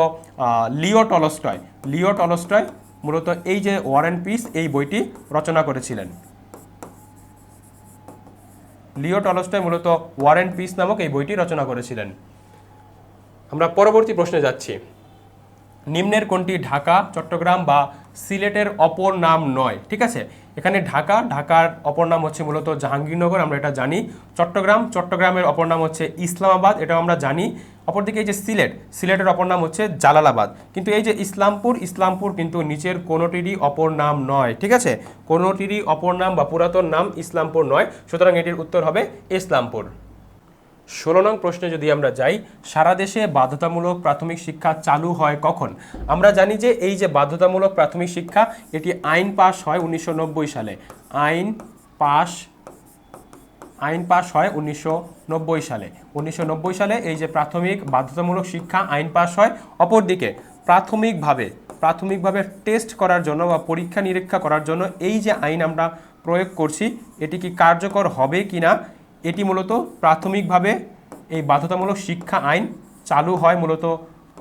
লিও টলস্টয় মূলত এই যে ওয়ার অ্যান্ড পিস, এই বইটি রচনা করেছিলেন। লিও টলস্টয় মূলত ওয়ার অ্যান্ড পিস নামক এই বইটি রচনা করেছিলেন। আমরা পরবর্তী প্রশ্নে যাচ্ছি। নিম্নের কোনটি ঢাকা, চট্টগ্রাম বা সিলেটের অপর নাম নয়? ঠিক আছে, এখানে ঢাকার অপর নাম হচ্ছে মূলত জাহাঙ্গীরনগর, আমরা এটা জানি। চট্টগ্রামের অপর নাম হচ্ছে ইসলামাবাদ, এটাও আমরা জানি। অপরদিকে এই যে সিলেটের অপর নাম হচ্ছে জালালাবাদ। কিন্তু এই যে ইসলামপুর কিন্তু নিচের কোনোটিরই অপর নাম নয়, ঠিক আছে? কোনোটিরই অপর নাম বা পুরাতন নাম ইসলামপুর নয়, সুতরাং এটির উত্তর হবে ইসলামপুর। 16 নং প্রশ্নে যদি আমরা যাই, সারা দেশে বাধ্যতামূলক প্রাথমিক শিক্ষা চালু হয় কখন? আমরা জানি যে এই যে বাধ্যতামূলক প্রাথমিক শিক্ষা, এটি আইন পাস হয় 1990 সালে। আইন পাস হয় 1990 সালে। 1990 সালে এই যে প্রাথমিক বাধ্যতামূলক শিক্ষা আইন পাস হয়। অপরদিকে প্রাথমিকভাবে টেস্ট করার জন্য বা পরীক্ষা নিরীক্ষা করার জন্য এই যে আইন আমরা প্রয়োগ করছি, এটি কি কার্যকর হবে কিনা, এটি মূলত প্রাথমিকভাবে এই বাধ্যতামূলক শিক্ষা আইন চালু হয় মূলত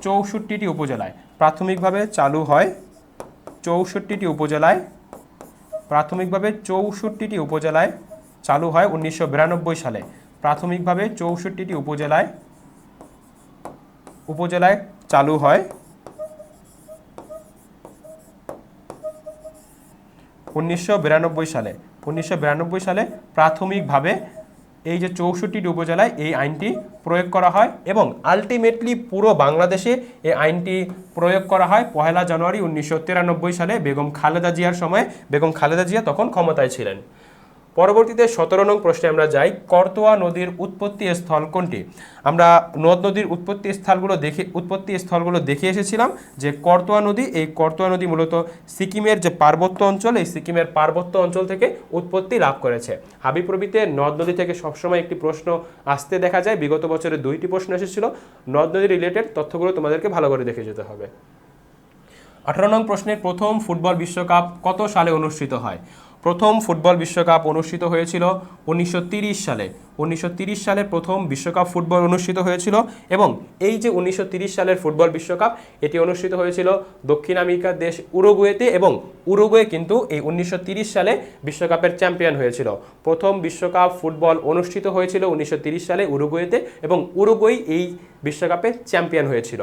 64টি উপজেলায়। প্রাথমিকভাবে চালু হয় 64টি উপজেলায়। প্রাথমিকভাবে 64টি উপজেলায় চালু হয় 1992 সালে। প্রাথমিকভাবে 64টি উপজেলায় চালু হয় 1992 সালে। 1992 সালে প্রাথমিকভাবে এই যে 64টি উপজেলায় এই আইনটি প্রয়োগ করা হয় এবং আলটিমেটলি পুরো বাংলাদেশে এই আইনটি প্রয়োগ করা হয় 1 জানুয়ারি 1993 সালে বেগম খালেদা জিয়ার সময়। বেগম খালেদা জিয়া তখন ক্ষমতায় ছিলেন। পরবর্তীতে 17 নং প্রশ্নে আমরা যাই, করতোয়া নদীর উৎপত্তি স্থল কোনটি? আমরা নদ নদীর উৎপত্তি স্থলগুলো দেখে এসেছিলাম যে করতোয়া নদী, এই করতোয়া নদী মূলত সিকিমের যে পার্বত্য অঞ্চল, এই সিকিমের পার্বত্য অঞ্চল থেকে উৎপত্তি লাভ করেছে। হাবিপ্রবিতে নদ নদী থেকে সবসময় একটি প্রশ্ন আসতে দেখা যায়, বিগত বছরে 2টি প্রশ্ন এসেছিল। নদ নদী রিলেটেড তথ্যগুলো তোমাদেরকে ভালো করে দেখে যেতে হবে। 18 নং প্রশ্নের প্রথম ফুটবল বিশ্বকাপ কত সালে অনুষ্ঠিত হয়? প্রথম ফুটবল বিশ্বকাপ অনুষ্ঠিত হয়েছিল 1930 সালে। 1930 সালে প্রথম বিশ্বকাপ ফুটবল অনুষ্ঠিত হয়েছিল এবং এই যে 1930 সালের ফুটবল বিশ্বকাপ, এটি অনুষ্ঠিত হয়েছিল দক্ষিণ আমেরিকার দেশ উরুগুয়েতে এবং উরুগুয়ে কিন্তু এই 1930 সালে বিশ্বকাপের চ্যাম্পিয়ন হয়েছিল। প্রথম বিশ্বকাপ ফুটবল অনুষ্ঠিত হয়েছিল 1930 সালে উরুগুয়েতে এবং উরুগুয়ে এই বিশ্বকাপে চ্যাম্পিয়ন হয়েছিল।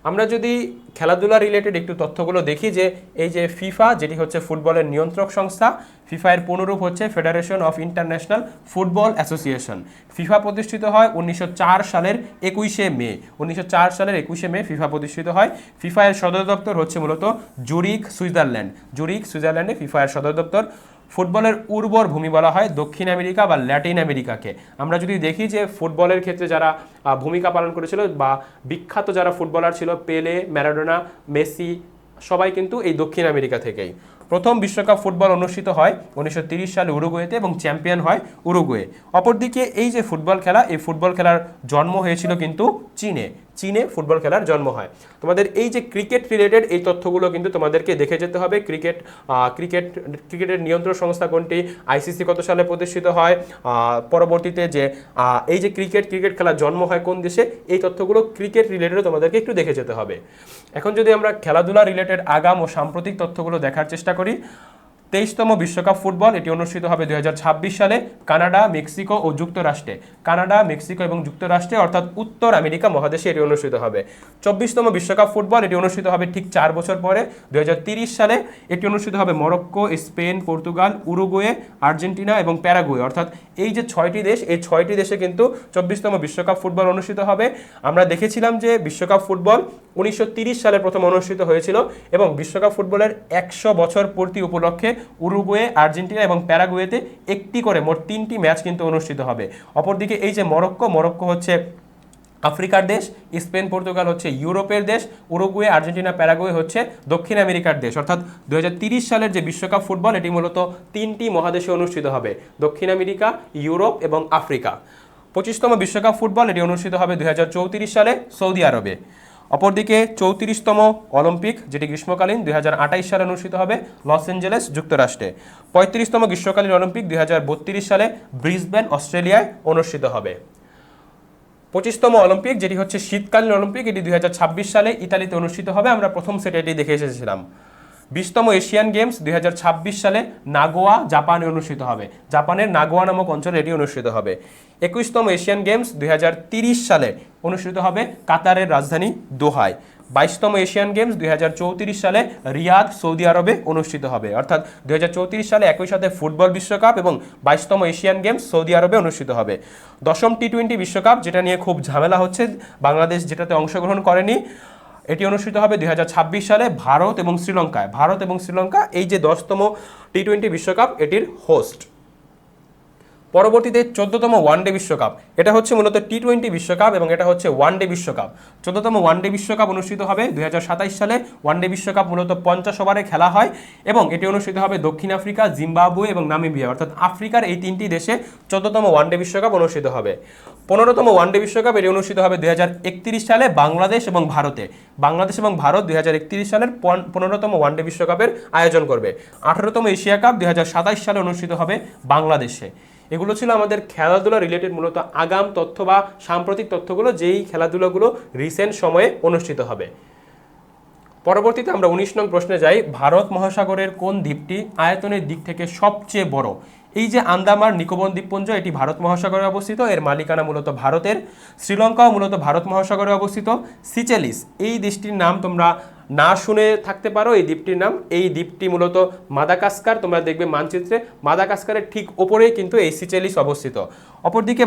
আমরা যদি খেলাধুলা রিলেটেড একটু তথ্যগুলো দেখি, যে এই যে ফিফা, যেটি হচ্ছে ফুটবলের নিয়ন্ত্রক সংস্থা, ফিফা এর পুনরূপ হচ্ছে federation of international football association. FIFA প্রতিষ্ঠিত হয় 1904 সালের 21শে মে। 1904 সালের 21শে মে ফিফা প্রতিষ্ঠিত হয়। ফিফা এর সদর দপ্তর হচ্ছে মূলত জুরিখ, সুইজারল্যান্ডে ফিফা এর সদর দপ্তর। ফুটবলের উর্বর ভূমি বলা হয় দক্ষিণ আমেরিকা বা ল্যাটিন আমেরিকাকে। আমরা যদি দেখি যে ফুটবলের ক্ষেত্রে যারা ভূমিকা পালন করেছিল বা বিখ্যাত যারা ফুটবলার ছিল, পেলে, ম্যারাডোনা, মেসি, সবাই কিন্তু এই দক্ষিণ আমেরিকা থেকেই। প্রথম বিশ্বকাপ ফুটবল অনুষ্ঠিত হয় 1930 সালে উরুগুয়েতে এবং চ্যাম্পিয়ন হয় উরুগুয়ে। অপরদিকে এই যে ফুটবল খেলা, এই ফুটবল খেলার জন্ম হয়েছিল কিন্তু চীনে ফুটবল খেলার জন্ম হয়। তোমাদের এই যে ক্রিকেট রিলেটেড এই তথ্যগুলো কিন্তু তোমাদেরকে দেখে যেতে হবে। ক্রিকেটের নিয়ন্ত্রণ সংস্থা কোনটি, আইসিসি কত সালে প্রতিষ্ঠিত হয়, পরবর্তীতে যে এই যে ক্রিকেট খেলার জন্ম হয় কোন দেশে, এই তথ্যগুলো ক্রিকেট রিলেটেড তোমাদেরকে একটু দেখে যেতে হবে। এখন যদি আমরা খেলাধুলা রিলেটেড আগাম ও সাম্প্রতিক তথ্যগুলো দেখার চেষ্টা করি, 23তম বিশ্বকাপ ফুটবল এটি অনুষ্ঠিত হবে 2026 সালে কানাডা, মেক্সিকো ও যুক্তরাষ্ট্রে। কানাডা, মেক্সিকো এবং যুক্তরাষ্ট্রে অর্থাৎ উত্তর আমেরিকা মহাদেশে এটি অনুষ্ঠিত হবে। 24তম বিশ্বকাপ ফুটবল এটি অনুষ্ঠিত হবে ঠিক 4 বছর পরে 2030 সালে। এটি অনুষ্ঠিত হবে Morocco, Spain, Portugal, Uruguay, Argentina এবং প্যারাগুয়ে, অর্থাৎ এই যে 6টি দেশ, এই 6টি দেশে কিন্তু 24তম বিশ্বকাপ ফুটবল অনুষ্ঠিত হবে। আমরা দেখেছিলাম যে বিশ্বকাপ ফুটবল 1930 সালে প্রথম অনুষ্ঠিত হয়েছিল এবং বিশ্বকাপ ফুটবলের 100 বছর পূর্তি উপলক্ষে উরুগুয়ে, আর্জেন্টিনা এবং প্যারাগুয়েতে একটি করে মোট 3টি ম্যাচ কিন্তু অনুষ্ঠিত হবে। অপরদিকে এই যে মরক্কো হচ্ছে আফ্রিকার দেশ, স্পেন, পর্তুগাল হচ্ছে ইউরোপের দেশ, উরুগুয়ে, আর্জেন্টিনা, প্যারাগুয়ে হচ্ছে দক্ষিণ আমেরিকার দেশ। অর্থাৎ 2030 সালের যে বিশ্বকাপ ফুটবল, এটি মূলত 3টি মহাদেশে অনুষ্ঠিত হবে, দক্ষিণ আমেরিকা, ইউরোপ এবং আফ্রিকা। 25তম বিশ্বকাপ ফুটবল এটি অনুষ্ঠিত হবে 2034 সালে সৌদি আরবে। অপরদিকে 34তম অলিম্পিক, যেটি গ্রীষ্মকালীন, 2028 সালে অনুষ্ঠিত হবে লস অ্যাঞ্জেলেস, যুক্তরাষ্ট্রে। 35তম গ্রীষ্মকালীন অলিম্পিক 2032 সালে ব্রিসবেন, অস্ট্রেলিয়ায় অনুষ্ঠিত হবে। 25তম অলিম্পিক, যেটি হচ্ছে শীতকালীন অলিম্পিক, এটি 2026 সালে ইতালিতে অনুষ্ঠিত হবে। আমরা প্রথম সেটে এটি দেখে এসেছিলাম। 20তম এশিয়ান গেমস 2026 সালে নাগোয়া, জাপানে অনুষ্ঠিত হবে। জাপানের নাগোয়া নামক অঞ্চলে এটি অনুষ্ঠিত হবে। 21তম এশিয়ান গেমস 2030 সালে অনুষ্ঠিত হবে কাতারের রাজধানী দোহায়। 22তম এশিয়ান গেমস 2034 সালে রিয়াদ সৌদি আরবে অনুষ্ঠিত হবে। অর্থাৎ 2034 সালে একই সাথে ফুটবল বিশ্বকাপ এবং 22তম এশিয়ান গেমস সৌদি আরবে অনুষ্ঠিত হবে। 10ম টি-20 বিশ্বকাপ, যেটা নিয়ে খুব ঝামেলা হচ্ছে, বাংলাদেশ যেটাতে অংশগ্রহণ করেনি, এটি অনুষ্ঠিত হবে 2026 সালে ভারত এবং শ্রীলঙ্কায়। ভারত এবং শ্রীলঙ্কা এই যে 10তম টি-20 বিশ্বকাপ এটির হোস্ট। পরবর্তীতে 14তম ওয়ানডে বিশ্বকাপ, এটা হচ্ছে মূলত টি-20 বিশ্বকাপ এবং এটা হচ্ছে ওয়ানডে বিশ্বকাপ। 14তম ওয়ানডে বিশ্বকাপ অনুষ্ঠিত হবে 2027 সালে। ওয়ানডে বিশ্বকাপ মূলত 50 ওভারে খেলা হয় এবং এটি অনুষ্ঠিত হবে দক্ষিণ আফ্রিকা, জিম্বাবুয়ে এবং নামিবিয়া, অর্থাৎ আফ্রিকার এই 3টি দেশে 14তম ওয়ানডে বিশ্বকাপ অনুষ্ঠিত হবে। 15তম ওয়ানডে বিশ্বকাপ এটি অনুষ্ঠিত হবে 2031 সালে বাংলাদেশ এবং ভারতে। বাংলাদেশ এবং ভারত 2031 সালের 15তম ওয়ানডে বিশ্বকাপের আয়োজন করবে। 18তম এশিয়া কাপ 2027 সালে অনুষ্ঠিত হবে বাংলাদেশে। এগুলো ছিল আমাদের খেলাধুলা রিলেটেড মূলত আগাম তথ্য বা সাম্প্রতিক তথ্যগুলো, যেই খেলাধুলাগুলো রিসেন্ট সময়ে অনুষ্ঠিত হবে। পরবর্তীতে আমরা 19 নং প্রশ্নে যাই। ভারত মহাসাগরের কোন দ্বীপটি আয়তনের দিক থেকে সবচেয়ে বড়? এই যে আন্দামান নিকোবর দ্বীপপুঞ্জ, এটি ভারত মহাসাগরে অবস্থিত, এর মালিকানা মূলত ভারতের। শ্রীলঙ্কাও মূলত ভারত মহাসাগরে অবস্থিত। সিচেলিস এই দেশটির নাম তোমরা না শুনে থাকতে পারো, এই দ্বীপটির নাম। এই দ্বীপটি মূলত মাদাগাস্কার, তোমরা দেখবে মানচিত্রে মাদাগাস্কারের ঠিক ওপরেই কিন্তু এই সিচেলিস অবস্থিত। অপরদিকে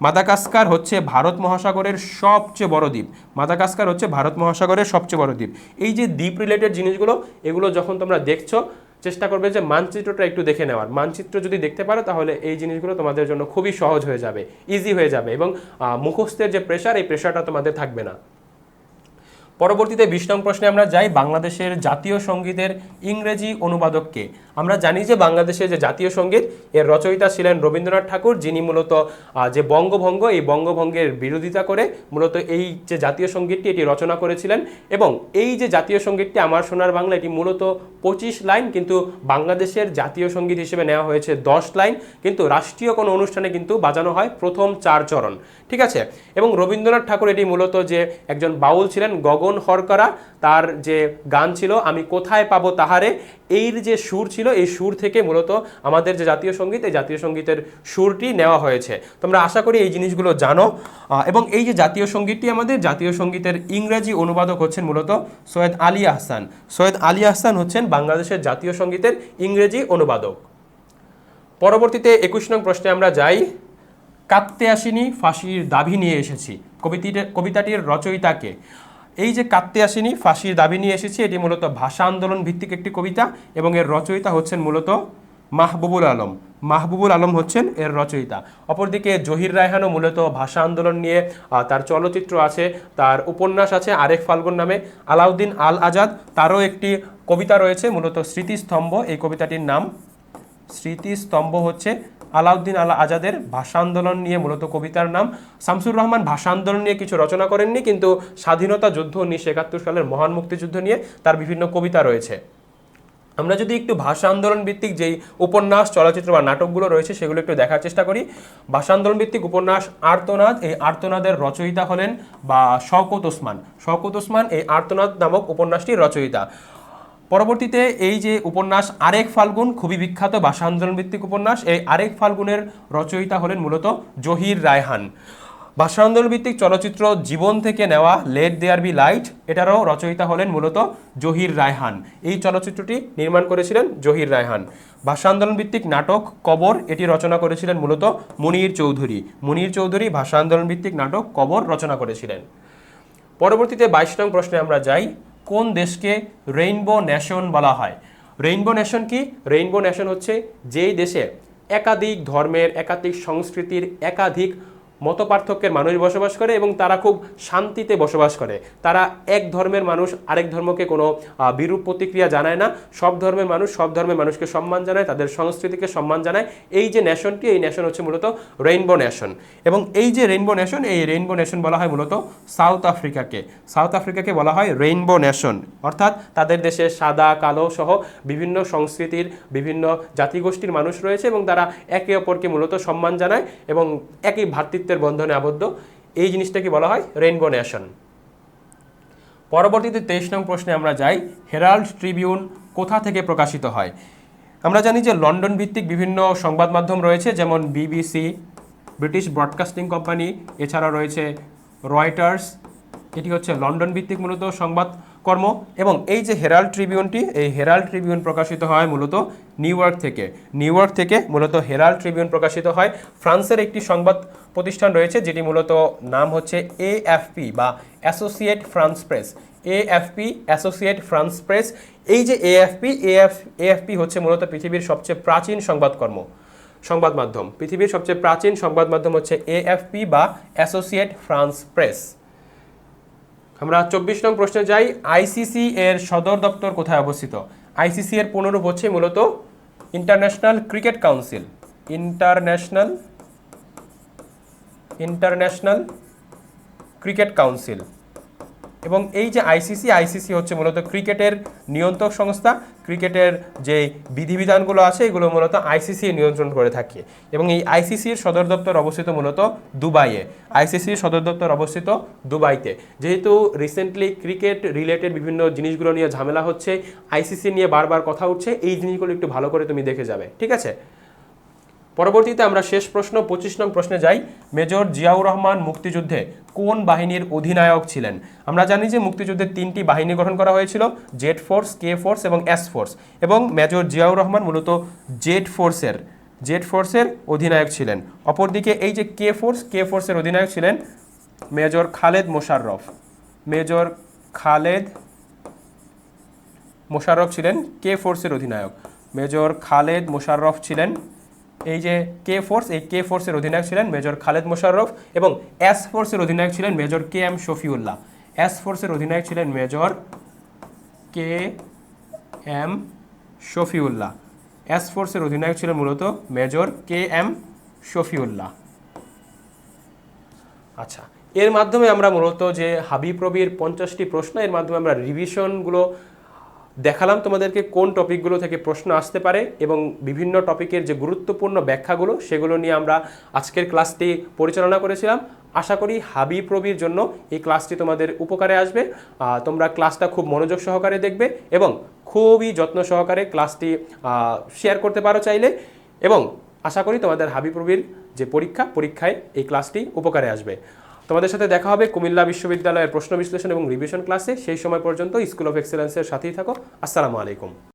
মাদাগাস্কার হচ্ছে ভারত মহাসাগরের সবচেয়ে বড় দ্বীপ। মাদাগাস্কার হচ্ছে ভারত মহাসাগরের সবচেয়ে বড় দ্বীপ। এই যে দ্বীপ রিলেটেড জিনিসগুলো, এগুলো যখন তোমরা দেখছো, চেষ্টা করবে যে মানচিত্রটা একটু দেখে নেওয়ার। মানচিত্র যদি দেখতে পারো তাহলে এই জিনিসগুলো তোমাদের জন্য খুবই সহজ হয়ে যাবে, ইজি হয়ে যাবে, এবং মুখস্থের যে প্রেশার, এই প্রেশারটা তোমাদের থাকবে না। পরবর্তীতে 20 নং প্রশ্নে আমরা যাই। বাংলাদেশের জাতীয় সঙ্গীতের ইংরেজি অনুবাদককে। আমরা জানি যে বাংলাদেশের যে জাতীয় সঙ্গীত, এর রচয়িতা ছিলেন রবীন্দ্রনাথ ঠাকুর, যিনি মূলত যে বঙ্গভঙ্গ, এই বঙ্গভঙ্গের বিরোধিতা করে মূলত এই যে জাতীয় সঙ্গীতটি এটি রচনা করেছিলেন। এবং এই যে জাতীয় সঙ্গীতটি আমার সোনার বাংলা, এটি মূলত 25 লাইন, কিন্তু বাংলাদেশের জাতীয় সঙ্গীত হিসেবে নেওয়া হয়েছে 10 লাইন, কিন্তু রাষ্ট্রীয় কোনো অনুষ্ঠানে কিন্তু বাজানো হয় প্রথম 4 চরণ, ঠিক আছে। এবং রবীন্দ্রনাথ ঠাকুর এটি মূলত যে একজন বাউল ছিলেন, গগন হরকরা, তার যে গান ছিল আমি কোথায় পাবো তাহারে, এর যে সুর ছিল, এই সুর থেকে মূলত আমাদের যে জাতীয় সঙ্গীত, এই জাতীয় সঙ্গীতের সুরটি নেওয়া হয়েছে। তোমরা আশা করি এই জিনিসগুলো জানো। এবং এই যে জাতীয় সঙ্গীতটি, আমাদের জাতীয় সঙ্গীতের ইংরেজি অনুবাদক হচ্ছেন মূলত সৈয়দ আলী আহসান। সৈয়দ আলী আহসান হচ্ছেন বাংলাদেশের জাতীয় সঙ্গীতের ইংরেজি অনুবাদক। পরবর্তীতে 21 নং প্রশ্নে আমরা যাই। কাঁদতে আসিনি, ফাঁসির দাবি নিয়ে এসেছি, কবিতাটির রচয়িতাকে। এই যে কাঁদতে আসিনি, ফাঁসির দাবি নিয়ে এসেছি, এটি মূলত ভাষা আন্দোলন ভিত্তিক একটি কবিতা এবং এর রচয়িতা হচ্ছেন মূলত মাহবুবুল আলম। মাহবুবুল আলম হচ্ছেন এর রচয়িতা। অপরদিকে জহির রায়হানও মূলত ভাষা আন্দোলন নিয়ে তার চলচ্চিত্র আছে, তার উপন্যাস আছে আরেক ফাল্গুন নামে। আলাউদ্দিন আল আজাদ, তারও একটি কবিতা রয়েছে মূলত স্মৃতিস্তম্ভ, এই কবিতাটির নাম স্মৃতিস্তম্ভ হচ্ছে আলাউদ্দিন আল আজাদের ভাষা আন্দোলন নিয়ে মূলত কবিতার নাম। শামসুর রহমান ভাষা আন্দোলন নিয়ে কিছু রচনা করেননি, কিন্তু স্বাধীনতা যুদ্ধ 1971 সালের মহান মুক্তিযুদ্ধ নিয়ে তার বিভিন্ন কবিতা রয়েছে। আমরা যদি একটু ভাষা আন্দোলন ভিত্তিক যেই উপন্যাস, চলচ্চিত্র বা নাটকগুলো রয়েছে সেগুলো একটু দেখার চেষ্টা করি। ভাষা আন্দোলন ভিত্তিক উপন্যাস আর্তনাদ, এই আর্তনাদের রচয়িতা হলেন বা শওকত ওসমান। শওকত ওসমান এই আর্তনাদ নামক উপন্যাসটির রচয়িতা। পরবর্তীতে এই যে উপন্যাস আরেক ফাল্গুন, খুবই বিখ্যাত ভাষা আন্দোলন ভিত্তিক উপন্যাস, এই আরেক ফাল্গুনের রচয়িতা হলেন মূলত জহির রায়হান। ভাষা আন্দোলন ভিত্তিক চলচ্চিত্র জীবন থেকে নেওয়া লেট দেয়ার বি লাইট, এটারও রচয়িতা হলেন মূলত জহির রায়হান। এই চলচ্চিত্রটি নির্মাণ করেছিলেন জহির রায়হান। ভাষা আন্দোলন ভিত্তিক নাটক কবর, এটি রচনা করেছিলেন মূলত মুনীর চৌধুরী। মুনীর চৌধুরী ভাষা আন্দোলন ভিত্তিক নাটক কবর রচনা করেছিলেন। পরবর্তীতে 22 নং প্রশ্নে আমরা যাই। কোন দেশকে রেইনবো নেশন বলা হয়? রেইনবো নেশন কি? রেইনবো নেশন হচ্ছে যেই দেশে একাধিক ধর্মের, একাধিক সংস্কৃতির, একাধিক মতপার্থক্যের মানুষ বসবাস করে এবং তারা খুব শান্তিতে বসবাস করে। তারা এক ধর্মের মানুষ আরেক ধর্মকে কোনো বিরূপ প্রতিক্রিয়া জানায় না। সব ধর্মের মানুষ সব ধর্মের মানুষকে সম্মান জানায়, তাদের সংস্কৃতিকে সম্মান জানায়। এই যে নেশনটি, এই নেশন হচ্ছে মূলত রেইনবো নেশন। এবং এই যে রেইনবো নেশন, এই রেইনবো নেশন বলা হয় মূলত সাউথ আফ্রিকাকে। সাউথ আফ্রিকাকে বলা হয় রেইনবো নেশন। অর্থাৎ তাদের দেশে সাদা, কালো সহ বিভিন্ন সংস্কৃতির, বিভিন্ন জাতিগোষ্ঠীর মানুষ রয়েছে এবং তারা একে অপরকে মূলত সম্মান জানায় এবং একই ভ্রাতৃত্বের বন্ধনে আবদ্ধ। এই জিনিসটাকে বলা হয় রেইনবো নেশন। পরবর্তীতে 23 নং প্রশ্নে আমরা যাই। হেরাল্ড ট্রিবিউন কোথা থেকে প্রকাশিত হয়? আমরা জানি যে লন্ডন ভিত্তিক বিভিন্ন সংবাদ মাধ্যম রয়েছে, যেমন বিবিসি, ব্রিটিশ ব্রডকাস্টিং কোম্পানি, এছাড়া রয়েছে রয়টার্স, এটি হচ্ছে লন্ডন ভিত্তিক মূলত সংবাদকর্ম। এবং এই যে হেরাল্ড ট্রিবিউনটি, এই হেরাল্ড ট্রিবিউন প্রকাশিত হয় মূলত নিউ ইয়র্ক থেকে মূলত হেরাল্ড ট্রিবিউন প্রকাশিত হয়। ফ্রান্সের একটি সংবাদ প্রতিষ্ঠান রয়েছে যেটি মূলত নাম হচ্ছে এএফপি বা associate France press. AFP associate France press. এই যে এএফপি হচ্ছে মূলত পৃথিবীর সবচেয়ে প্রাচীন সংবাদ মাধ্যম। পৃথিবীর সবচেয়ে প্রাচীন সংবাদ মাধ্যম হচ্ছে এএফপি বা অ্যাসোসিয়েট ফ্রান্স প্রেস। আমরা 24 নং প্রশ্নে যাই। আইসিসি এর সদর দপ্তর কোথায় অবস্থিত? আইসিসি এর পুনরূপ হচ্ছে মূলত international cricket council. International cricket council. এবং এই যে আইসিসি হচ্ছে মূলত ক্রিকেটের নিয়ন্ত্রক সংস্থা। ক্রিকেটের যে বিধিবিধানগুলো আছে এগুলো মূলত আইসিসি নিয়ন্ত্রণ করে থাকে। এবং এই আইসিসির সদর দপ্তর অবস্থিত মূলত দুবাইয়ে। আইসিসির সদর দপ্তর অবস্থিত দুবাইতে। যেহেতু রিসেন্টলি ক্রিকেট রিলেটেড বিভিন্ন জিনিসগুলো নিয়ে ঝামেলা হচ্ছে, আইসিসি নিয়ে বারবার কথা উঠছে, এই জিনিসগুলো একটু ভালো করে তুমি দেখে যাবে, ঠিক আছে? পরবর্তীতে আমরা শেষ প্রশ্ন 25 নং প্রশ্নে যাই। মেজর জিয়াউর রহমান মুক্তিযুদ্ধে কোন বাহিনীর অধিনায়ক ছিলেন? আমরা জানি যে মুক্তিযুদ্ধে 3টি বাহিনী গঠন করা হয়েছিল, জেড ফোর্স, কে ফোর্স এবং এস ফোর্স। এবং মেজর জিয়াউর রহমান মূলত জেড ফোর্সের অধিনায়ক ছিলেন। অপরদিকে এই যে কে ফোর্সের অধিনায়ক ছিলেন মেজর খালেদ মোশাররফ। মেজর খালেদ মোশাররফ ছিলেন কে ফোর্সের অধিনায়ক। মেজর খালেদ মোশাররফ ছিলেন এই যে কে ফোর্স, এই কে ফোর্সের অধিনায়ক ছিলেন মেজর খালেদ মোশাররফ। এবং এস ফোর্সের অধিনায়ক ছিলেন major K M Shafiullah. S ফোর্সের অধিনায়ক ছিলেন major K M Shafiullah. S ফোর্সের অধিনায়ক ছিলেন মূলত মেজর কে এম শফিউল্লাহ। আচ্ছা, এর মাধ্যমে আমরা মূলত যে হাবিপ্রবির 50টি প্রশ্ন, এর মাধ্যমে আমরা রিভিশনগুলো দেখালাম তোমাদেরকে, কোন টপিকগুলো থেকে প্রশ্ন আসতে পারে এবং বিভিন্ন টপিকের যে গুরুত্বপূর্ণ ব্যাখ্যাগুলো সেগুলো নিয়ে আমরা আজকের ক্লাসটি পরিচালনা করেছিলাম। আশা করি হাবিপ্রবির জন্য এই ক্লাসটি তোমাদের উপকারে আসবে। তোমরা ক্লাসটা খুব মনোযোগ সহকারে দেখবে এবং খুবই যত্ন সহকারে ক্লাসটি শেয়ার করতে পারো চাইলে। এবং আশা করি তোমাদের হাবিপ্রবির যে পরীক্ষায় এই ক্লাসটি উপকারে আসবে। তোমাদের সাথে দেখা হবে কুমিল্লা বিশ্ববিদ্যালয়ের প্রশ্ন বিশ্লেষণ এবং রিভিশন ক্লাসে। সেই সময় পর্যন্ত স্কুল অফ এক্সেলেন্সের সাথেই থাকো। আসসালামু আলাইকুম।